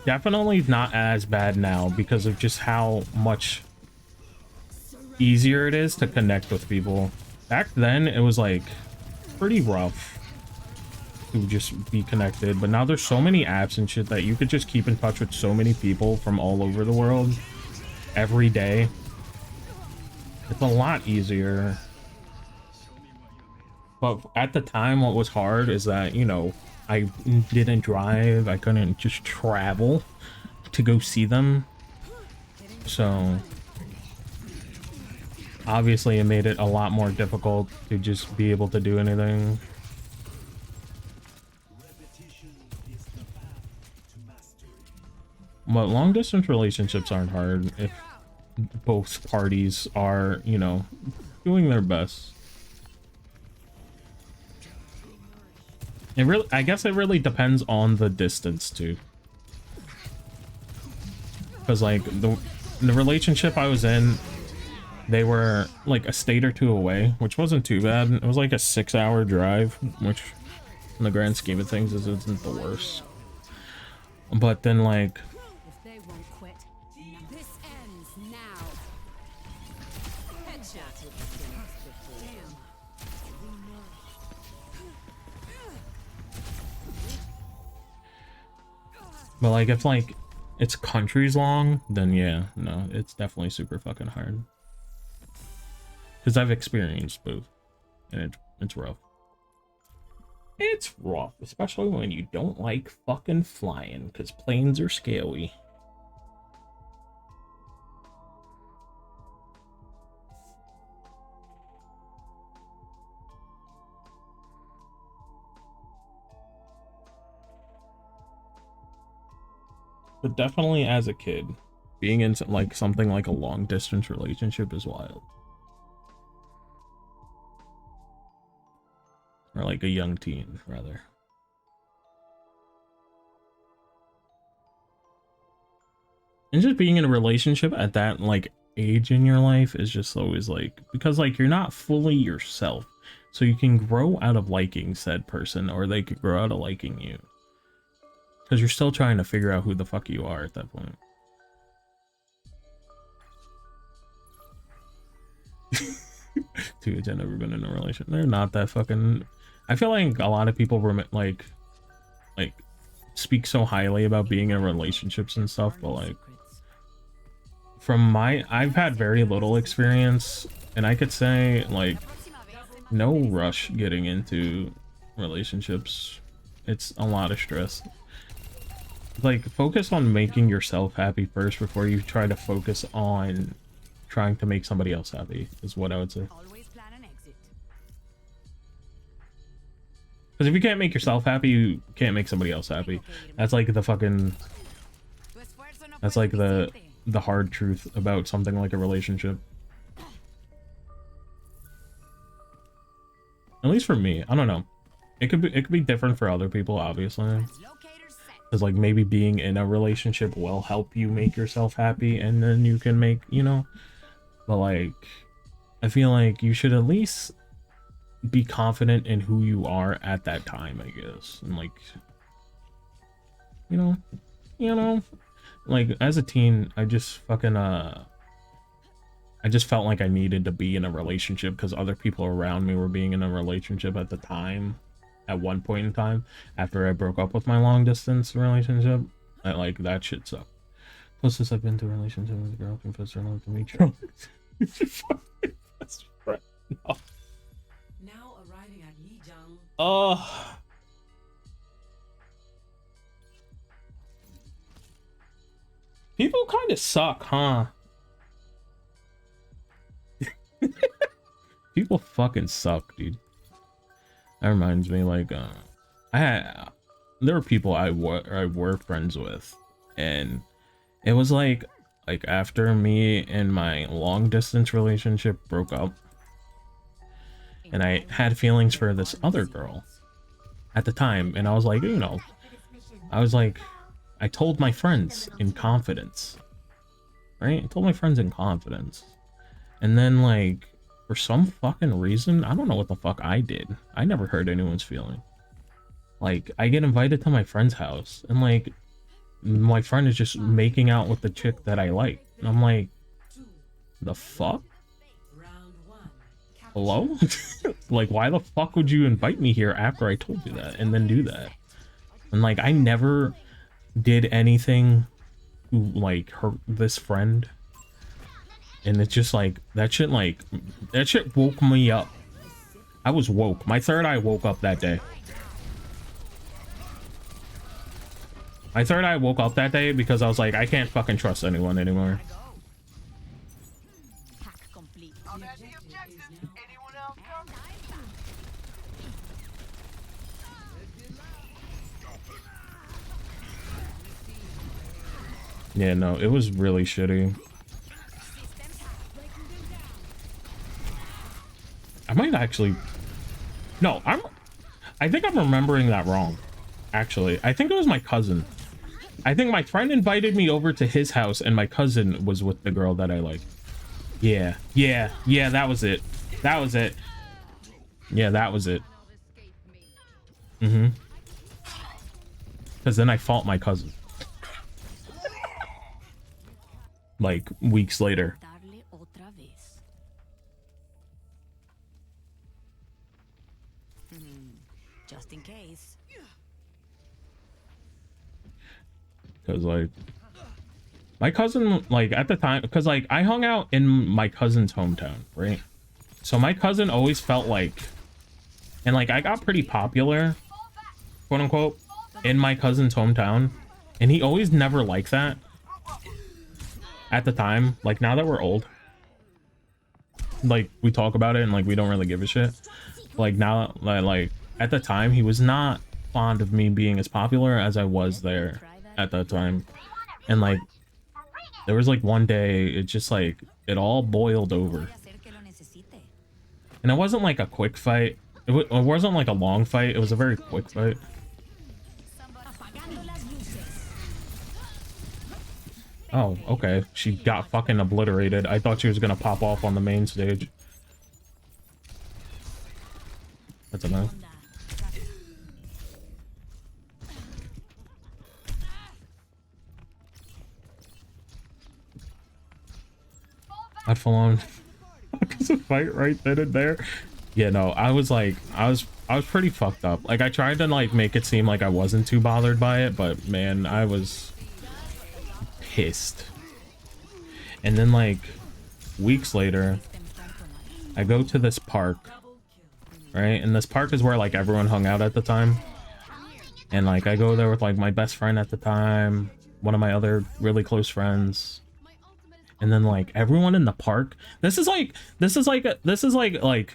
definitely not as bad now because of just how much easier it is to connect with people. Back then it was like pretty rough to just be connected, but now there's so many apps and shit that you could just keep in touch with so many people from all over the world every day. It's a lot easier. But at the time, what was hard is that, you know, I didn't drive. I couldn't just travel to go see them. So obviously it made it a lot more difficult to just be able to do anything. But long distance relationships aren't hard if both parties are, you know, doing their best. I guess it really depends on the distance too. Because like the relationship I was in, they were like a state or two away, which wasn't too bad. It was like a 6-hour drive, which in the grand scheme of things isn't the worst. But then like but like if like it's countries long, then yeah, no, it's definitely super fucking hard. Because I've experienced both, and it's rough. It's rough, especially when you don't like fucking flying, because planes are scary. But definitely as a kid, being in like something like a long distance relationship is wild. Or like a young teen, rather. And just being in a relationship at that like age in your life is just always like, because like you're not fully yourself. So you can grow out of liking said person, or they could grow out of liking you. Because you're still trying to figure out who the fuck you are at that point. Dude, I've never been in a relationship. They're not that fucking... I feel like a lot of people like speak so highly about being in relationships and stuff, but like I've had very little experience, and I could say like no rush getting into relationships. It's a lot of stress. Like, focus on making yourself happy first before you try to focus on trying to make somebody else happy, is what I would say. Because if you can't make yourself happy, you can't make somebody else happy. That's like the fucking... That's like the hard truth about something like a relationship. At least for me, I don't know. It could be different for other people, obviously. Because like maybe being in a relationship will help you make yourself happy, and then you can make, you know. But like, I feel like you should at least be confident in who you are at that time, I guess. And like, you know, like as a teen, I just fucking I just felt like I needed to be in a relationship because other people around me were being in a relationship at the time, at one point in time, after I broke up with my long distance relationship. Like, that shit sucked. Closest I've been to a relationship with a girl, confessed her love to me. Best friend. No. Now arriving at Lijiang. Oh. People kind of suck, huh? People fucking suck, dude. That reminds me, like, there were people I were friends with, and it was like after me and my long distance relationship broke up, and I had feelings for this other girl at the time, and I was like, you know, I told my friends in confidence, right? I told my friends in confidence, and then like, for some fucking reason, I don't know what the fuck I did. I never hurt anyone's feeling. Like, I get invited to my friend's house, and like, my friend is just making out with the chick that I like. And I'm like, the fuck? Hello? Like, why the fuck would you invite me here after I told you that, and then do that? And like, I never did anything to like hurt this friend. And it's just like, that shit woke me up. I was woke. My third eye woke up that day. My third eye woke up that day because I was like, I can't fucking trust anyone anymore. Yeah, no, it was really shitty. I might actually... No, I think I'm remembering that wrong. Actually, I think it was my cousin. I think my friend invited me over to his house, and my cousin was with the girl that I like. Yeah, that was it. That was it. Yeah, that was it. Mm-hmm. Because then I fought my cousin. Like, weeks later. Just in case. Because like, my cousin, like, at the time, because like, I hung out in my cousin's hometown, right? So my cousin always felt like, and like, I got pretty popular, quote unquote, in my cousin's hometown, and he always never liked that at the time. Like, now that we're old, like, we talk about it and like, we don't really give a shit. Like, now, like, at the time, he was not fond of me being as popular as I was there at that time. And like there was like one day it just like it all boiled over. And it wasn't like a quick fight. It wasn't like a long fight. It was a very quick fight. Oh, okay. She got fucking obliterated. I thought she was gonna pop off on the main stage. That's enough. I'd full on focus a fight right then and there. Yeah, no, I was pretty fucked up. Like I tried to like make it seem like I wasn't too bothered by it, but man, I was pissed. And then like weeks later, I go to this park, right? And this park is where like everyone hung out at the time. And like I go there with like my best friend at the time, one of my other really close friends. And then like everyone in the park, this is like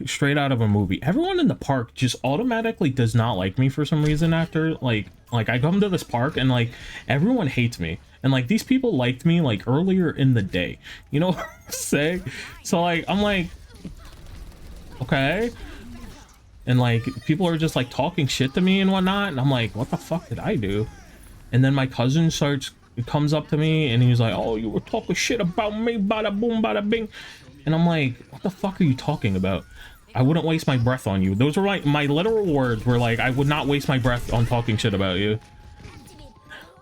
straight out of a movie. Everyone in the park just automatically does not like me for some reason after like I come to this park and like everyone hates me. And like these people liked me like earlier in the day. You know what I'm saying? So like I'm like, okay. And like people are just like talking shit to me and whatnot. And I'm like, what the fuck did I do? And then my cousin comes up to me and he's like, oh, you were talking shit about me, bada boom, bada bing. And I'm like, what the fuck are you talking about? I wouldn't waste my breath on you. Those were like my literal words were like, I would not waste my breath on talking shit about you.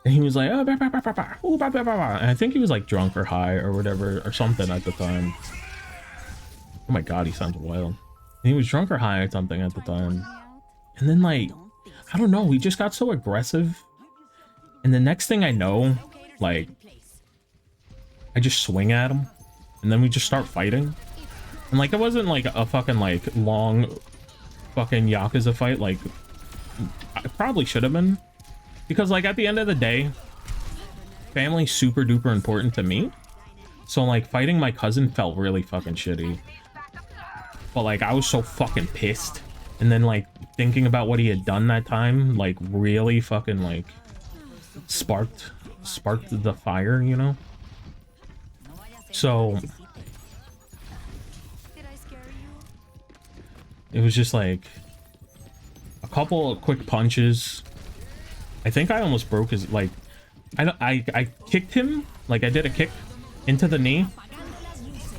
And he was like, oh, bah, bah, bah, bah, bah. Ooh, bah, bah, bah, bah. And I think he was like drunk or high or whatever or something at the time. Oh my god, he sounds wild. And he was drunk or high or something at the time. And then like, I don't know, he just got so aggressive. And the next thing I know, like, I just swing at him. And then we just start fighting. And like, it wasn't like a fucking like long fucking Yakuza fight. Like, I probably should have been. Because like at the end of the day, family's super duper important to me. So like fighting my cousin felt really fucking shitty. But like I was so fucking pissed. And then like thinking about what he had done that time, like really fucking like sparked the fire, you know? So it was just like a couple of quick punches. I think I almost broke his, like, I kicked him, like I did a kick into the knee.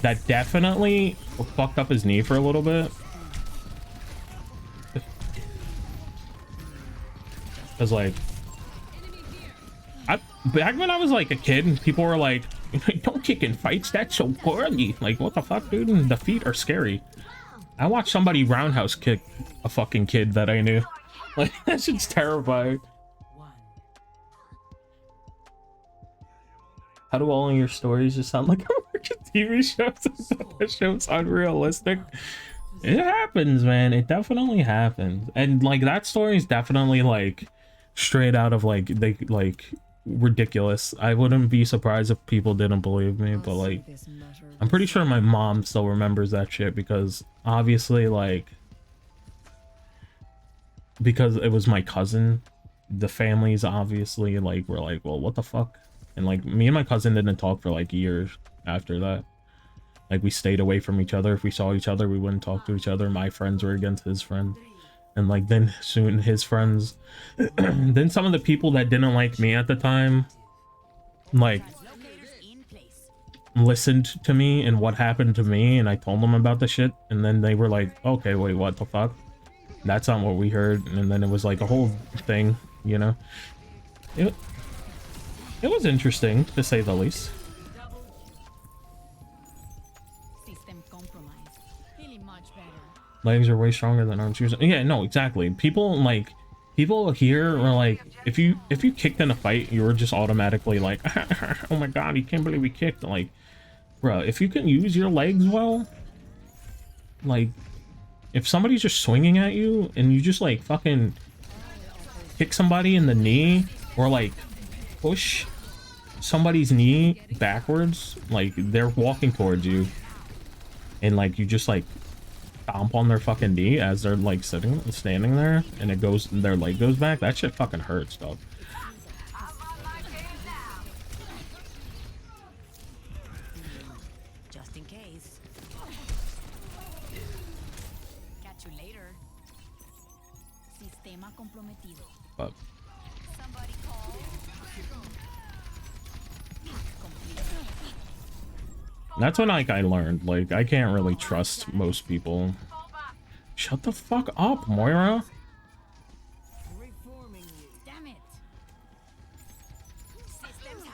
That definitely fucked up his knee for a little bit. Cause like, back when I was like a kid, people were like, don't kick in fights, that's so girly. Like, what the fuck, dude? And the feet are scary. I watched somebody roundhouse kick a fucking kid that I knew. Like, that shit's terrifying. How do all of your stories just sound like American TV shows? That show's unrealistic. It happens, man. It definitely happens. And like that story is definitely like straight out of like ridiculous. I wouldn't be surprised if people didn't believe me, but like I'm pretty sure my mom still remembers that shit because obviously like because it was my cousin, the families obviously like were like, well, what the fuck? And like me and my cousin didn't talk for like years after that. Like we stayed away from each other. If we saw each other, we wouldn't talk to each other. My friends were against his friend. And like then soon his friends, then some of the people that didn't like me at the time, like listened to me and what happened to me. And I told them about the shit. And then they were like, okay, wait, what the fuck? That's not what we heard. And then it was like a whole thing, you know? It was interesting, to say the least. Legs are way stronger than arms. Yeah, no, exactly. People here are like, if you kicked in a fight, you were just automatically like, oh my god, you can't believe we kicked. Like, bro, if you can use your legs well, like, if somebody's just swinging at you and you just like fucking kick somebody in the knee or like push somebody's knee backwards, like they're walking towards you and like you just like stomp on their fucking knee as they're like standing there and it goes, their leg goes back, that shit fucking hurts, dog. in case. Catch you later. Sistema comprometido. But Somebody call. that's when like I learned, like I can't really trust most people. Shut the fuck up, Moira. Damn it. Systems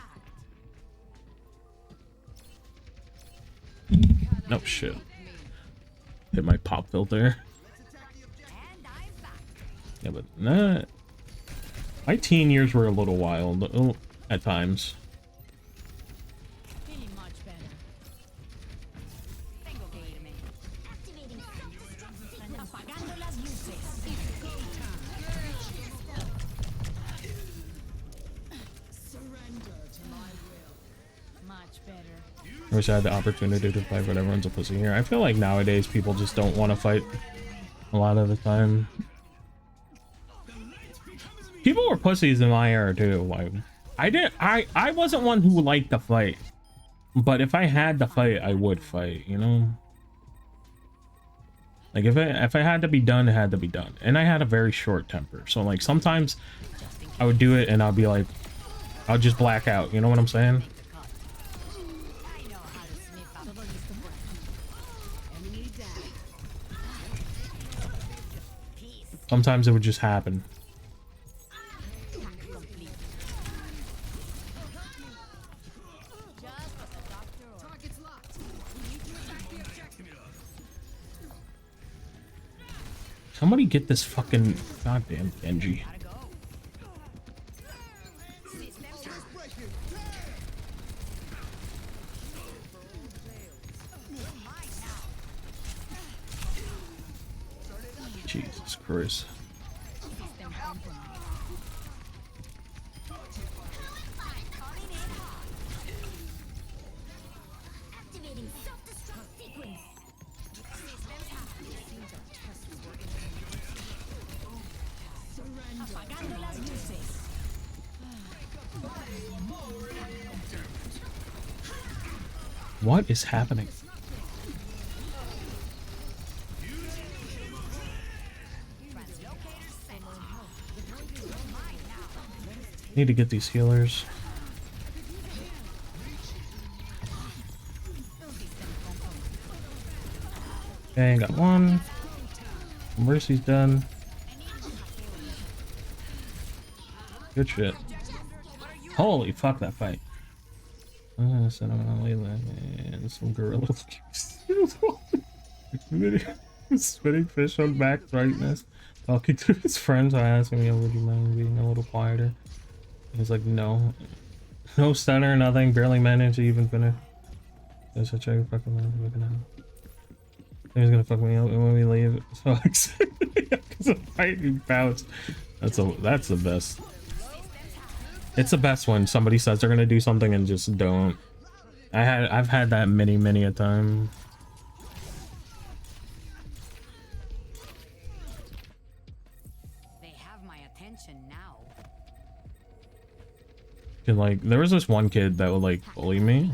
hacked. No shit. Hit my pop filter. And I'm back. Yeah, but nah. My teen years were a little wild at times. Feeling much better. Tengo que irme. Activating self-destruct. Apagando las luces. Surrender to my will. Much better. I wish I had the opportunity to fight, but everyone's a pussy here. I feel like nowadays people just don't want to fight a lot of the time. People were pussies in my era too. Like I wasn't one who liked to fight, but if I had to fight, I would fight, you know? Like if I had to be done, it had to be done. And I had a very short temper. So like sometimes I would do it and I'll be like, I'll just black out, you know what I'm saying? I know how to sniff out. Todo listo por aquí. Enemy down. Peace. Sometimes it would just happen. Hack complete. Just what the doctor ordered. Target's locked. We need to attack the objective. Somebody get this fucking goddamn Genji. Gotta go. Systems hacked. Mine now. Jesus Christ. System compromised. Calling in hot. Activating self-destruct sequence. Systems hacked. Seems our test is working. Apagando las luces. What is happening? Translocator set. Mine now. Need to get these healers. Okay, got one. Mercy's done. Good shit. Holy fuck, that fight. And some gorilla. Spitting fish on back brightness. Talking to his friends. I asked him, yo, would you mind being a little quieter? He's like, no. No stunner, nothing. Barely managed to even finish. So check your fucking mind. He's gonna fuck me up when we leave. So excited because the fight he bounced. That's the best. It's the best when somebody says they're gonna do something and just don't. I've had that many a time. They have my attention now. And like there was this one kid that would like bully me,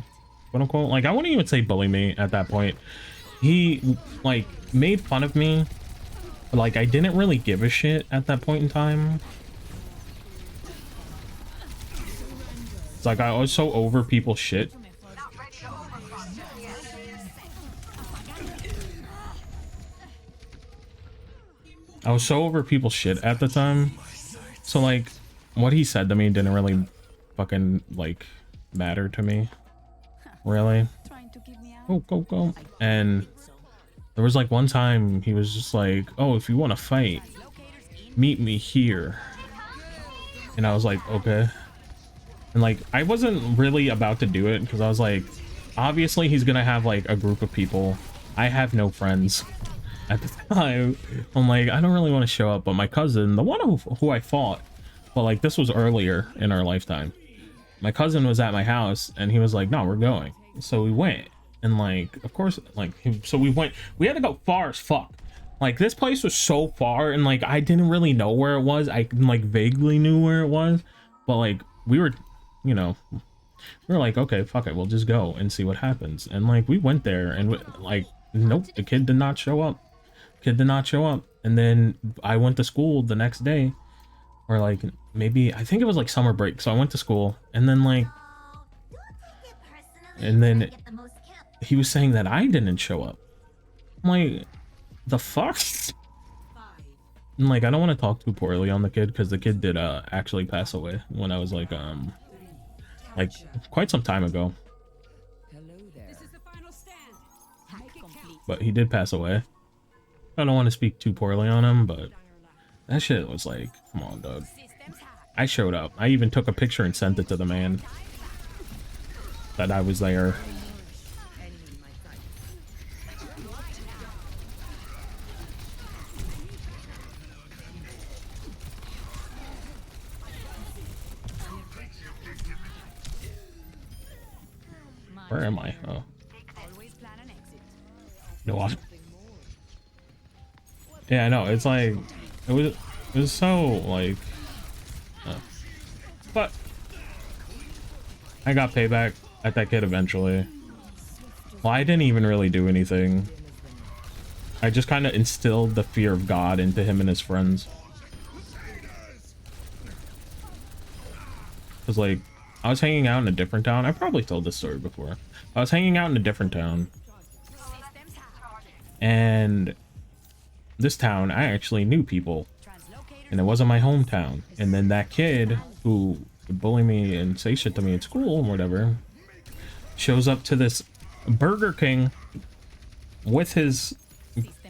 quote unquote. Like I wouldn't even say bully me at that point. He like made fun of me. But, like I didn't really give a shit at that point in time. It's like I was so over people's shit. I was so over people's shit at the time. So like what he said to me didn't really fucking like matter to me. Really. Go. And there was like one time he was just like, oh, if you want to fight, meet me here. And I was like, okay. And like I wasn't really about to do it because I was like, obviously he's gonna have like a group of people. I have no friends at the time. I'm like, I don't really want to show up, but my cousin, the one who I fought, but like this was earlier in our lifetime, my cousin was at my house and he was like, no, we're going. So we went. And like, of course, like, so we had to go far as fuck. Like this place was so far and like I didn't really know where it was. I like vaguely knew where it was, but like we were, you know, We were like, okay, fuck it, we'll just go and see what happens. And like we went there and like, nope, the kid did not show up. Kid did not show up. And then I went to school the next day, or like maybe I think it was like summer break. So I went to school, and then like, and then he was saying that I didn't show up. I'm like, the fuck? And like, I don't want to talk too poorly on the kid because the kid did actually pass away when I was like quite some time ago. But he did pass away. I don't want to speak too poorly on him, but that shit was like, come on, dog. I showed up. I even took a picture and sent it to the man that I was there. Where am I? Oh. No. Yeah, I know. It's like it was so like, but I got payback at that kid eventually. Well, I didn't even really do anything. I just kind of instilled the fear of God into him and his friends. Cause like I was hanging out in a different town. I probably told this story before. I was hanging out in a different town, and this town I actually knew people, and it wasn't my hometown. And then that kid who would bully me and say shit to me at school and whatever shows up to this Burger King with his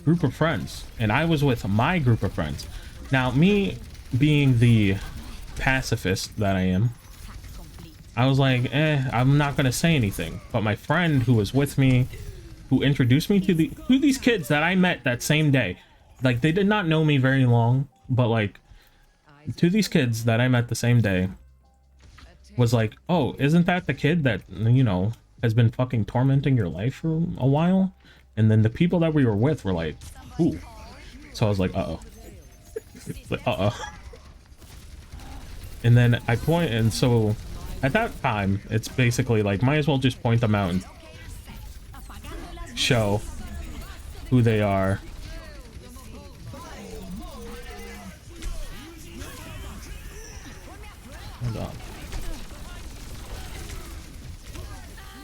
group of friends, and I was with my group of friends. Now, me being the pacifist that I am, I was like, I'm not gonna say anything. But my friend who was with me, who introduced me to these kids that I met that same day, like they did not know me very long, but like to these kids that I met the same day, was like, oh, isn't that the kid that, you know, has been fucking tormenting your life for a while? And then the people that we were with were like, ooh. So I was like, uh-oh. Like, uh-oh. And then I point, and so at that time, it's basically like, might as well just point them out and show who they are. Hold on.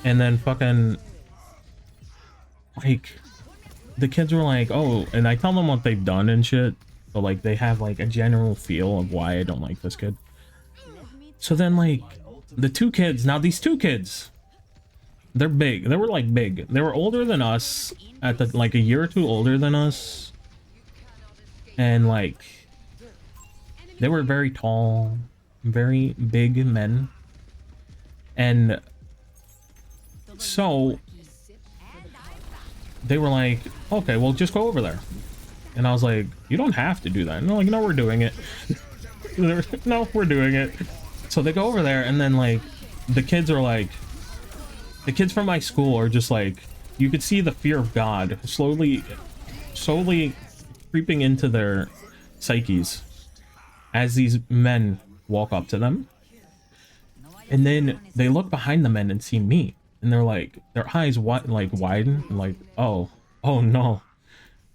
And then fucking, like, the kids were like, oh, and I tell them what they've done and shit, but like they have like a general feel of why I don't like this kid. So then like the two kids, now these two kids, they're big. They were like big. They were older than us, at the like a year or two older than us. And like they were very tall, very big men. And so they were like, okay, well just go over there. And I was like, you don't have to do that. And they're like, no, we're doing it. No, we're doing it. So they go over there, and then like the kids are like, the kids from my school are just like, you could see the fear of God slowly creeping into their psyches as these men walk up to them. And then they look behind the men and see me, and they're like, their eyes widen, like, oh no.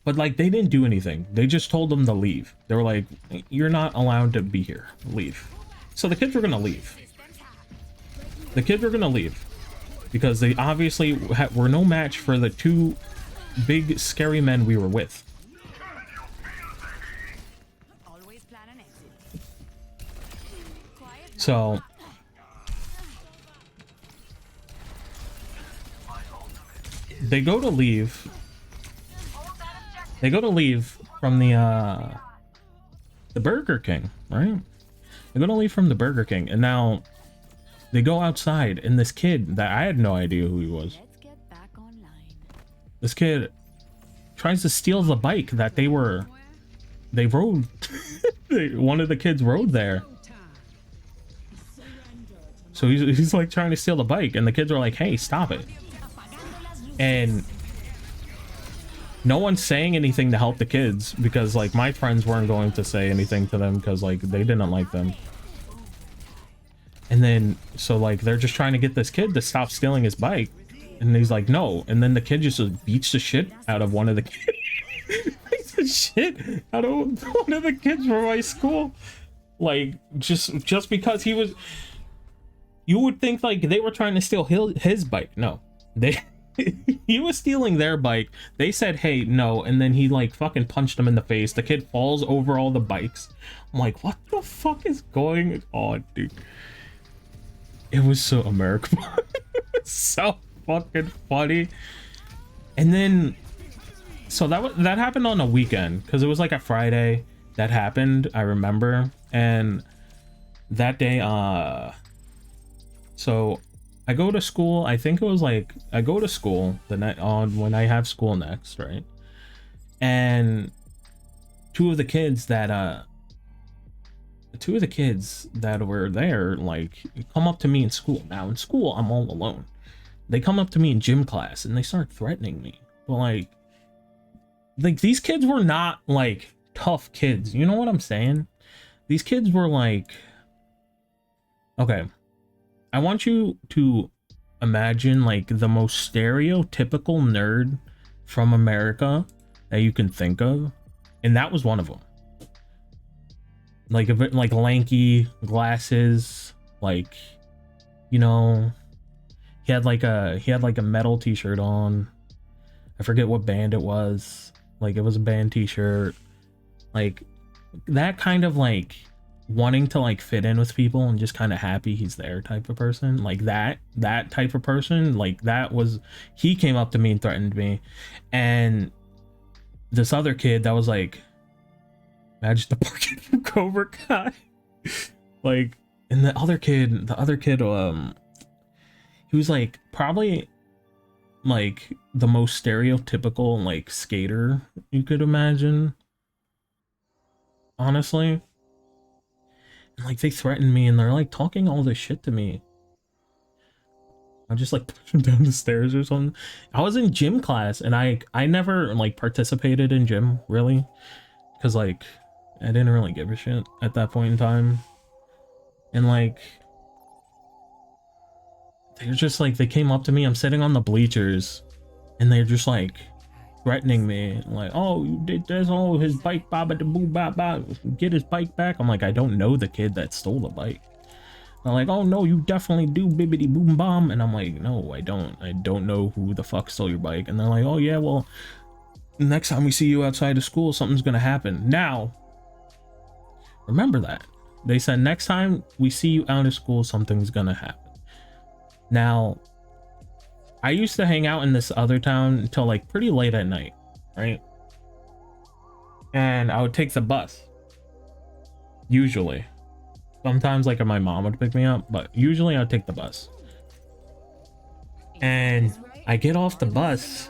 But like they didn't do anything. They just told them to leave. They were like, you're not allowed to be here. Leave. So the kids were gonna leave. The kids were gonna leave because they obviously were no match for the two big scary men we were with. So they go to leave. They go to leave from the Burger King, right? They're gonna leave from the Burger King, and now they go outside, and this kid that I had no idea who he was. This kid tries to steal the bike that they rode. One of the kids rode there. So he's like trying to steal the bike, and the kids are like, hey, stop it. And no one's saying anything to help the kids because like my friends weren't going to say anything to them because like they didn't like them. And then, so like, they're just trying to get this kid to stop stealing his bike. And he's like, no. And then the kid just beats the shit out of one of the kids. Beats the shit out of one of the kids from my school. Like, just because he was... You would think, like, they were trying to steal his bike. No. He was stealing their bike. They said, hey, no. And then he, like, fucking punched him in the face. The kid falls over all the bikes. I'm like, what the fuck is going on, dude? It was so American. So fucking funny. And then, so that happened on a weekend, because it was like a Friday that happened, I remember. And that day, so I go to school. I think it was like, I go to school the night on when I have school next, right? And two of the kids that were there, like, come up to me in school. Now in school, I'm all alone. They come up to me in gym class and they start threatening me. But like these kids were not like tough kids. You know what I'm saying? These kids were like, okay, I want you to imagine like the most stereotypical nerd from America that you can think of. And that was one of them. Like a bit like lanky, glasses, like, you know, he had like a metal t-shirt on. I forget what band it was. Like, it was a band t-shirt. Like that kind of like wanting to like fit in with people and just kind of happy he's there type of person. Like that type of person. Like that was, he came up to me and threatened me. And this other kid that was like, imagine the poor kid from Cobra Kai. Like, and the other kid, he was like probably like the most stereotypical like skater you could imagine, honestly. And like they threatened me and they're like talking all this shit to me. I just like pushed him down the stairs or something. I was in gym class and I never like participated in gym really, because like I didn't really give a shit at that point in time. And like they're just like, they came up to me, I'm sitting on the bleachers, and they're just like threatening me, like, oh, you did this, oh, his bike, baba da boo ba ba, get his bike back. I'm like, I don't know the kid that stole the bike. I'm like, oh no, you definitely do, bibbity boom bomb. And I'm like, no, I don't know who the fuck stole your bike. And they're like, oh yeah, well, next time we see you outside of school, something's gonna happen. Now remember that they said next time we see you out of school, something's gonna happen. Now, I used to hang out in this other town until like pretty late at night, right? And I would take the bus. Usually. Sometimes like my mom would pick me up, but usually I would take the bus. And I get off the bus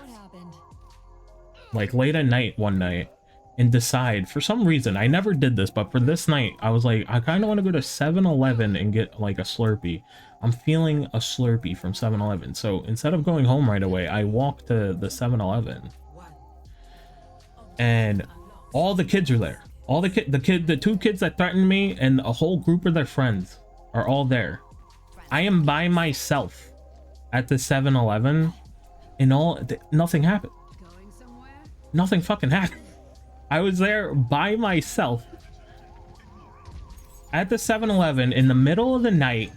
like late at night one night and decide, for some reason, I never did this, but for this night, I was like, I kind of want to go to 7-Eleven and get like a Slurpee. I'm feeling a Slurpee from 7-Eleven. So instead of going home right away, I walked to the 7-Eleven. And all the kids are there. All the two kids that threatened me and a whole group of their friends are all there. I am by myself at the 7-Eleven and nothing happened. Nothing fucking happened. I was there by myself at the 7-Eleven in the middle of the night.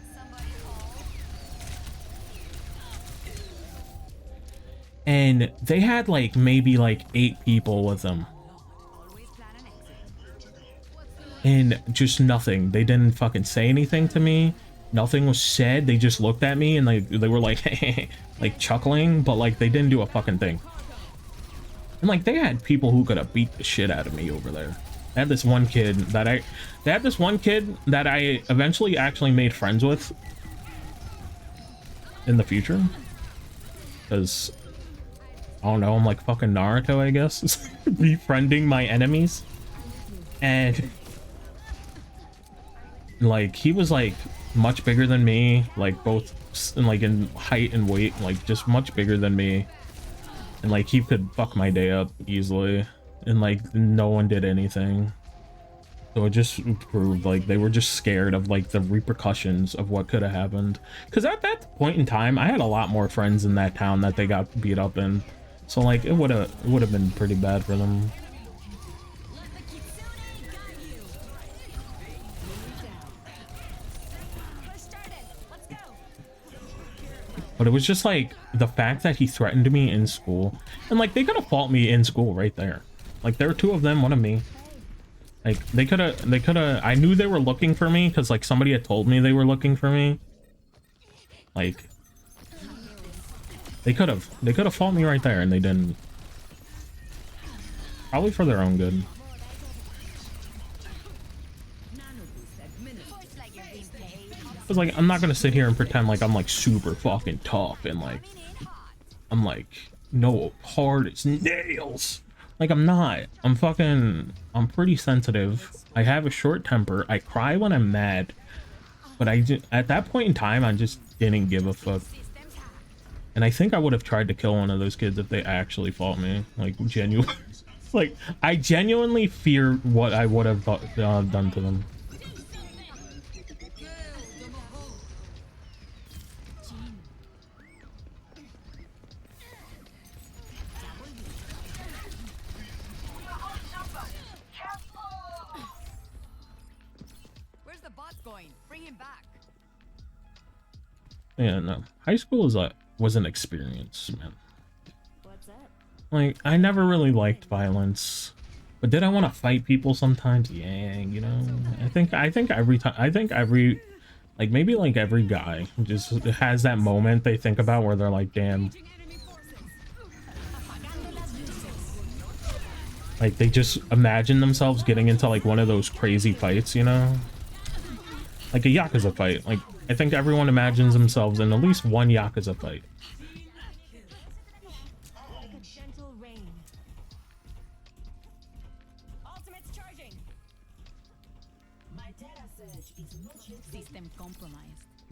And they had like maybe like 8 people with them. And just nothing. They didn't fucking say anything to me. Nothing was said. They just looked at me and they were like like chuckling, but like they didn't do a fucking thing. And like they had people who could have beat the shit out of me over there. They had this one kid that I eventually actually made friends with in the future. Because I don't know, I'm like fucking Naruto, I guess. Befriending my enemies. And like he was like much bigger than me, like both like in height and weight, like just much bigger than me. And like he could fuck my day up easily, and like no one did anything. So it just proved like they were just scared of like the repercussions of what could have happened. Because at that point in time, I had a lot more friends in that town that they got beat up in. So like it would have been pretty bad for them. But it was just like the fact that he threatened me in school, and like they could have fought me in school right there. Like there were two of them, one of me. Like they could have. I knew they were looking for me because like somebody had told me they were looking for me. Like they could have fought me right there, and they didn't. Probably for their own good. Because like I'm not gonna sit here and pretend like I'm like super fucking tough and like I'm like no hard as nails. Like I'm not. I'm pretty sensitive. I have a short temper. I cry when I'm mad. But at that point in time I just didn't give a fuck. And I think I would have tried to kill one of those kids if they actually fought me. Like genuine. Like I genuinely fear what I would have done to them. Yeah, no. High school was an experience, man. What's up? Like, I never really liked violence. But did I want to fight people sometimes? Yeah, you know. I think every like maybe like every guy just has that moment they think about where they're like, damn. Like they just imagine themselves getting into like one of those crazy fights, you know? Like a Yakuza fight. Like I think everyone imagines themselves in at least one Yakuza fight.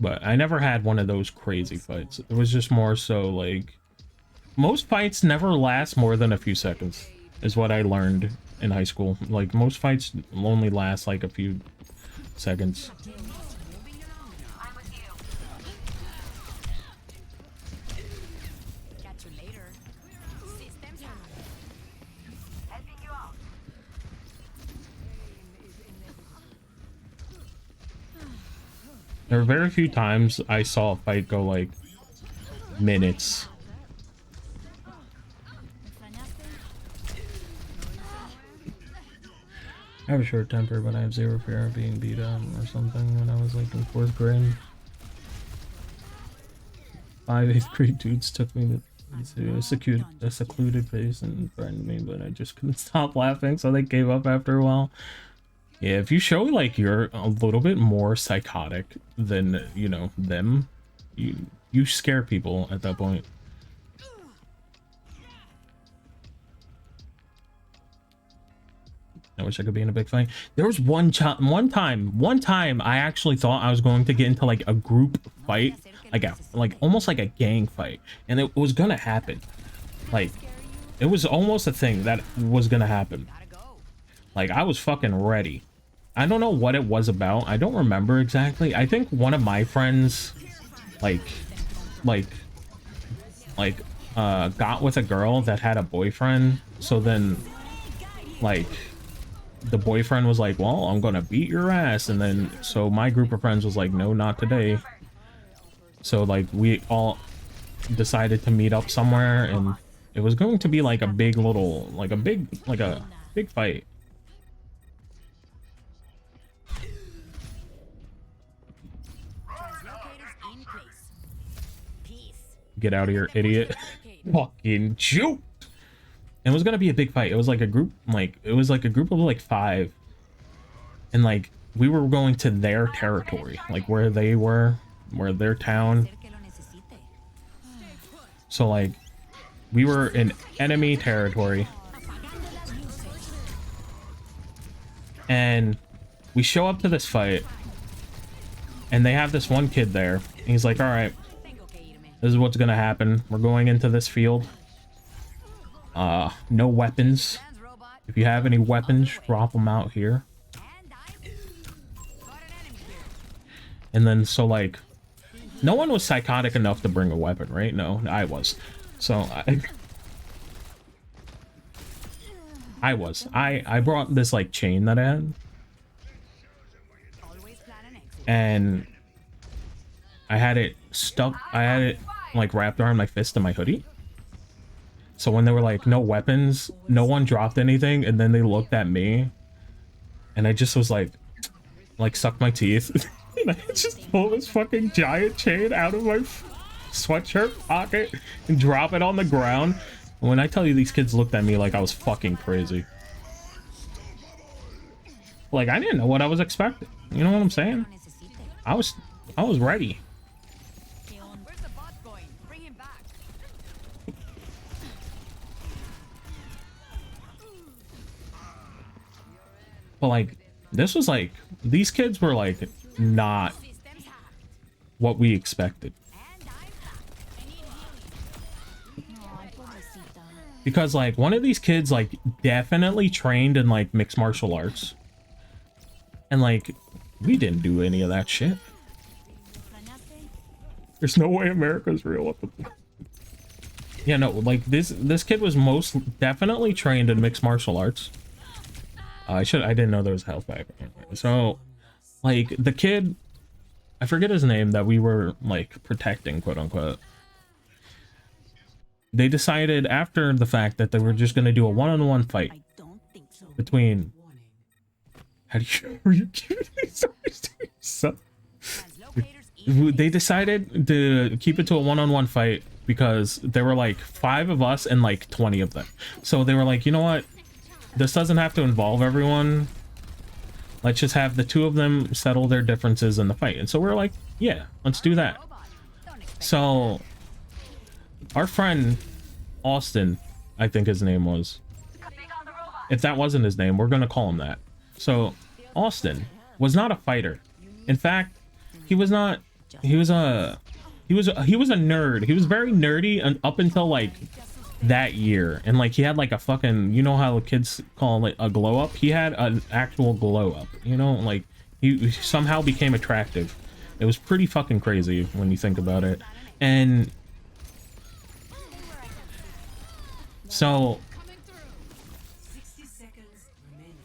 But I never had one of those crazy fights. It was just more so like most fights never last more than a few seconds is what I learned in high school. Like most fights only last like a few seconds. There were very few times I saw a fight go like minutes. I have a short temper, but I have zero fear of being beat up or something when I was like in 4th grade. 5 8th grade dudes took me to a secluded place and threatened me, but I just couldn't stop laughing, so they gave up after a while. Yeah, if you show like you're a little bit more psychotic than, you know, them, you scare people at that point. I wish I could be in a big fight. There was one time I actually thought I was going to get into like a group fight, like almost like a gang fight, and it was gonna happen. Like it was almost a thing that was gonna happen. Like I was fucking ready. I don't know what it was about. I don't remember exactly. I think one of my friends got with a girl that had a boyfriend. So then like the boyfriend was like, well, I'm gonna beat your ass. And then so my group of friends was like, no, not today. So like we all decided to meet up somewhere, and it was going to be like a big fight. Get out of here, idiot. Fucking shoot. It was gonna be a big fight. It was like a group, of like 5, and like we were going to their territory, like where they were, where their town. So like we were in enemy territory, and we show up to this fight, and they have this one kid there. And he's like, all right, this is what's gonna happen. We're going into this field. No weapons. If you have any weapons, drop them out here. And then so like no one was psychotic enough to bring a weapon, right? No, I was. So I brought this like chain that I had, and I had it stuck. I had it like wrapped around my fist and my hoodie. So when they were like no weapons, no one dropped anything, and then they looked at me, and I just was like sucked my teeth. And I just pull this fucking giant chain out of my sweatshirt pocket and drop it on the ground. And when I tell you these kids looked at me like I was fucking crazy. Like I didn't know what I was expecting. You know what I'm saying? I was ready. Where's the bot going? Bring him back. But like this was like these kids were like not what we expected. Because like one of these kids like definitely trained in like mixed martial arts. And like we didn't do any of that shit. There's no way America's real. Yeah, no, like this kid was most definitely trained in mixed martial arts. I didn't know there was a health pack. So like the kid, I forget his name, that we were like protecting, quote unquote. They decided after the fact that they were just going to do a one-on-one fight between. How do you? Are you kidding? They decided to keep it to a one-on-one fight because there were like 5 of us and like 20 of them. So they were like, you know what? This doesn't have to involve everyone. Let's just have the 2 of them settle their differences in the fight. And so we're like, yeah, let's do that. So our friend Austin, I think his name was. If that wasn't his name, we're going to call him that. So Austin was not a fighter. In fact, he was not. He was a nerd. He was very nerdy and up until like that year, and like he had like a fucking, you know how the kids call it a glow up? He had an actual glow up, you know, like he somehow became attractive. It was pretty fucking crazy when you think about it. And so 60 seconds remaining.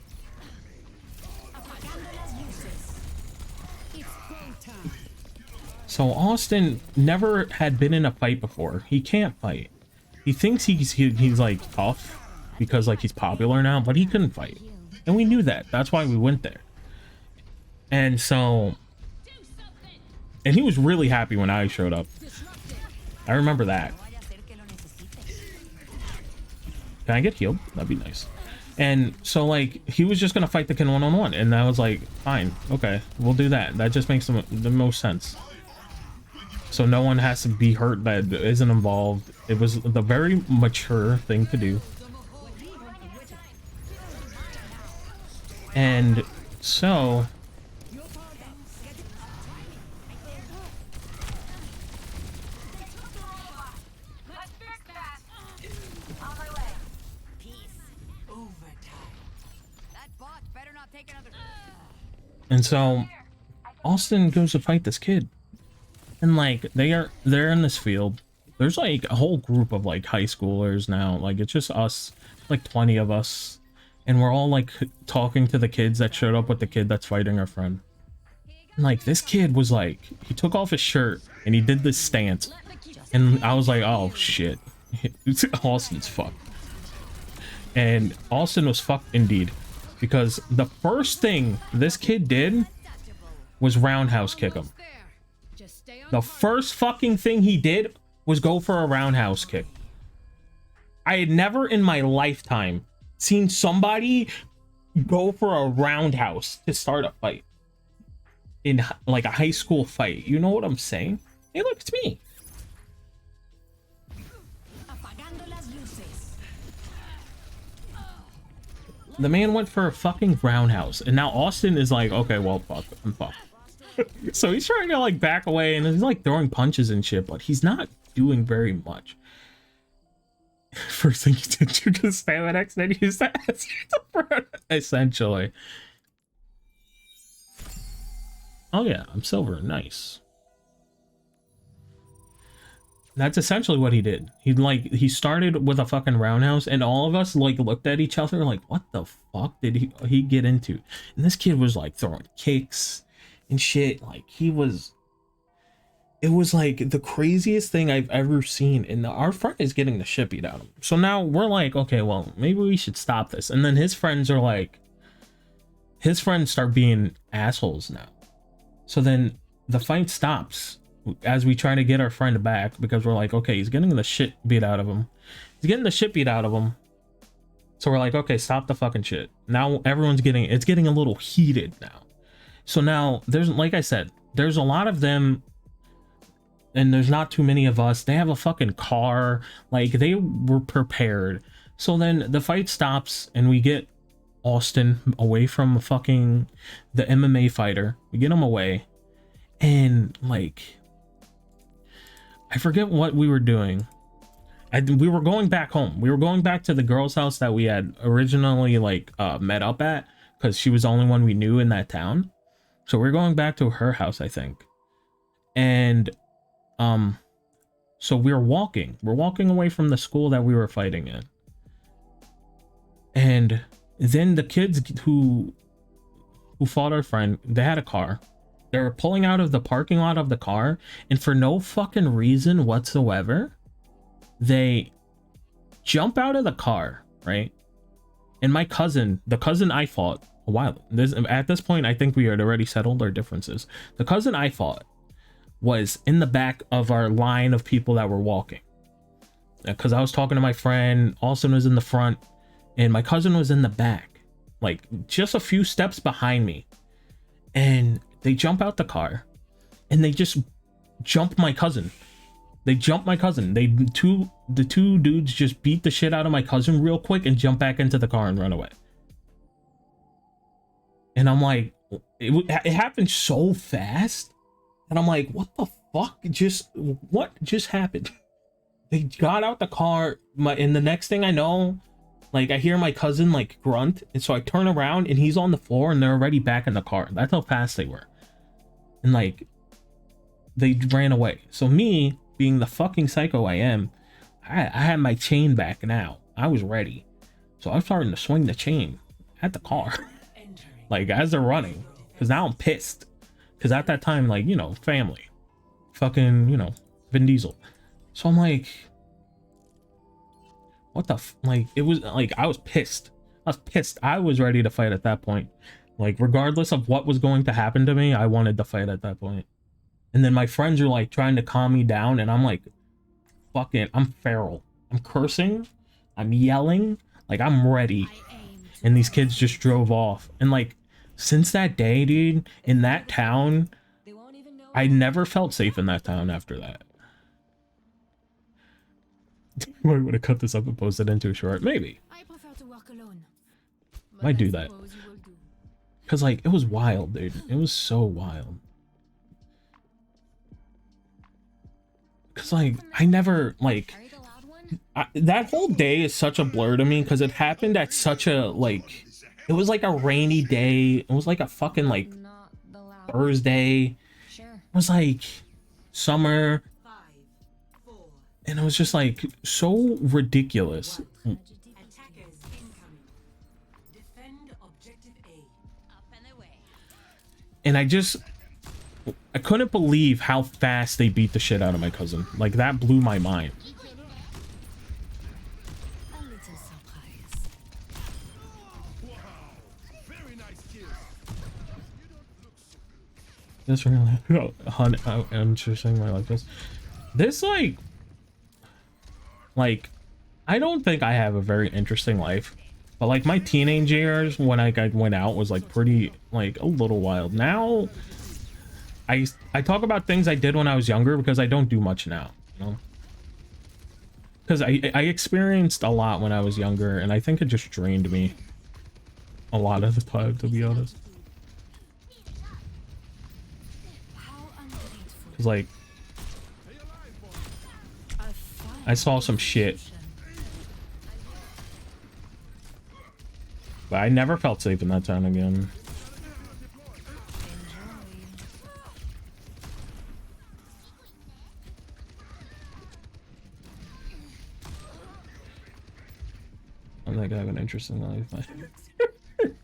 So Austin never had been in a fight before. He can't fight. He thinks he's like tough because like he's popular now, but he couldn't fight. And we knew that. That's why we went there. And so, and he was really happy when I showed up. I remember that. Can I get healed? That'd be nice. And so like he was just gonna fight the kid one-on-one, and I was like, fine, okay, we'll do that. That just makes the most sense. So no one has to be hurt that isn't involved. It was the very mature thing to do. And so Austin goes to fight this kid. And like they're in this field. There's like a whole group of like high schoolers now. Like it's just us, like 20 of us. And we're all like talking to the kids that showed up with the kid that's fighting our friend. And like this kid was like, he took off his shirt and he did this stance. And I was like, oh shit. Austin's fucked. And Austin was fucked indeed. Because the first thing this kid did was roundhouse kick him. The first fucking thing he did was go for a roundhouse kick. I had never in my lifetime seen somebody go for a roundhouse to start a fight. In like a high school fight. You know what I'm saying? Hey, look, it's me. The man went for a fucking roundhouse. And now Austin is like, okay, well, fuck, I'm fucked. So he's trying to like back away and he's like throwing punches and shit, but he's not doing very much. First thing he did, you just stand next and use that essentially. Oh yeah, I'm silver. Nice. That's essentially what he did. He started with a fucking roundhouse, and all of us like looked at each other like, what the fuck did he get into? And this kid was like throwing kicks and shit. Like it was like the craziest thing I've ever seen. And our friend is getting the shit beat out of him. So now we're like, okay, well, maybe we should stop this. And then his friends start being assholes now. So then the fight stops as we try to get our friend back, because we're like, okay, he's getting the shit beat out of him. He's getting the shit beat out of him. So we're like, okay, stop the fucking shit. Now everyone's it's getting a little heated now. So now there's, like I said, there's a lot of them and there's not too many of us. They have a fucking car. Like, they were prepared. So then the fight stops and we get Austin away from fucking the MMA fighter. We get him away. And like, I forget what we were doing. We were going back home. We were going back to the girl's house that we had originally like met up at, because she was the only one we knew in that town. So we're going back to her house, I think. And so we're walking away from the school that we were fighting in. And then the kids who fought our friend, they had a car. They were pulling out of the parking lot of the car, and for no fucking reason whatsoever, they jump out of the car, right? And my cousin, the cousin I fought a while, at this point, I think we had already settled our differences. The cousin I fought was in the back of our line of people that were walking, because I was talking to my friend. Austin was in the front and my cousin was in the back, like just a few steps behind me. And they jump out the car and they just jump my cousin. The two dudes just beat the shit out of my cousin real quick and jump back into the car and run away. And I'm like, it happened so fast. And I'm like, what the fuck? What just happened? They got out the car, and the next thing I know, like, I hear my cousin like grunt, and so I turn around and he's on the floor and they're already back in the car. That's how fast they were. And like, they ran away. So me, being the fucking psycho I am, I had my chain back now. I was ready. So I'm starting to swing the chain at the car. Like, as they're running. Because now I'm pissed. Because at that time, like, you know, family. Fucking, you know, Vin Diesel. So I'm like, what the like, it was like, I was pissed. I was ready to fight at that point. Like, regardless of what was going to happen to me, I wanted to fight at that point. And then my friends are like trying to calm me down, and I'm like, fucking, I'm feral. I'm cursing. I'm yelling. Like, I'm ready. And these kids just drove off. And like, since that day, dude, in that town, I never felt safe in that town after that. I would have cut this up and posted into a short. Maybe. I prefer to work alone. Might do that. Because, like, it was wild, dude. It was so wild. Because, like, I never, like... that whole day is such a blur to me, because it happened at such a, like... It was like a rainy day. It was like a fucking, like, Thursday. It was like summer. And it was just like so ridiculous. And I couldn't believe how fast they beat the shit out of my cousin. Like, that blew my mind. That's really interesting. I like this. This, like, I don't think I have a very interesting life, but like my teenage years when I went out was like pretty, like, a little wild. Now I talk about things I did when I was younger because I don't do much now, you know, because I experienced a lot when I was younger, and I think it just drained me a lot of the time, to be honest. Cause like, I saw some shit, but I never felt safe in that town again. I think I have an interesting life.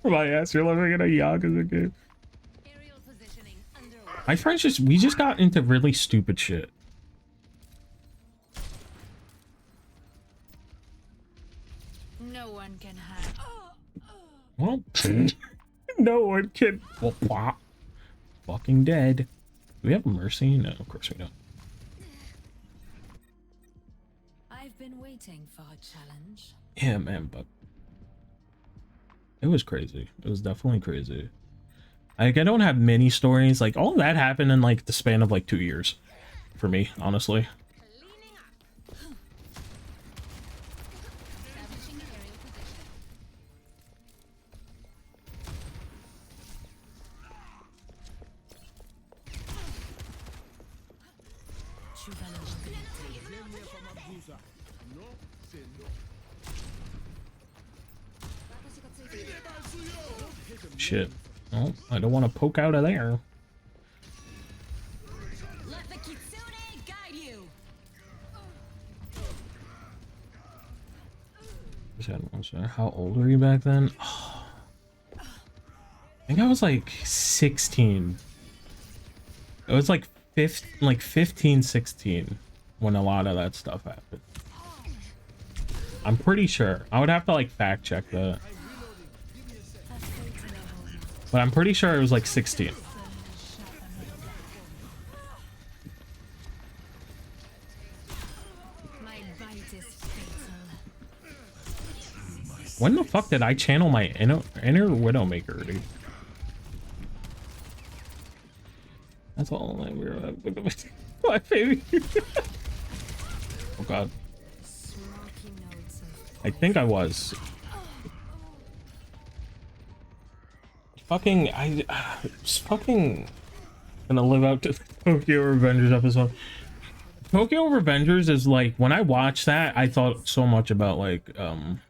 My ass, you're living in a Yakuza game. My friends we just got into really stupid shit. No one can hide. Well, no one can. Well, wow. Fucking dead. Do we have mercy? No, of course we don't. I've been waiting for a challenge. Yeah, man, but it was crazy. It was definitely crazy. Like, I don't have many stories. Like, all that happened in like the span of like 2 years for me, honestly. Shit. Oh, I don't want to poke out of there. Let the kitsune guide you. How old were you back then? Oh, I think I was like 16. It was like 15, 16 when a lot of that stuff happened. I'm pretty sure. I would have to like fact check that. But I'm pretty sure it was like 16. When the fuck did I channel my inner Widowmaker, dude? That's all I remember. My baby. Oh god. I think I was. Fucking, I was fucking gonna live out to the Tokyo Revengers episode. Tokyo Revengers is like, when I watched that, I thought so much about like, 30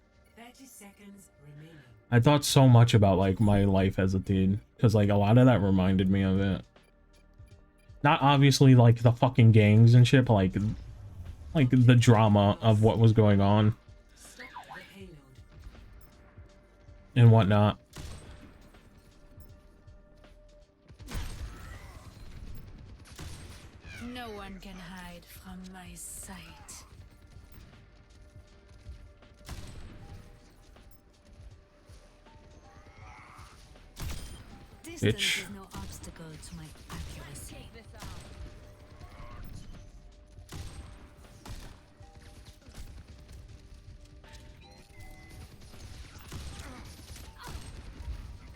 seconds remaining. I thought so much about like my life as a teen. Because like a lot of that reminded me of it. Not obviously like the fucking gangs and shit, but like the drama of what was going on. And whatnot. No one can hide from my sight. Distance Bitch. is no obstacle to my accuracy.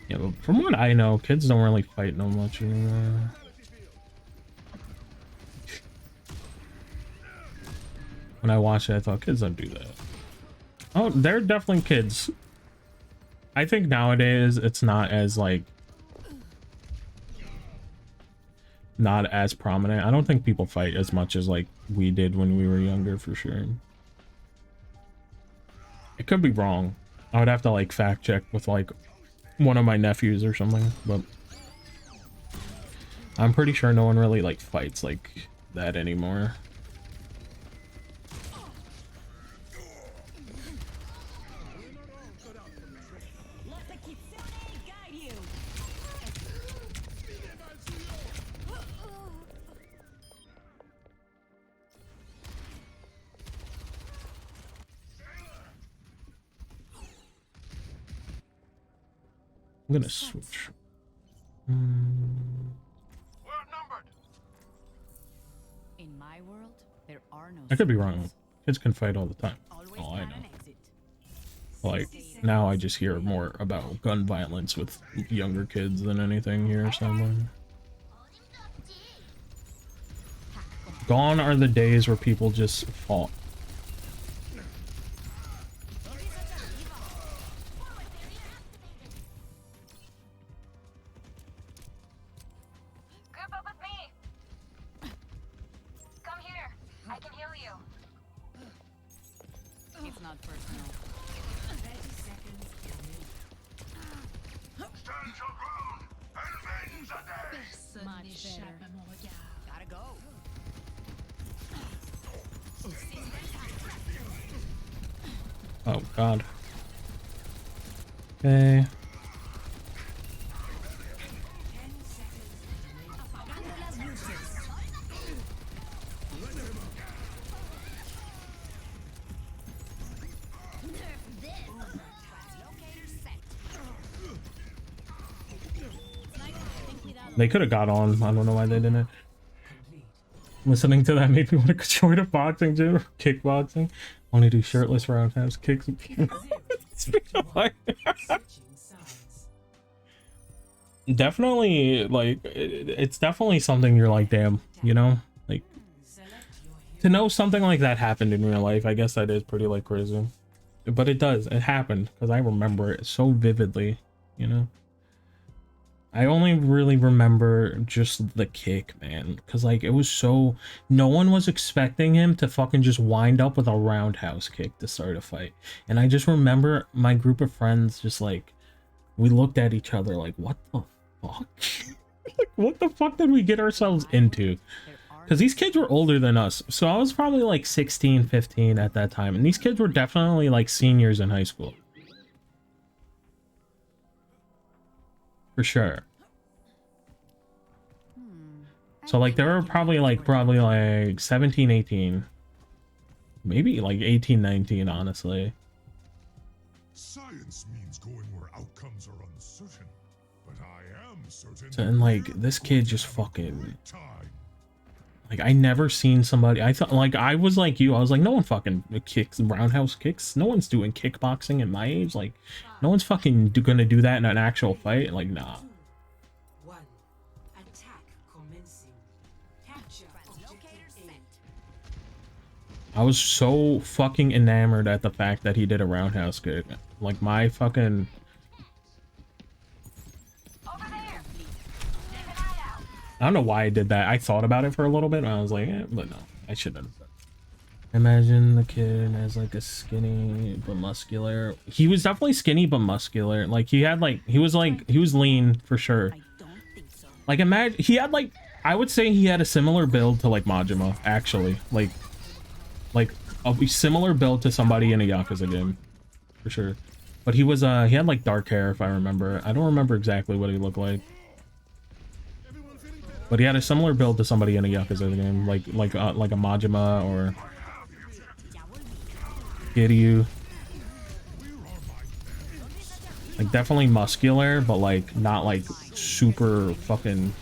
Yeah, but from what I know, kids don't really fight no much anymore. When I watched it, I thought kids don't do that. Oh, they're definitely kids. I think nowadays it's not as like not as prominent. I don't think people fight as much as like we did when we were younger, for sure. It could be wrong. I would have to like fact check with like one of my nephews or something, but I'm pretty sure no one really like fights like that anymore. Let the kitsune guide you. I'm gonna switch. We're outnumbered. In my world, there are no. I could be wrong. Kids can fight all the time. All I know. Like, now I just hear more about gun violence with younger kids than anything here somewhere. Gone are the days where people just fought. Group up with me. Come here. I can heal you. It's not personal. 30 seconds remaining. Stand your ground! Elvins are dead! Much better. Gotta go. Oh god. Okay. They could have got on. I don't know why they didn't. Listening to that made me want to join a boxing gym or kickboxing. Only do shirtless roundhouse kicks with people. Definitely, like, it's definitely something you're like, damn, you know? Like, to know something like that happened in real life, I guess that is pretty, like, crazy. But it does. It happened, because I remember it so vividly, you know? I only really remember just the kick, man, because like it was so, no one was expecting him to fucking just wind up with a roundhouse kick to start a fight. And I just remember my group of friends just like, we looked at each other like, what the fuck? Like, what the fuck did we get ourselves into? Because these kids were older than us, so I was probably like 16, 15 at that time, and these kids were definitely like seniors in high school. For sure. So like they were probably like 17, 18. Maybe like 18, 19, honestly. Science means going where outcomes are uncertain, but I am certain. So, and like this kid just fucking, like, I never seen somebody, I thought, like, I was like you, I was like, no one fucking kicks roundhouse kicks, no one's doing kickboxing at my age, like no one's fucking gonna do that in an actual fight, like, nah. I was so fucking enamored at the fact that he did a roundhouse kick. Like, my fucking... I don't know why I did that. I thought about it for a little bit, and I was like, eh, but no, I shouldn't. Imagine the kid as, like, a skinny but muscular... He was definitely skinny but muscular. Like, he had, like... He was lean, for sure. Like, imagine... He had, like... I would say he had a similar build to, like, Majima, actually. Like a similar build to somebody in a Yakuza game, for sure. But he was he had like dark hair, if I remember. I don't remember exactly what he looked like, but he had a similar build to somebody in a Yakuza game, like a Majima or Kiryu. Like definitely muscular, but like not like super fucking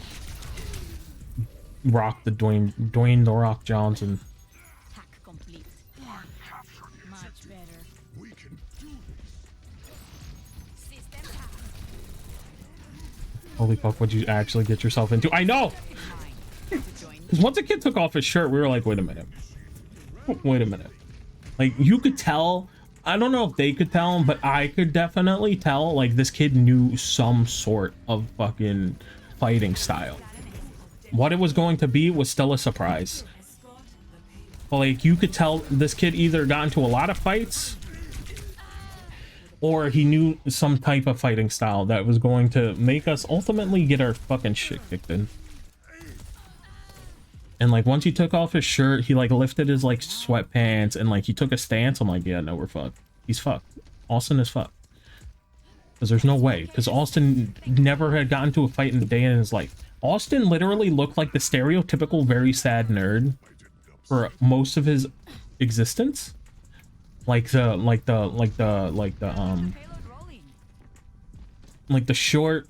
Rock the Dwayne the Rock Johnson. Holy fuck, what'd you actually get yourself into? I know! Because once a kid took off his shirt, we were like, wait a minute. Wait a minute. Like, you could tell... I don't know if they could tell, but I could definitely tell, like, this kid knew some sort of fucking fighting style. What it was going to be was still a surprise. But, like, you could tell this kid either got into a lot of fights... or he knew some type of fighting style that was going to make us ultimately get our fucking shit kicked in. And like once he took off his shirt, he like lifted his like sweatpants and like he took a stance. I'm like, yeah, no, we're fucked. He's fucked. Austin is fucked. Because there's no way. Because Austin never had gotten to a fight in the day in his life. Austin literally looked like the stereotypical very sad nerd for most of his existence. Like the short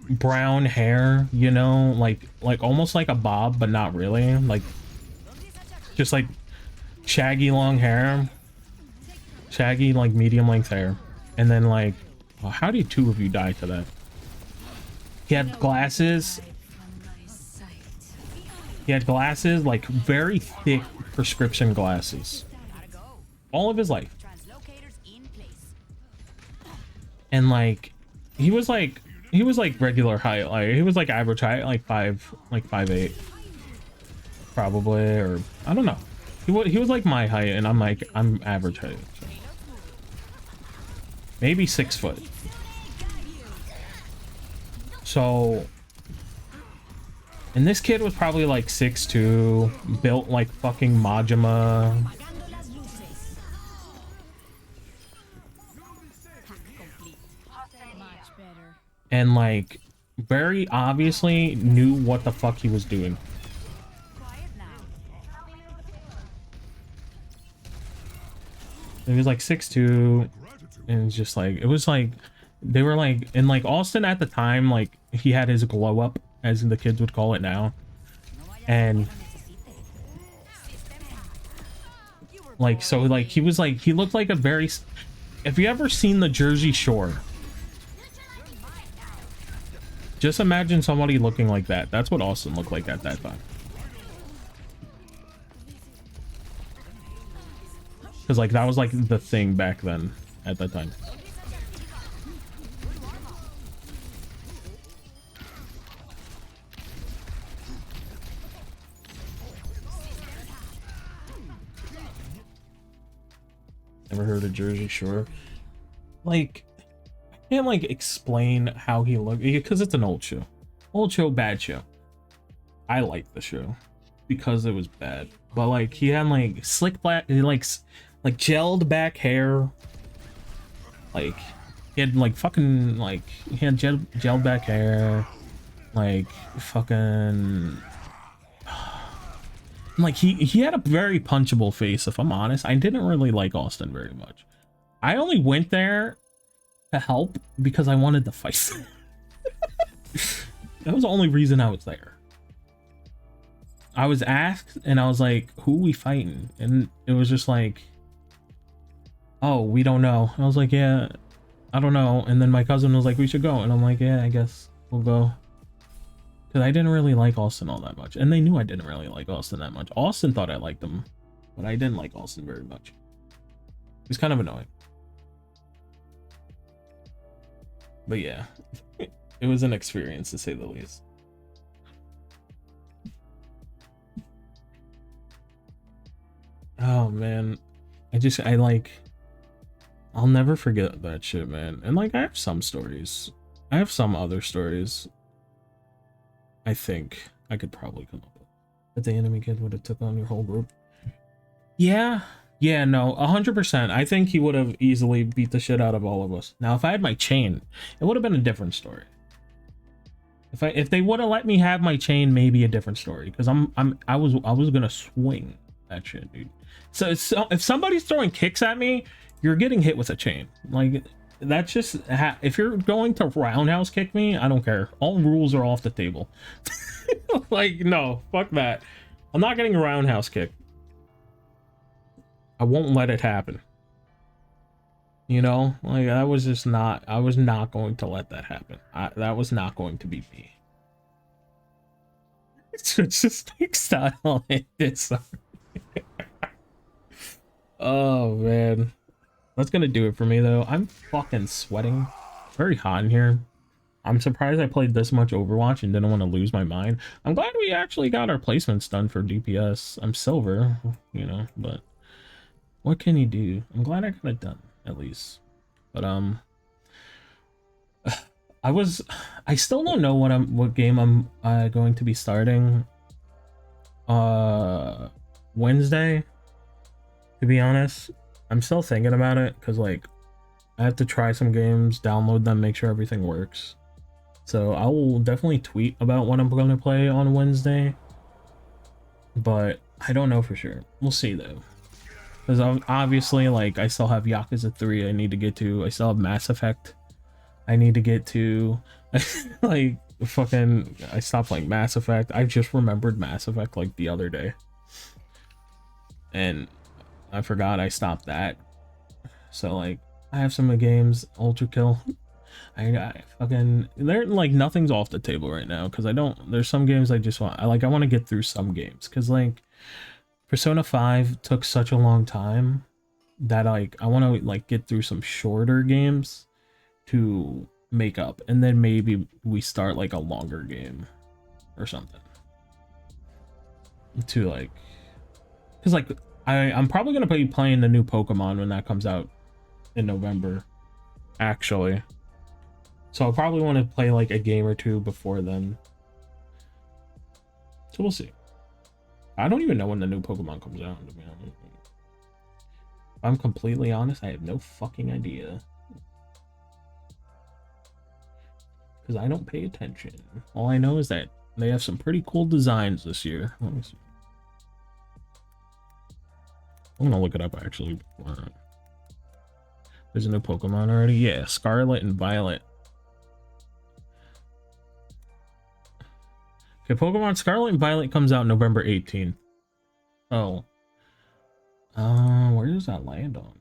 brown hair, you know, like almost like a bob, but not really, like just like shaggy long hair, shaggy like medium length hair, and then like, oh, how did two of you die to that? He had glasses. He had glasses, like very thick prescription glasses. All of his life. And like he was like regular height, like he was like average height, like 5'8", probably, or I don't know. He was like my height, and I'm average height, so. Maybe 6 foot. So, and this kid was probably like 6'2", built like fucking Majima. and like very obviously knew what the fuck he was doing. He was like 6'2", and it's just like, it was like, they were like, and like Austin at the time, like he had his glow up, as the kids would call it now, and like, so like he was like, he looked like a very, if you ever seen the Jersey Shore, just imagine somebody looking like that. That's what Austin looked like at that time. Because like that was like the thing back then at that time. Never heard of Jersey Shore. Like, I can't like explain how he looked because it's an old show. Old show, bad show. I like the show because it was bad. But like he had like slick black, like gelled back hair. Like he had like fucking like he had gelled back hair. Like fucking like he had a very punchable face, if I'm honest. I didn't really like Austin very much. I only went there to help because I wanted to fight. That was the only reason I was there. I was asked and I was like, who we fighting? And it was just like, oh, we don't know. I was like, yeah, I don't know. And then my cousin was like, we should go. And I'm like, yeah, I guess we'll go. Because I didn't really like Austin all that much. And they knew I didn't really like Austin that much. Austin thought I liked him, but I didn't like Austin very much. It was kind of annoying. But yeah, it was an experience to say the least. Oh man, I'll never forget that shit, man. And like I have some stories. I have some other stories I think I could probably come up with. That the enemy kid would have took on your whole group. Yeah, no, 100%. I think he would have easily beat the shit out of all of us. Now, if I had my chain, it would have been a different story. If they would have let me have my chain, maybe a different story. Because I was gonna swing that shit, dude. So if somebody's throwing kicks at me, you're getting hit with a chain. Like that's just if you're going to roundhouse kick me, I don't care. All rules are off the table. Like no, fuck that. I'm not getting a roundhouse kick. I won't let it happen. You know, like that was just not. I was not going to let that happen. That was not going to be me. It's just like style like this. Oh man, that's gonna do it for me though. I'm fucking sweating. Very hot in here. I'm surprised I played this much Overwatch and didn't want to lose my mind. I'm glad we actually got our placements done for DPS. I'm silver, you know, but what can you do? I'm glad I got it done at least. But I still don't know what game I'm going to be starting Wednesday. To be honest, I'm still thinking about it because like I have to try some games, download them, make sure everything works. So I will definitely tweet about what I'm going to play on Wednesday, but I don't know for sure. We'll see though, because obviously like I still have Yakuza 3 I need to get to. I still have Mass Effect I need to get to. Like fucking I stopped playing Mass Effect. I just remembered Mass Effect like the other day and I forgot I stopped that. So like I have some games, Ultra Kill. I fucking they're like nothing's off the table right now because there's some games I just want. I want to get through some games because like Persona 5 took such a long time that like I want to like get through some shorter games to make up, and then maybe we start like a longer game or something to like, because like I'm probably gonna be playing the new Pokemon when that comes out in November, actually. So I'll probably want to play like a game or two before then. So we'll see. I don't even know when the new Pokemon comes out, to be honest. If I'm completely honest, I have no fucking idea. because I don't pay attention. All I know is that they have some pretty cool designs this year. Let me see. I'm gonna look it up actually. There's a new Pokemon already. Yeah, Scarlet and Violet. Okay, Pokemon Scarlet and Violet comes out November 18th. Oh. Where does that land on?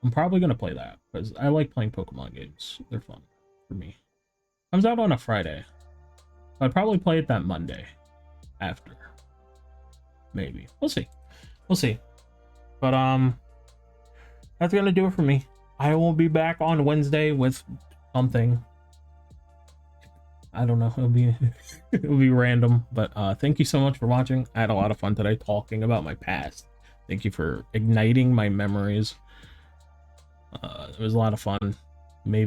I'm probably gonna play that because I like playing Pokemon games. They're fun for me. Comes out on a Friday. I'd probably play it that Monday after. Maybe. We'll see. We'll see. But that's gonna do it for me. I will be back on Wednesday with something. I don't know. It'll be random. But thank you so much for watching. I had a lot of fun today talking about my past. Thank you for igniting my memories. It was a lot of fun. Maybe